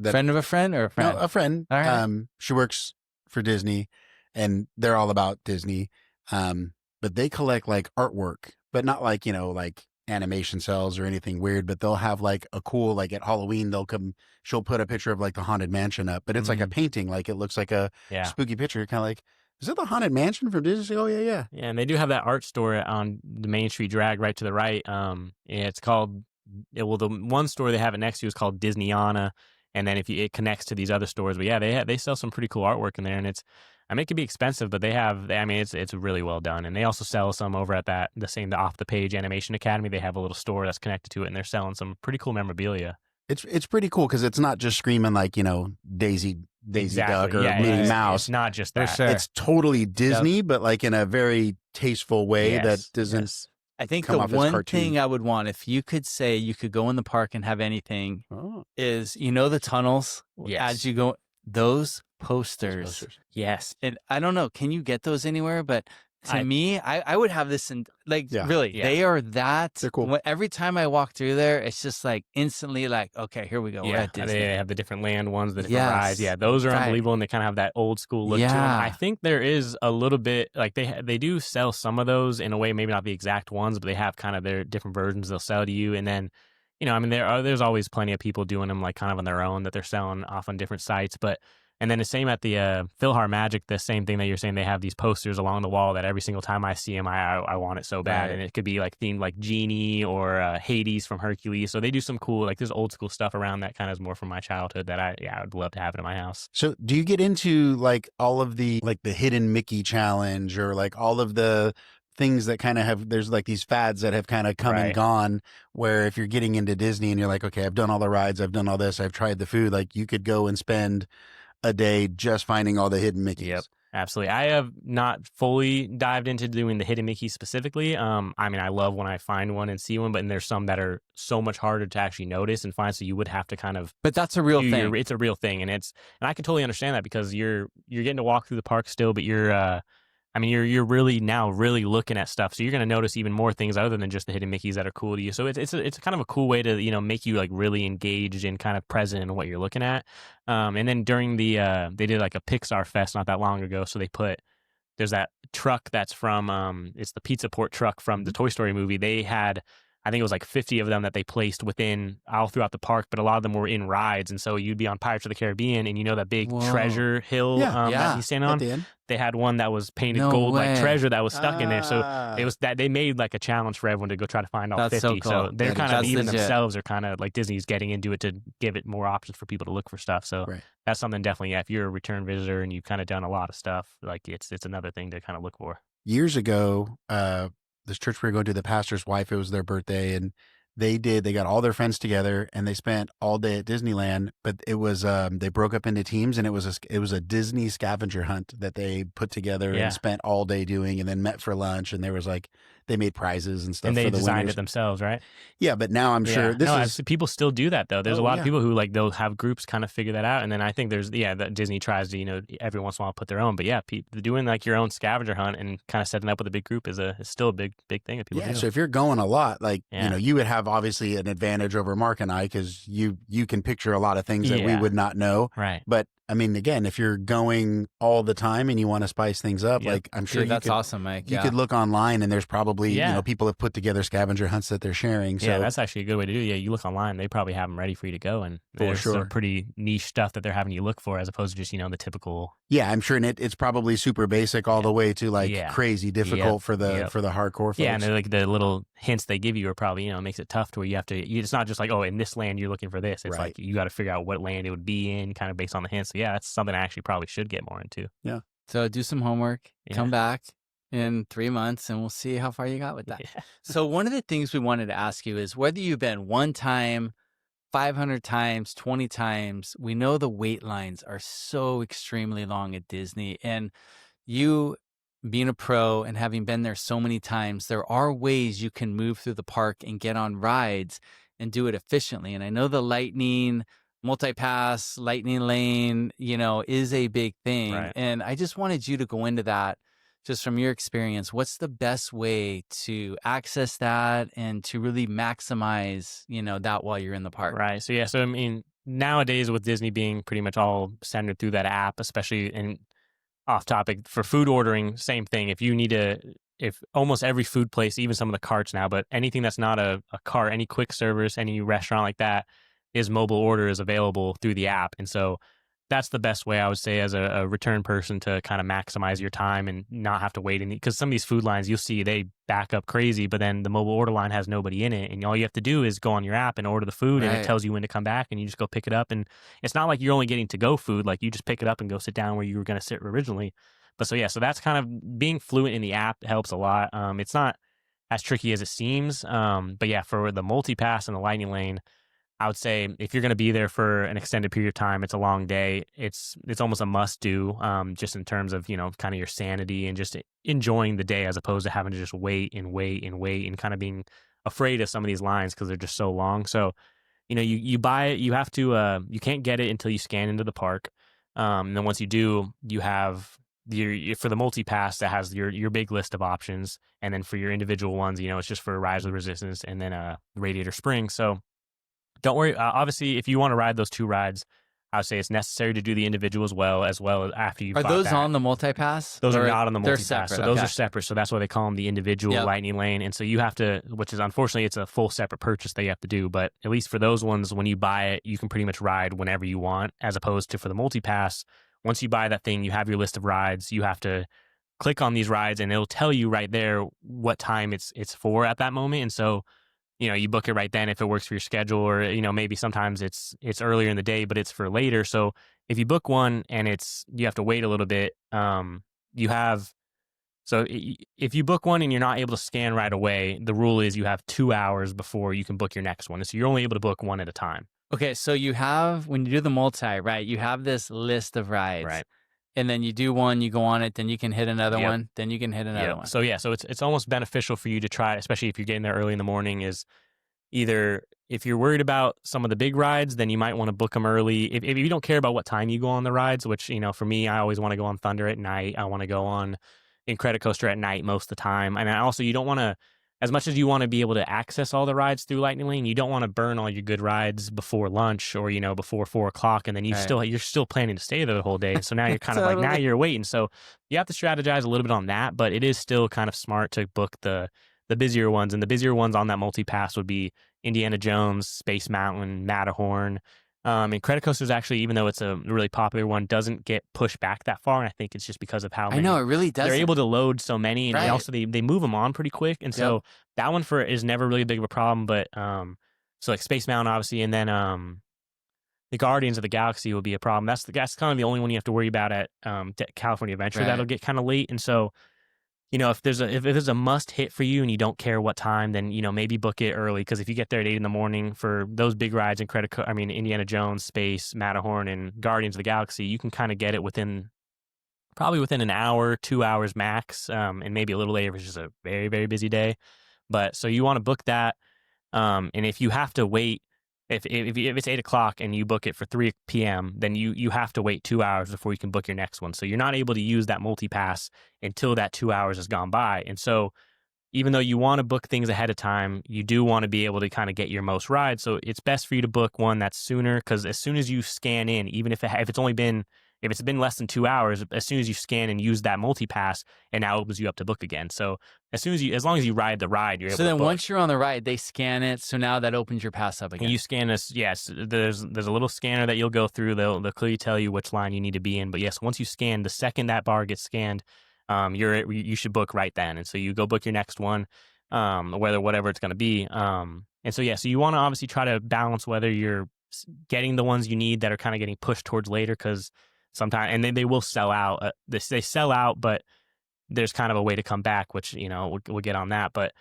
Friend of a friend or a friend? No, a friend. All right. She works for Disney, and they're all about Disney. But they collect like artwork, but not like, like animation cells or anything weird, but they'll have like a cool, like at Halloween, she'll put a picture of like the Haunted Mansion up, but it's like a painting, like it looks like a spooky picture. Kind of like, is it the Haunted Mansion from Disney? Oh, yeah. Yeah, and they do have that art store on the Main Street Drag right to the right. It's called, the one store they have it next to is called Disneyana, and then it connects to these other stores. But yeah, they sell some pretty cool artwork in there, and it could be expensive, but it's really well done. And they also sell some over at the Off the Page Animation Academy. They have a little store that's connected to it, and they're selling some pretty cool memorabilia. It's pretty cool because it's not just screaming like, Daisy Duck or Minnie Mouse. It's not just that. Sure. It's totally Disney, but like in a very tasteful way that doesn't. Yes. I think come the off as one cartoon. thing I would want, if you could say you could go in the park and have anything, is the tunnels Yes. as you go, those posters. Yes. And I don't know, can you get those anywhere? But to I- me, I would have this in Yeah. really, Yeah. they are that. They're cool. Every time I walk through there, it's just like instantly like, okay, here we go. We're Yeah, at Disney. they have the different land ones, the different Yes. rides. Yeah, those are Right. unbelievable, and they kind of have that old school look to them. Yeah. I think there is a little bit like they do sell some of those in a way, maybe not the exact ones, but they have kind of their different versions they'll sell to you. And then, there's always plenty of people doing them like kind of on their own that they're selling off on different sites. And then the same at the Philhar Magic, the same thing that you're saying, they have these posters along the wall that every single time I see them, I want it so bad. Right. And it could be like themed like Genie or Hades from Hercules. So they do some cool, like there's old school stuff around that kind of is more from my childhood that I would love to have it in my house. So do you get into like all of the like the hidden Mickey challenge or like all of the things that kind of have, there's like these fads that have kind of come and Right. gone, where if you're getting into Disney and you're like, okay, I've done all the rides, I've done all this, I've tried the food, like you could go and spend a day just finding all the hidden Mickeys. Yep. Absolutely. I have not fully dived into doing the hidden Mickey specifically. I love when I find one and see one, but there's some that are so much harder to actually notice and find. So you would have to kind of But that's a real thing. It's a real thing, and I can totally understand that because you're getting to walk through the park still, but you're really now really looking at stuff. So you're going to notice even more things other than just the hidden Mickeys that are cool to you. So it's kind of a cool way to, make you like really engaged and kind of present in what you're looking at. And then during the, they did like a Pixar Fest not that long ago. So there's that truck that's from, it's the Pizza Port truck from the Toy Story movie. They had, I think it was like 50 of them that they placed within all throughout the park, but a lot of them were in rides. And so you'd be on Pirates of the Caribbean and that big Whoa. treasure hill that you stand At on. the end. They had one that was painted No gold way. like treasure that was stuck in there. So Ah. it was that they made like a challenge for everyone to go try to find all That's so 50. cool. they're That kind is- of That's even legit. themselves are kind of like Disney's getting into it to give it more options for people to look for stuff. So Right. that's something definitely, if you're a return visitor and you've kind of done a lot of stuff, like it's another thing to kind of look for. Years ago, this church we were going to, the pastor's wife, it was their birthday, and they got all their friends together and they spent all day at Disneyland, but it was they broke up into teams, and it was a Disney scavenger hunt that they put together Yeah. and spent all day doing, and then met for lunch, and there was like they made prizes and stuff And they for the designed winners. it themselves, right? Yeah, but now I'm sure this no, is people still do that though. There's a Oh, lot yeah. of people who like they'll have groups kind of figure that out, and then I think there's that Disney tries to every once in a while put their own. But yeah, doing like your own scavenger hunt and kind of setting up with a big group is still a big thing that people yeah. do. So if you're going a lot, like Yeah. you would have obviously an advantage over Mark and I because you can picture a lot of things that we Yeah. would not know. Right. But I mean, again, if you're going all the time and you want to spice things up, Yep. like I'm sure Dude, you that's could, awesome, Mike. you Yeah. could look online and there's probably, Yeah. people have put together scavenger hunts that they're sharing. So Yeah, that's actually a good way to do it. Yeah, you look online, they probably have them ready for you to go, and For there's sure. some pretty niche stuff that they're having you look for as opposed to just, the typical. yeah, I'm sure it's probably super basic all the way to like Yeah. crazy difficult for the Yep. for the hardcore folks. Yeah, and they're like the little hints they give you are probably, makes it tough to where you have to, it's not just like, oh, in this land you're looking for this. It's Right. like you got to figure out what land it would be in kind of based on the hints. So yeah, that's something I actually probably should get more into. So do some homework, Yeah. come back in 3 months, and we'll see how far you got with that. Yeah. So one of the things we wanted to ask you is whether you've been one time, 500 times, 20 times, we know the wait lines are so extremely long at Disney. And you being a pro and having been there so many times, there are ways you can move through the park and get on rides and do it efficiently. And I know the Lightning multi-pass, Lightning Lane, is a big thing. Right. And I just wanted you to go into that just from your experience. What's the best way to access that and to really maximize, that while you're in the park? Right. So yeah, so I mean, nowadays with Disney being pretty much all centered through that app, especially in off topic for food ordering, same thing. If almost every food place, even some of the carts now, but anything that's not a cart, any quick service, any restaurant like that, is mobile order is available through the app. And so that's the best way I would say as a return person to kind of maximize your time and not have to wait. Because some of these food lines you'll see, they back up crazy, but then the mobile order line has nobody in it. And all you have to do is go on your app and order the food, and Right. it tells you when to come back, and you just go pick it up. And it's not like you're only getting to-go food. Like you just pick it up and go sit down where you were going to sit originally. But so that's kind of being fluent in the app helps a lot. It's not as tricky as it seems. But yeah, for the multi-pass and the Lightning Lane, I would say if you're going to be there for an extended period of time, it's a long day. It's almost a must do, just in terms of, kind of your sanity and just enjoying the day as opposed to having to just wait and wait and wait and kind of being afraid of some of these lines because they're just so long. So, you buy it, you have to, you can't get it until you scan into the park. And then once you do, you have for the multi-pass that has your big list of options. And then for your individual ones, it's just for Rise of the Resistance and then Radiator Springs. So don't worry. Obviously, if you want to ride those 2 rides, I would say it's necessary to do the individual as well as after you. Are those on the multi-pass? Those are not on the multi-pass. Separate, so those are separate. So that's why they call them the individual Lightning Lane. And so you have to, which is unfortunately, it's a full separate purchase that you have to do. But at least for those ones, when you buy it, you can pretty much ride whenever you want, as opposed to for the multi-pass. Once you buy that thing, you have your list of rides. You have to click on these rides, and it'll tell you right there what time it's for at that moment. And so, you book it right then if it works for your schedule, or maybe sometimes it's earlier in the day, but it's for later. So if you book one and you have to wait a little bit, if you book one and you're not able to scan right away, the rule is you have 2 hours before you can book your next one. So you're only able to book one at a time. Okay, so when you do the multi, right, you have this list of rides. Right. And then you do one, you go on it, then you can hit another one, then you can hit another one. So it's almost beneficial for you to try, especially if you're getting there early in the morning, is either if you're worried about some of the big rides, then you might want to book them early. If you don't care about what time you go on the rides, which, for me, I always want to go on Thunder at night. I want to go on Incredicoaster at night most of the time. And also you don't want to, as much as you want to be able to access all the rides through Lightning Lane, you don't want to burn all your good rides before lunch or, before 4:00. And then you're still planning to stay there the whole day. So now you're kind of like, now you're waiting. So you have to strategize a little bit on that, but it is still kind of smart to book the busier ones. And the busier ones on that multi-pass would be Indiana Jones, Space Mountain, Matterhorn. And Incredicoaster is actually, even though it's a really popular one, doesn't get pushed back that far. And I think it's just because of how many. I know, it really does. They're able to load so many, and Right. they move them on pretty quick. And so that one is never really big of a problem. But so like Space Mountain, obviously, and then the Guardians of the Galaxy will be a problem. That's kind of the only one you have to worry about at California Adventure. Right. That'll get kind of late. And so, if there's a must hit for you and you don't care what time, then maybe book it early, because if you get there at 8 a.m. for those big rides in Indiana Jones, Space, Matterhorn, and Guardians of the Galaxy, you can kind of get it probably within an hour, 2 hours max, and maybe a little later if it's just a very, very busy day. But so you want to book that, and if you have to wait. If it's 8 o'clock and you book it for 3 p.m., then you have to wait 2 hours before you can book your next one. So you're not able to use that multi-pass until that 2 hours has gone by. And so even though you want to book things ahead of time, you do want to be able to kind of get your most rides. So it's best for you to book one that's sooner, because as soon as you scan in, even if it's been less than 2 hours, as soon as you scan and use that multi-pass, it now opens you up to book again. So as long as you ride the ride, you're able to book. So then once you're on the ride, they scan it. So now that opens your pass up again. And you scan this. Yes, there's a little scanner that you'll go through. They'll clearly tell you which line you need to be in. But yes, once you scan, the second that bar gets scanned, you should book right then. And so you go book your next one, whatever it's going to be. And so so you want to obviously try to balance whether you're getting the ones you need that are kind of getting pushed towards later, because sometimes, and then they will sell out. They sell out, but there's kind of a way to come back, which we'll get on that. But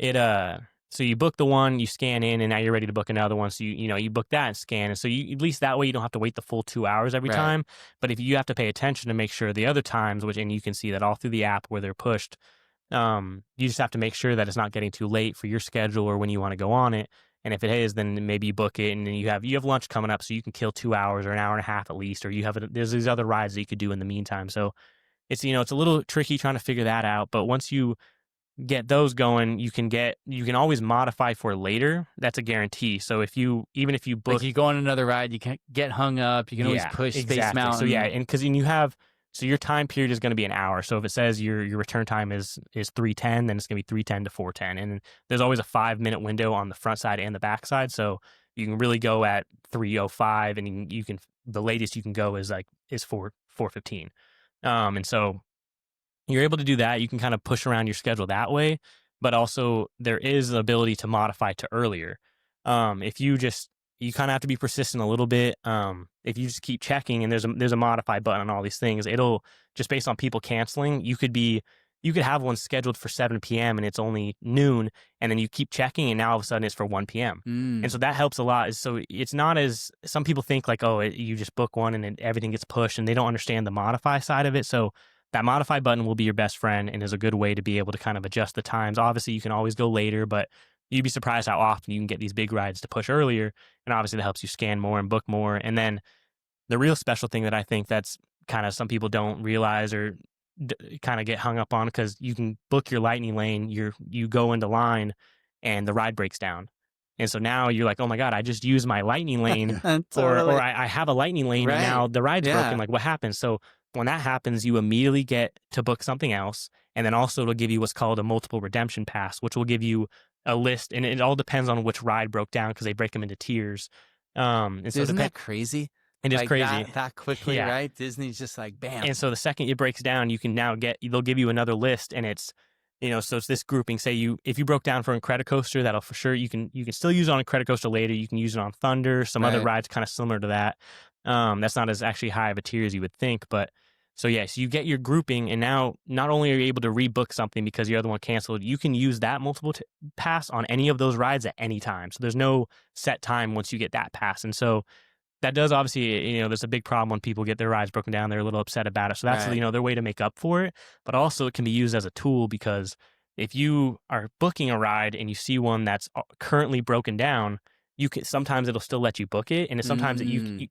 so you book the one, you scan in, and now you're ready to book another one. So you book that and scan, and so at least that way you don't have to wait the full 2 hours every time. But if you have to pay attention to make sure the other times, and you can see that all through the app where they're pushed, you just have to make sure that it's not getting too late for your schedule or when you want to go on it. And if it is, then maybe you book it, and then you have lunch coming up, so you can kill 2 hours or an hour and a half at least, or there's these other rides that you could do in the meantime. So it's it's a little tricky trying to figure that out. But once you get those going, you can always modify for later. That's a guarantee. So even if you book, like you go on another ride, you can get hung up. You can always push Space Mountain. So and because you have. So your time period is going to be an hour. So if it says your return time is 3:10, then it's going to be 3:10 to 4:10. And there's always a 5-minute window on the front side and the back side. So you can really go at 3:05, and the latest you can go is 4:15. And so you're able to do that. You can kind of push around your schedule that way, but also there is the ability to modify to earlier. If you kind of have to be persistent a little bit. If you just keep checking, and there's a modify button on all these things, it'll just based on people canceling, you could be you could have one scheduled for 7 p.m. and it's only noon, and then you keep checking, and now all of a sudden it's for 1 p.m. And so that helps a lot. So it's not as some people think like, oh, you just book one and everything gets pushed, and they don't understand the modify side of it. So that modify button will be your best friend and is a good way to be able to kind of adjust the times. Obviously, you can always go later, but you'd be surprised how often you can get these big rides to push earlier. And obviously, that helps you scan more and book more. And then the real special thing that I think that's kind of some people don't realize or kind of get hung up on, because you can book your lightning lane, you go into line and the ride breaks down. And so now you're like, oh my God, I just used my lightning lane or I have a lightning lane and now the ride's broken. Like what happens? So when that happens, you immediately get to book something else. And then also it'll give you what's called a multiple redemption pass, which will give you a list. And it all depends on which ride broke down because they break them into tiers. And so isn't that crazy? It is like crazy. That quickly, right? Disney's just like, bam. And so the second it breaks down, you can now they'll give you another list, and it's, so it's this grouping. Say if you broke down for Incredicoaster, that'll for sure, you can still use it on Incredicoaster later. You can use it on Thunder, some other rides kind of similar to that. That's not as actually high of a tier as you would think, but so yes, you get your grouping, and now not only are you able to rebook something because your other one canceled, you can use that multiple pass on any of those rides at any time. So there's no set time once you get that pass. And so that does obviously, there's a big problem when people get their rides broken down. They're a little upset about it. So that's, their way to make up for it. But also it can be used as a tool, because if you are booking a ride and you see one that's currently broken down, sometimes it'll still let you book it. And sometimes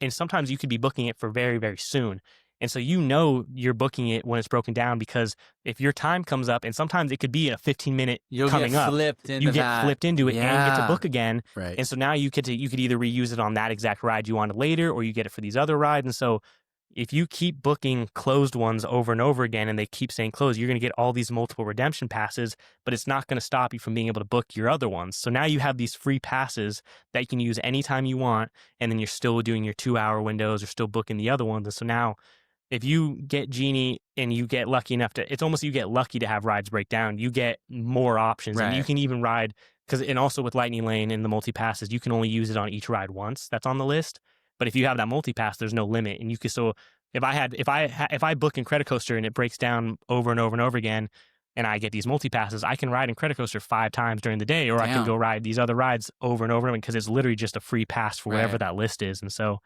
sometimes you could be booking it for very, very soon. And so you're booking it when it's broken down, because if your time comes up, and sometimes it could be a 15-minute coming up, you get flipped into it and get to book again. Right. And so now you could either reuse it on that exact ride you wanted later, or you get it for these other rides. And so if you keep booking closed ones over and over again, and they keep saying closed, you're going to get all these multiple redemption passes, but it's not going to stop you from being able to book your other ones. So now you have these free passes that you can use anytime you want, and then you're still doing your 2-hour windows or still booking the other ones. And so now, if you get Genie and you get lucky enough it's almost you get lucky to have rides break down, you get more options. And you can even ride, and also with Lightning Lane and the multi-passes, you can only use it on each ride once that's on the list. But if you have that multi-pass, there's no limit. And you can, so if I book Incredicoaster and it breaks down over and over and over again, and I get these multi-passes, I can ride Incredicoaster 5 times during the day, or I can go ride these other rides over and over again, because it's literally just a free pass for whatever that list is. And so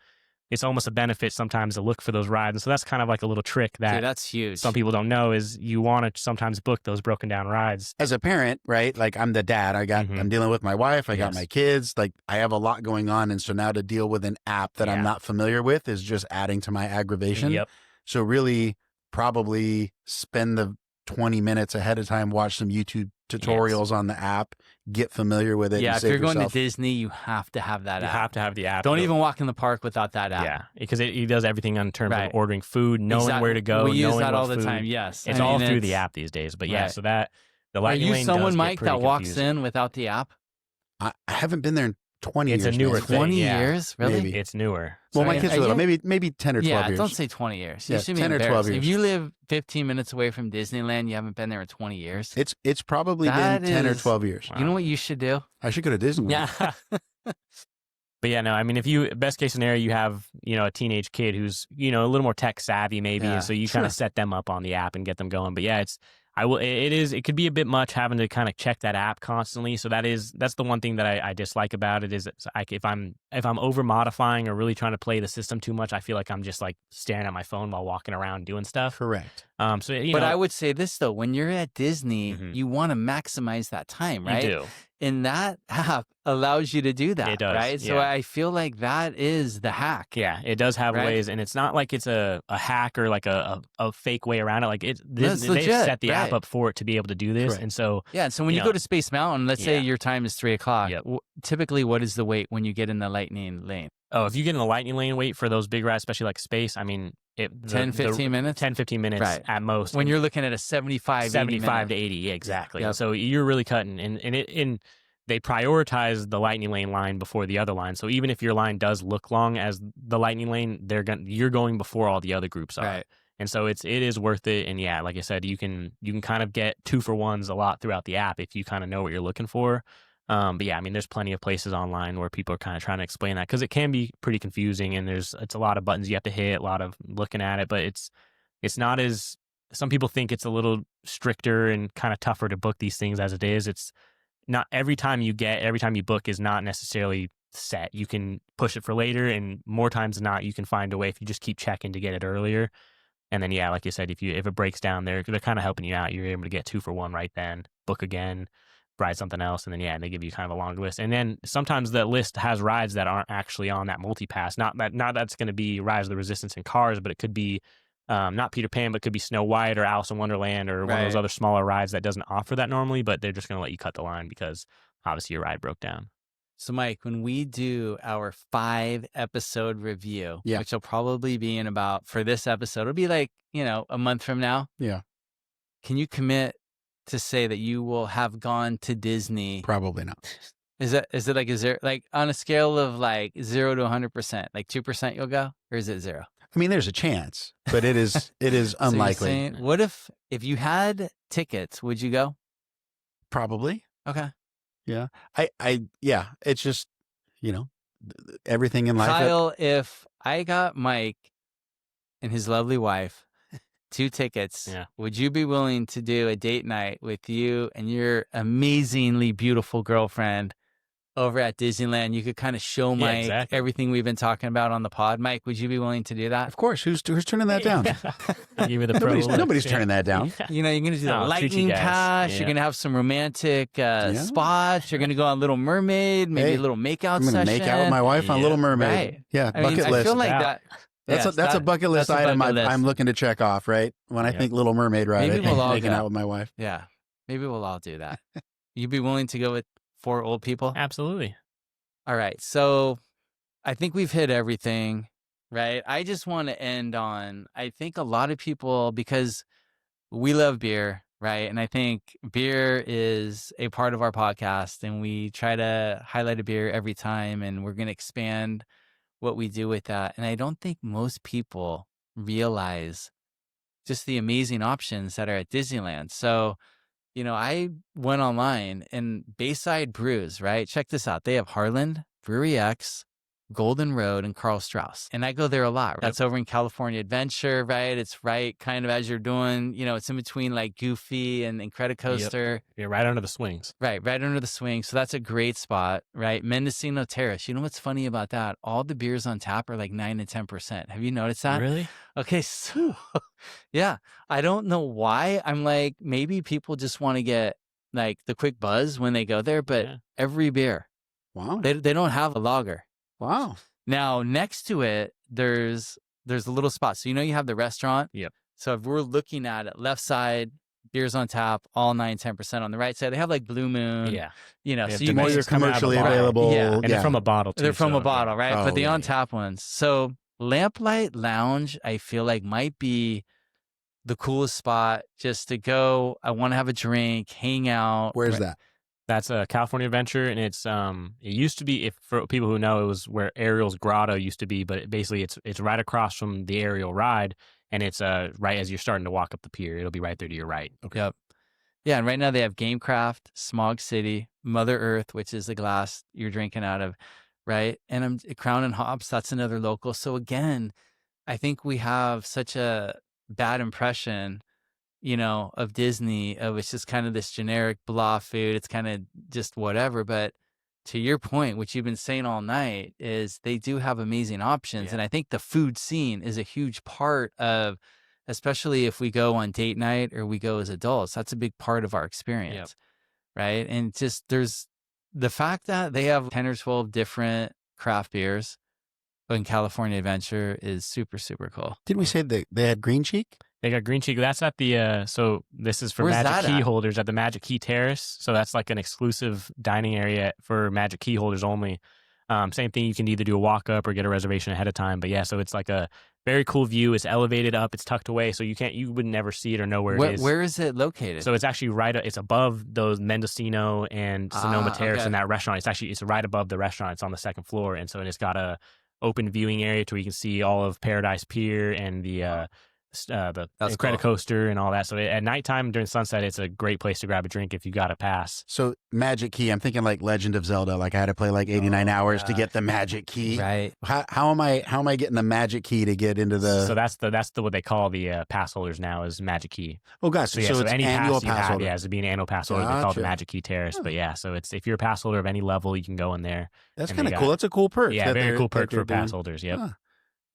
it's almost a benefit sometimes to look for those rides. And so that's kind of like a little trick that that's huge. Some people don't know, is you want to sometimes book those broken down rides. As a parent, right? Like I'm the dad. I'm dealing with my wife. I got my kids. Like I have a lot going on. And so now to deal with an app that I'm not familiar with is just adding to my aggravation. Yep. So really probably spend the 20 minutes ahead of time, watch some YouTube tutorials on the app, get familiar with it. Yeah, and if save you're going yourself. to Disney, you have to have that app. You have to have the app. Don't even walk in the park without that app. Yeah, because it does everything in terms of ordering food, knowing where to go. We use knowing that all what the food. time, yes. It's all through the app these days. But yeah, so that the Lightning Lane someone, does get Mike, pretty that walks confusing. in without the app? I haven't been there in 20 years. It's a newer man. thing. 20 years? Really? Maybe. It's newer. Well, So my yeah. kids are little. Maybe 10 or 12 Yeah, years. don't say 20 years. Yeah, You should be 10 or 12 embarrassed. years. If you live 15 minutes away from Disneyland, you haven't been there in 20 years. It's probably That been 10 or is- 12 years. You know what you should do? I should go to Disneyland. Yeah. But yeah, no, I mean, if you, best case scenario, you have, a teenage kid who's, a little more tech savvy maybe. Yeah, And so you kind of set them up on the app and get them going. But yeah, it could be a bit much having to kind of check that app constantly. So that's the one thing that I dislike about it, is if I'm over modifying or really trying to play the system too much, I feel like I'm just like staring at my phone while walking around doing stuff. Correct. But I would say this though, when you're at Disney, you want to maximize that time, right? You do. And that app allows you to do that. It does, right? So yeah. I feel like that is the hack. Yeah, it does have Right? ways, and it's not like it's a hack or like a fake way around it. Like it's they legit, set the app right. up for it to be able to do this, Correct. and so Yeah. And so when you know, go to Space Mountain, let's say yeah. your time is 3:00. Yep. Typically, what is the wait when you get in the Lightning Lane? if you get in the Lightning Lane wait for those big rides, especially like Space, I mean, 10, 15 minutes? 10, 15 minutes Right. at most. When And you're looking at a 75 75 to 80 80, yeah, exactly. Yep. So you're really cutting, and they prioritize the Lightning Lane line before the other line. So even if your line does look long as the Lightning Lane, you're going before all the other groups are. Right. And so it is worth it. And yeah, like I said, you can kind of get 2-for-1s a lot throughout the app if you kind of know what you're looking for. But yeah, I mean, there's plenty of places online where people are kind of trying to explain that, because it can be pretty confusing, and it's a lot of buttons you have to hit, a lot of looking at it, but it's not as some people think it's a little stricter and kind of tougher to book these things as it is. It's not every time you book is not necessarily set. You can push it for later, and more times than not, you can find a way if you just keep checking to get it earlier. And then, yeah, like you said, if it breaks down, they're kind of helping you out. You're able to get 2 for 1 right then, book again, ride something else, and then, yeah, they give you kind of a longer list. And then sometimes the list has rides that aren't actually on that multi-pass. Not that's going to be Rise of the Resistance in Cars, but it could be not Peter Pan, but it could be Snow White or Alice in Wonderland or one of those other smaller rides that doesn't offer that normally, but they're just going to let you cut the line because obviously your ride broke down. So, Mike, when we do our 5-episode review, which will probably be in about, for this episode, it'll be like, a month from now. Yeah. Can you commit to say that you will have gone to Disney? Probably not. Is it like, is there like on a scale of like 0 to 100%, like 2% you'll go, or is it 0? I mean, there's a chance, but it is unlikely. Saying, what if you had tickets, would you go? Probably. Okay. Yeah. Yeah, it's just, everything in life. Kyle, if I got Mike and his lovely wife 2 tickets, would you be willing to do a date night with you and your amazingly beautiful girlfriend over at Disneyland? You could kind of show Mike everything we've been talking about on the pod. Mike, would you be willing to do that? Of course. Who's turning that down? Give me the nobody's turning that down. You're going to do the lightning pass. You're going to have some romantic spots. You're going to go on Little Mermaid, maybe a little makeout session. I'm going to make out with my wife on Little Mermaid. Right. Yeah, bucket list. I feel like that. That's a bucket list item I'm looking to check off, right? When I think Little Mermaid ride, maybe we'll all making out with my wife. Yeah. Maybe we'll all do that. You'd be willing to go with 4 old people? Absolutely. All right. So I think we've hit everything, right? I just want to end on, I think a lot of people, because we love beer, right? And I think beer is a part of our podcast, and we try to highlight a beer every time, and we're going to expand what we do with that. And I don't think most people realize just the amazing options that are at Disneyland. So, I went online and Bayside Brews, right? Check this out. They have Harland, Brewery X, Golden Road, and Carl Strauss. And I go there a lot. Right? That's over in California Adventure, right? It's right kind of as you're doing, it's in between like Goofy and Incredicoaster. Yep. You're right under the swings. Right under the swings. So that's a great spot, right? Mendocino Terrace. You know what's funny about that? All the beers on tap are like 9 to 10%. Have you noticed that? Really? Okay, so yeah, I don't know why. I'm like, maybe people just want to get like the quick buzz when they go there, but every beer. Wow. They don't have a lager. Wow. Now, next to it, there's a little spot. So, you have the restaurant. Yep. So if we're looking at it, left side, beers on tap, all 9-10%. On the right side, they have like Blue Moon. Yeah. So you more commercially available. Yeah. And they're from a bottle too. They're from a bottle, right? Oh, but the on tap ones. So Lamplight Lounge, I feel like might be the coolest spot just to go. I want to have a drink, hang out. Where's that? That's a California Adventure, and it's it used to be, for people who know, it was where Ariel's Grotto used to be, but it's right across from the Ariel ride, and it's right as you're starting to walk up the pier. It'll be right there to your right. Okay. Yep. Yeah, and right now they have Gamecraft, Smog City, Mother Earth, which is the glass you're drinking out of, right? And Crown and Hops, that's another local. So again, I think we have such a bad impression of Disney, of it's just kind of this generic blah food. It's kind of just whatever. But to your point, which you've been saying all night, is they do have amazing options. Yeah. And I think the food scene is a huge part of, especially if we go on date night or we go as adults, that's a big part of our experience. Yep. Right. And just there's the fact that they have 10 or 12 different craft beers in California Adventure is super, super cool. Didn't we say they had Green Cheek? They got Green Cheek. That's at the, so this is for Where's Magic Key holders at the Magic Key Terrace. So that's like an exclusive dining area for Magic Key holders only. Same thing. You can either do a walk up or get a reservation ahead of time. But yeah, so it's like a very cool view. It's elevated up. It's tucked away. So you would never see it or know where it is. Where is it located? So it's actually it's above those Mendocino and Sonoma Terrace in that restaurant. It's right above the restaurant. It's on the second floor. And so it's got a open viewing area to where you can see all of Paradise Pier and the the That's credit cool. coaster and all that. So at nighttime during sunset, it's a great place to grab a drink if you got a pass. So Magic Key, I'm thinking like Legend of Zelda. Like I had to play like 89 hours to get the Magic Key. Right. How am I getting the Magic Key to get into the? So that's what they call the pass holders now is Magic Key. Oh gosh, So, yeah, so it's any annual pass you have, holder. yeah, to be an annual pass holder, they call it Gotcha. the Magic Key Terrace. Huh. But yeah, so it's if you're a pass holder of any level, you can go in there. That's and kind they of got- cool. That's a cool perk. Yeah, that very they're- cool that perk they're for pass doing. holders. Yep. Huh.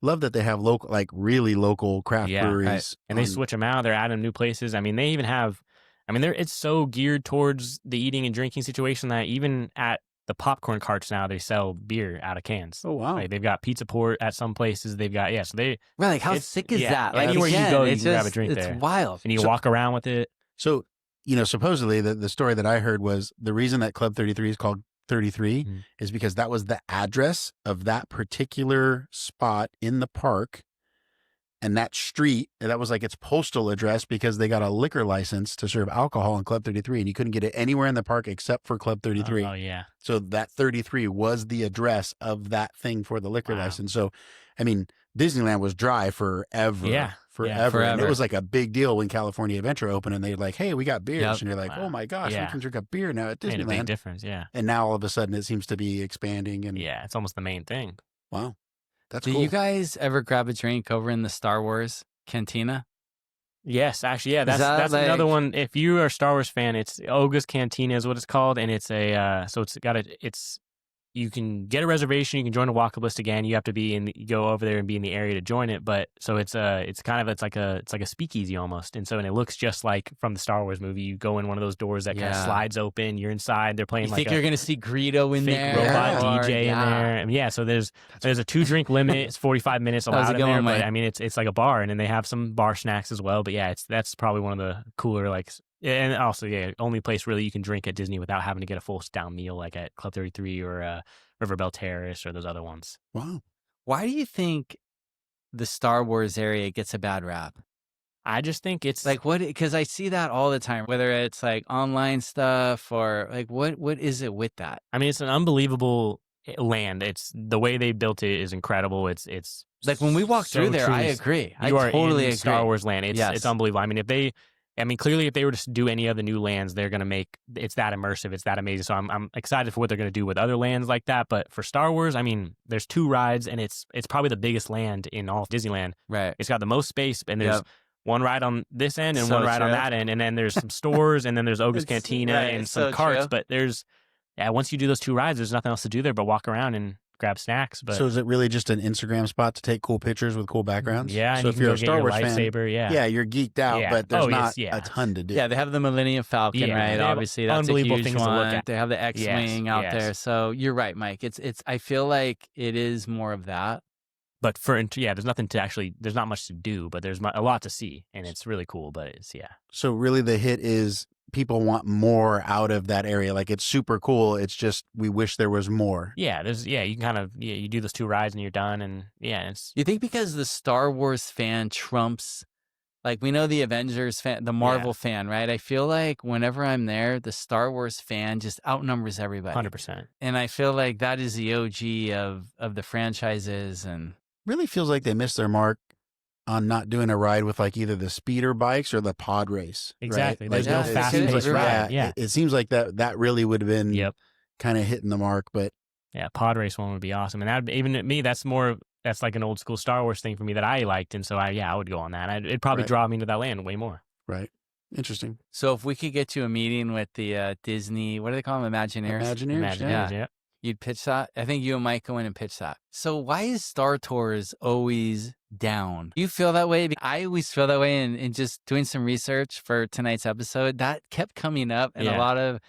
Love that they have local, like really local craft Yeah, breweries. right. And they on- switch them out. They're adding new places. I mean, they even have. I mean, it's so geared towards the eating and drinking situation that even at the popcorn carts now they sell beer out of cans. Oh wow. Like they've got pizza port at some places. They've got so they Right, like how It's- sick is yeah, that? Like anywhere you again, go, you it's can grab a just- drink it's there. wild. and you So- walk around with it. So, supposedly the story that I heard was the reason that Club 33 is called 33 Mhm. is because that was the address of that particular spot in the park. And that street, that was like its postal address because they got a liquor license to serve alcohol in Club 33 and you couldn't get it anywhere in the park except for Club 33. Oh yeah. So that 33 was the address of that thing for the liquor Wow. license. So, I mean, Disneyland was dry forever. Yeah. Forever. And it forever. was like a big deal when California Adventure opened and they're like, hey, we got beers. Yep. And you're like, Wow. oh my gosh, Yeah. we can drink a beer now at Made a big Disneyland. difference. Yeah. And now all of a sudden it seems to be expanding. And Yeah. It's almost the main thing. wow, that's Did cool. you guys ever grab a drink over in the Star Wars cantina? Yes, actually, yeah. Is that That's another like- one. If you are a Star Wars fan, it's Oga's Cantina is what it's called, and it's you can get a reservation, you can join a walk-up list again. You have to you go over there and be in the area to join it. But so it's like a speakeasy almost, and it looks just like from the Star Wars movie. You go in one of those doors that kind of Yeah. slides open. You're inside. They're playing You like think a you're gonna see Greedo in fake there? robot or- DJ in yeah. there. And yeah, so there's a 2-drink limit. It's 45 minutes That was allowed a in good there. one, But Mike. I mean, it's like a bar, and then they have some bar snacks as well. But yeah, that's probably one of the cooler and also only place really you can drink at Disney without having to get a full down meal like at Club 33 or River Bell Terrace or those other ones. Wow. Why do you think the Star Wars area gets a bad rap? I just think it's Like what? Because I see that all the time, whether it's like online stuff or like what is it with that? I mean, it's an unbelievable land. It's the way they built it is incredible. It's Like when we walk so through there, I truly- agree. I You are totally in agree. Star Wars land. It's Yes. unbelievable. I mean, clearly, if they were to do any other new lands, they're going to make it's that immersive. It's that amazing. So I'm excited for what they're going to do with other lands like that. But for Star Wars, I mean, there's 2 rides, and it's probably the biggest land in all of Disneyland. Right. It's got the most space, and there's Yep. one ride on this end and So one ride on true. that end, and then there's some stores, and then there's Oga's It's- Cantina right, and it's some so carts. true. But once you do those 2 rides, there's nothing else to do there but walk around and grab snacks. But So is it really just an Instagram spot to take cool pictures with cool backgrounds? yeah, and So you if can you're go a get Star your Wars fan, lightsaber. yeah, you're geeked out, Yeah. but there's Oh, not yes, yeah. a ton to do. Yeah, they have the Millennium Falcon, Yeah, right? they have Obviously, that's a unbelievable huge things to look one. at. They have the X-wing out yes. there. So you're right, Mike. It's. I feel like it is more of that. But there's nothing to actually, there's not much to do, but there's a lot to see, and it's really cool. But So really the hit is people want more out of that area. Like it's super cool. It's just we wish there was more. you can kind of you do those 2 rides and you're done, and it's You think because the Star Wars fan trumps, like we know the Avengers fan, the Marvel fan, right? I feel like whenever I'm there, the Star Wars fan just outnumbers everybody. 100%. And I feel like that is the OG of the franchises. And Really feels like they missed their mark on not doing a ride with like either the speeder bikes or the pod race. right? Exactly. Like, There's no it fast seems paced like- ride. Yeah. It seems like that really would have been Yep. kind of hitting the mark, but Yeah, pod race one would be awesome, and that even at me, that's like an old school Star Wars thing for me that I liked, and so I would go on that. It'd probably Right. draw me into that land way more. right. Interesting. so if we could get to a meeting with the Disney, what do they call them? Imagineers? Imagineers. Imagine, yeah. yeah. You'd pitch that? I think you and Mike go in and pitch that. So why is Star Tours always down? You feel that way? I always feel that way. And just doing some research for tonight's episode, that kept coming up in a Yeah. lot of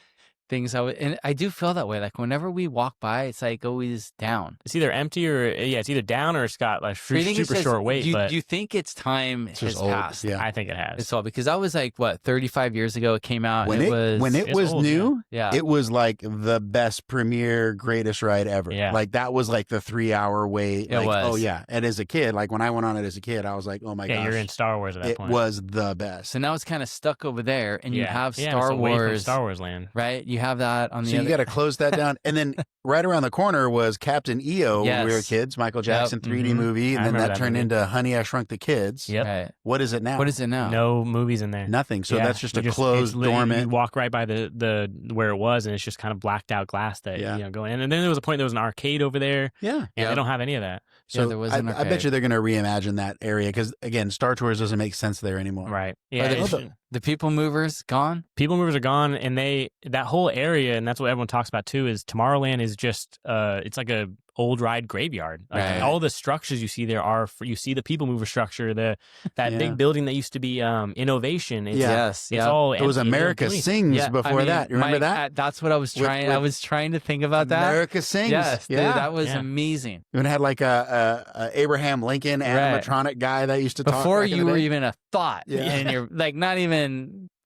things. And I do feel that way. Like whenever we walk by, it's like always down. It's either empty or it's either down or it's got like So you think it's super just- short wait. You, but you think it's time It's has just old. passed? Yeah. I think it has. It's all because I was like, what, 35 years ago it came out. When and it it's was old, new, yeah. it was like the best premiere, greatest ride ever. Yeah. Like that was like the 3-hour wait. It like, was. Oh yeah. And as a kid, like when I went on it as a kid, I was like, oh my yeah, gosh. you're in Star Wars at that It point. was the best. So now it's kind of stuck over there, and you have yeah, Star it's away from Wars, Star Wars land. right? You have that on the So you other. got to close that down. And then right around the corner was Captain EO when we were Yes. kids, Michael Jackson 3D Mhm. movie. I And then remember that that turned movie. into Honey, I Shrunk the Kids. Yep. Right. What is it now? What is it now? No movies in there. Nothing. So Yeah, that's just you a closed, You dormant. walk right by the where it was, and it's just kind of blacked out glass that going in. And then there was a point there was an arcade over there, Yeah. and Yep. they don't have any of that. So there was I an bet arcade. you they're going to reimagine that area because, again, Star Tours doesn't make sense there anymore. Right. Yeah. the- it's- The People Movers gone. People movers are gone, and that whole area, and that's what everyone talks about too. Is Tomorrowland is just it's like a old ride graveyard. Like Right. all the structures you see there you see the People Mover structure, that Yeah. big building that used to be Innovation. It's, Yes. it's yeah. all It was empty. They don't America do anything. Sings Yeah, before I mean, that. You remember that? That's what I was With- trying. I with was trying to think about that. America Sings. Yes, dude, yeah. that was Yeah. amazing. Even had like a Abraham Lincoln animatronic guy that used to talk Before back in you the were day. even a thought, Yeah. and you're like not even.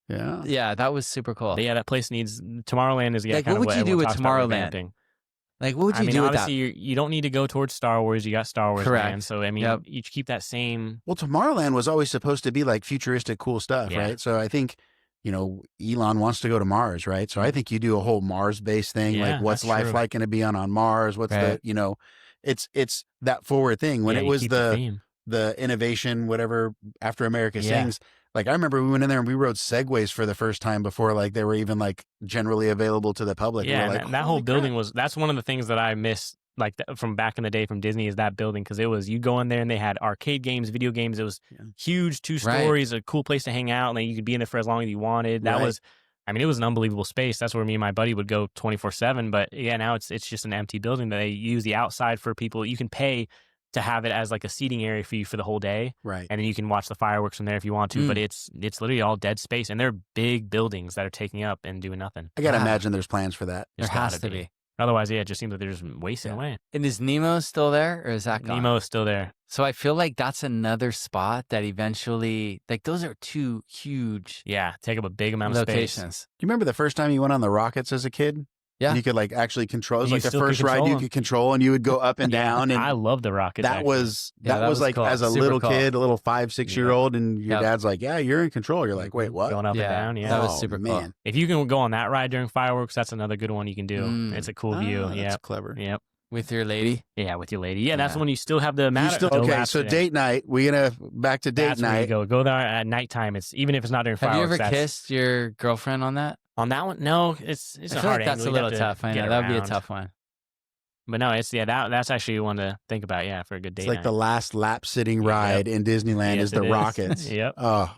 Yeah. Yeah, that was super cool. But yeah, that place needs Tomorrowland is Like, kind what of would you do everyone with talks about Tomorrowland? revamping. Like, what would you I mean, do with that? obviously, you don't need to go towards Star Wars. You got Star Wars, Correct. man. So I mean, Yep. you keep that same. Well, Tomorrowland was always supposed to be like futuristic, cool stuff, Yeah. right? So I think, Elon wants to go to Mars, right? So I think you do a whole Mars-based thing, Yeah, like what's that's life true. like going to be on Mars? What's Right. it's that forward thing. When Yeah, it you was keep the theme. innovation, whatever, after America Yeah. Sings. Like I remember we went in there and we rode Segways for the first time before like they were even like generally available to the public. We Yeah, were and like, that whole "Holy building crap." that's one of the things that I miss, like from back in the day from Disney, is that building, because it was, you go in there and they had arcade games, video games. It was Yeah. huge, 2 Right. stories, a cool place to hang out, and then you could be in there for as long as you wanted. That Right. was, I mean, it was an unbelievable space. That's where me and my buddy would go 24/7. But yeah, now it's just an empty building that they use the outside for people. You can pay to have it as like a seating area for you for the whole day. Right. And then you can watch the fireworks from there if you want to, but it's literally all dead space, and they're big buildings that are taking up and doing nothing. I got to Wow. imagine there's plans for that. There There's has gotta to be. be. Otherwise, yeah, it just seems like they're just wasting Yeah. away. And is Nemo still there, or is that gone? Nemo's still there. So I feel like that's another spot that eventually, like, those are two huge Yeah, take up a big amount of space. locations. Do you remember the first time you went on the rockets as a kid? Yeah. And you could like actually control. It was You like the still could first ride control you 'em. could control, and you would go up and down. And I love the rockets. that actually. was Yeah, that was like cool. as a Super little cool. kid, a little 5-6-year-old, and your Yep. dad's like, "Yeah, you're in control." You're like, "Wait, what?" Going up Yeah, and down. Yeah, that was Oh, super cool. man. if you can go on that ride during fireworks, that's another good one you can do. Mm. It's a cool view. Ah, that's Yeah, clever. yep, With your lady. yeah, with your lady. Yeah, that's Yeah. when you still have the You matter. still, still okay, laps so it in. date night. We're gonna back to date That's where you night. go. Go there at nighttime. It's even if it's not during Have you fireworks. ever that's- kissed your girlfriend on that? on that one? No, it's I a feel hard like that's angle. a You'd have little to tough. I get know that would be a around. tough one. But no, it's that's actually one to think about. Yeah, for a good date It's like night. the last lap sitting Yep. ride in Disneyland Yes, is the it is. rockets. Yep. Oh,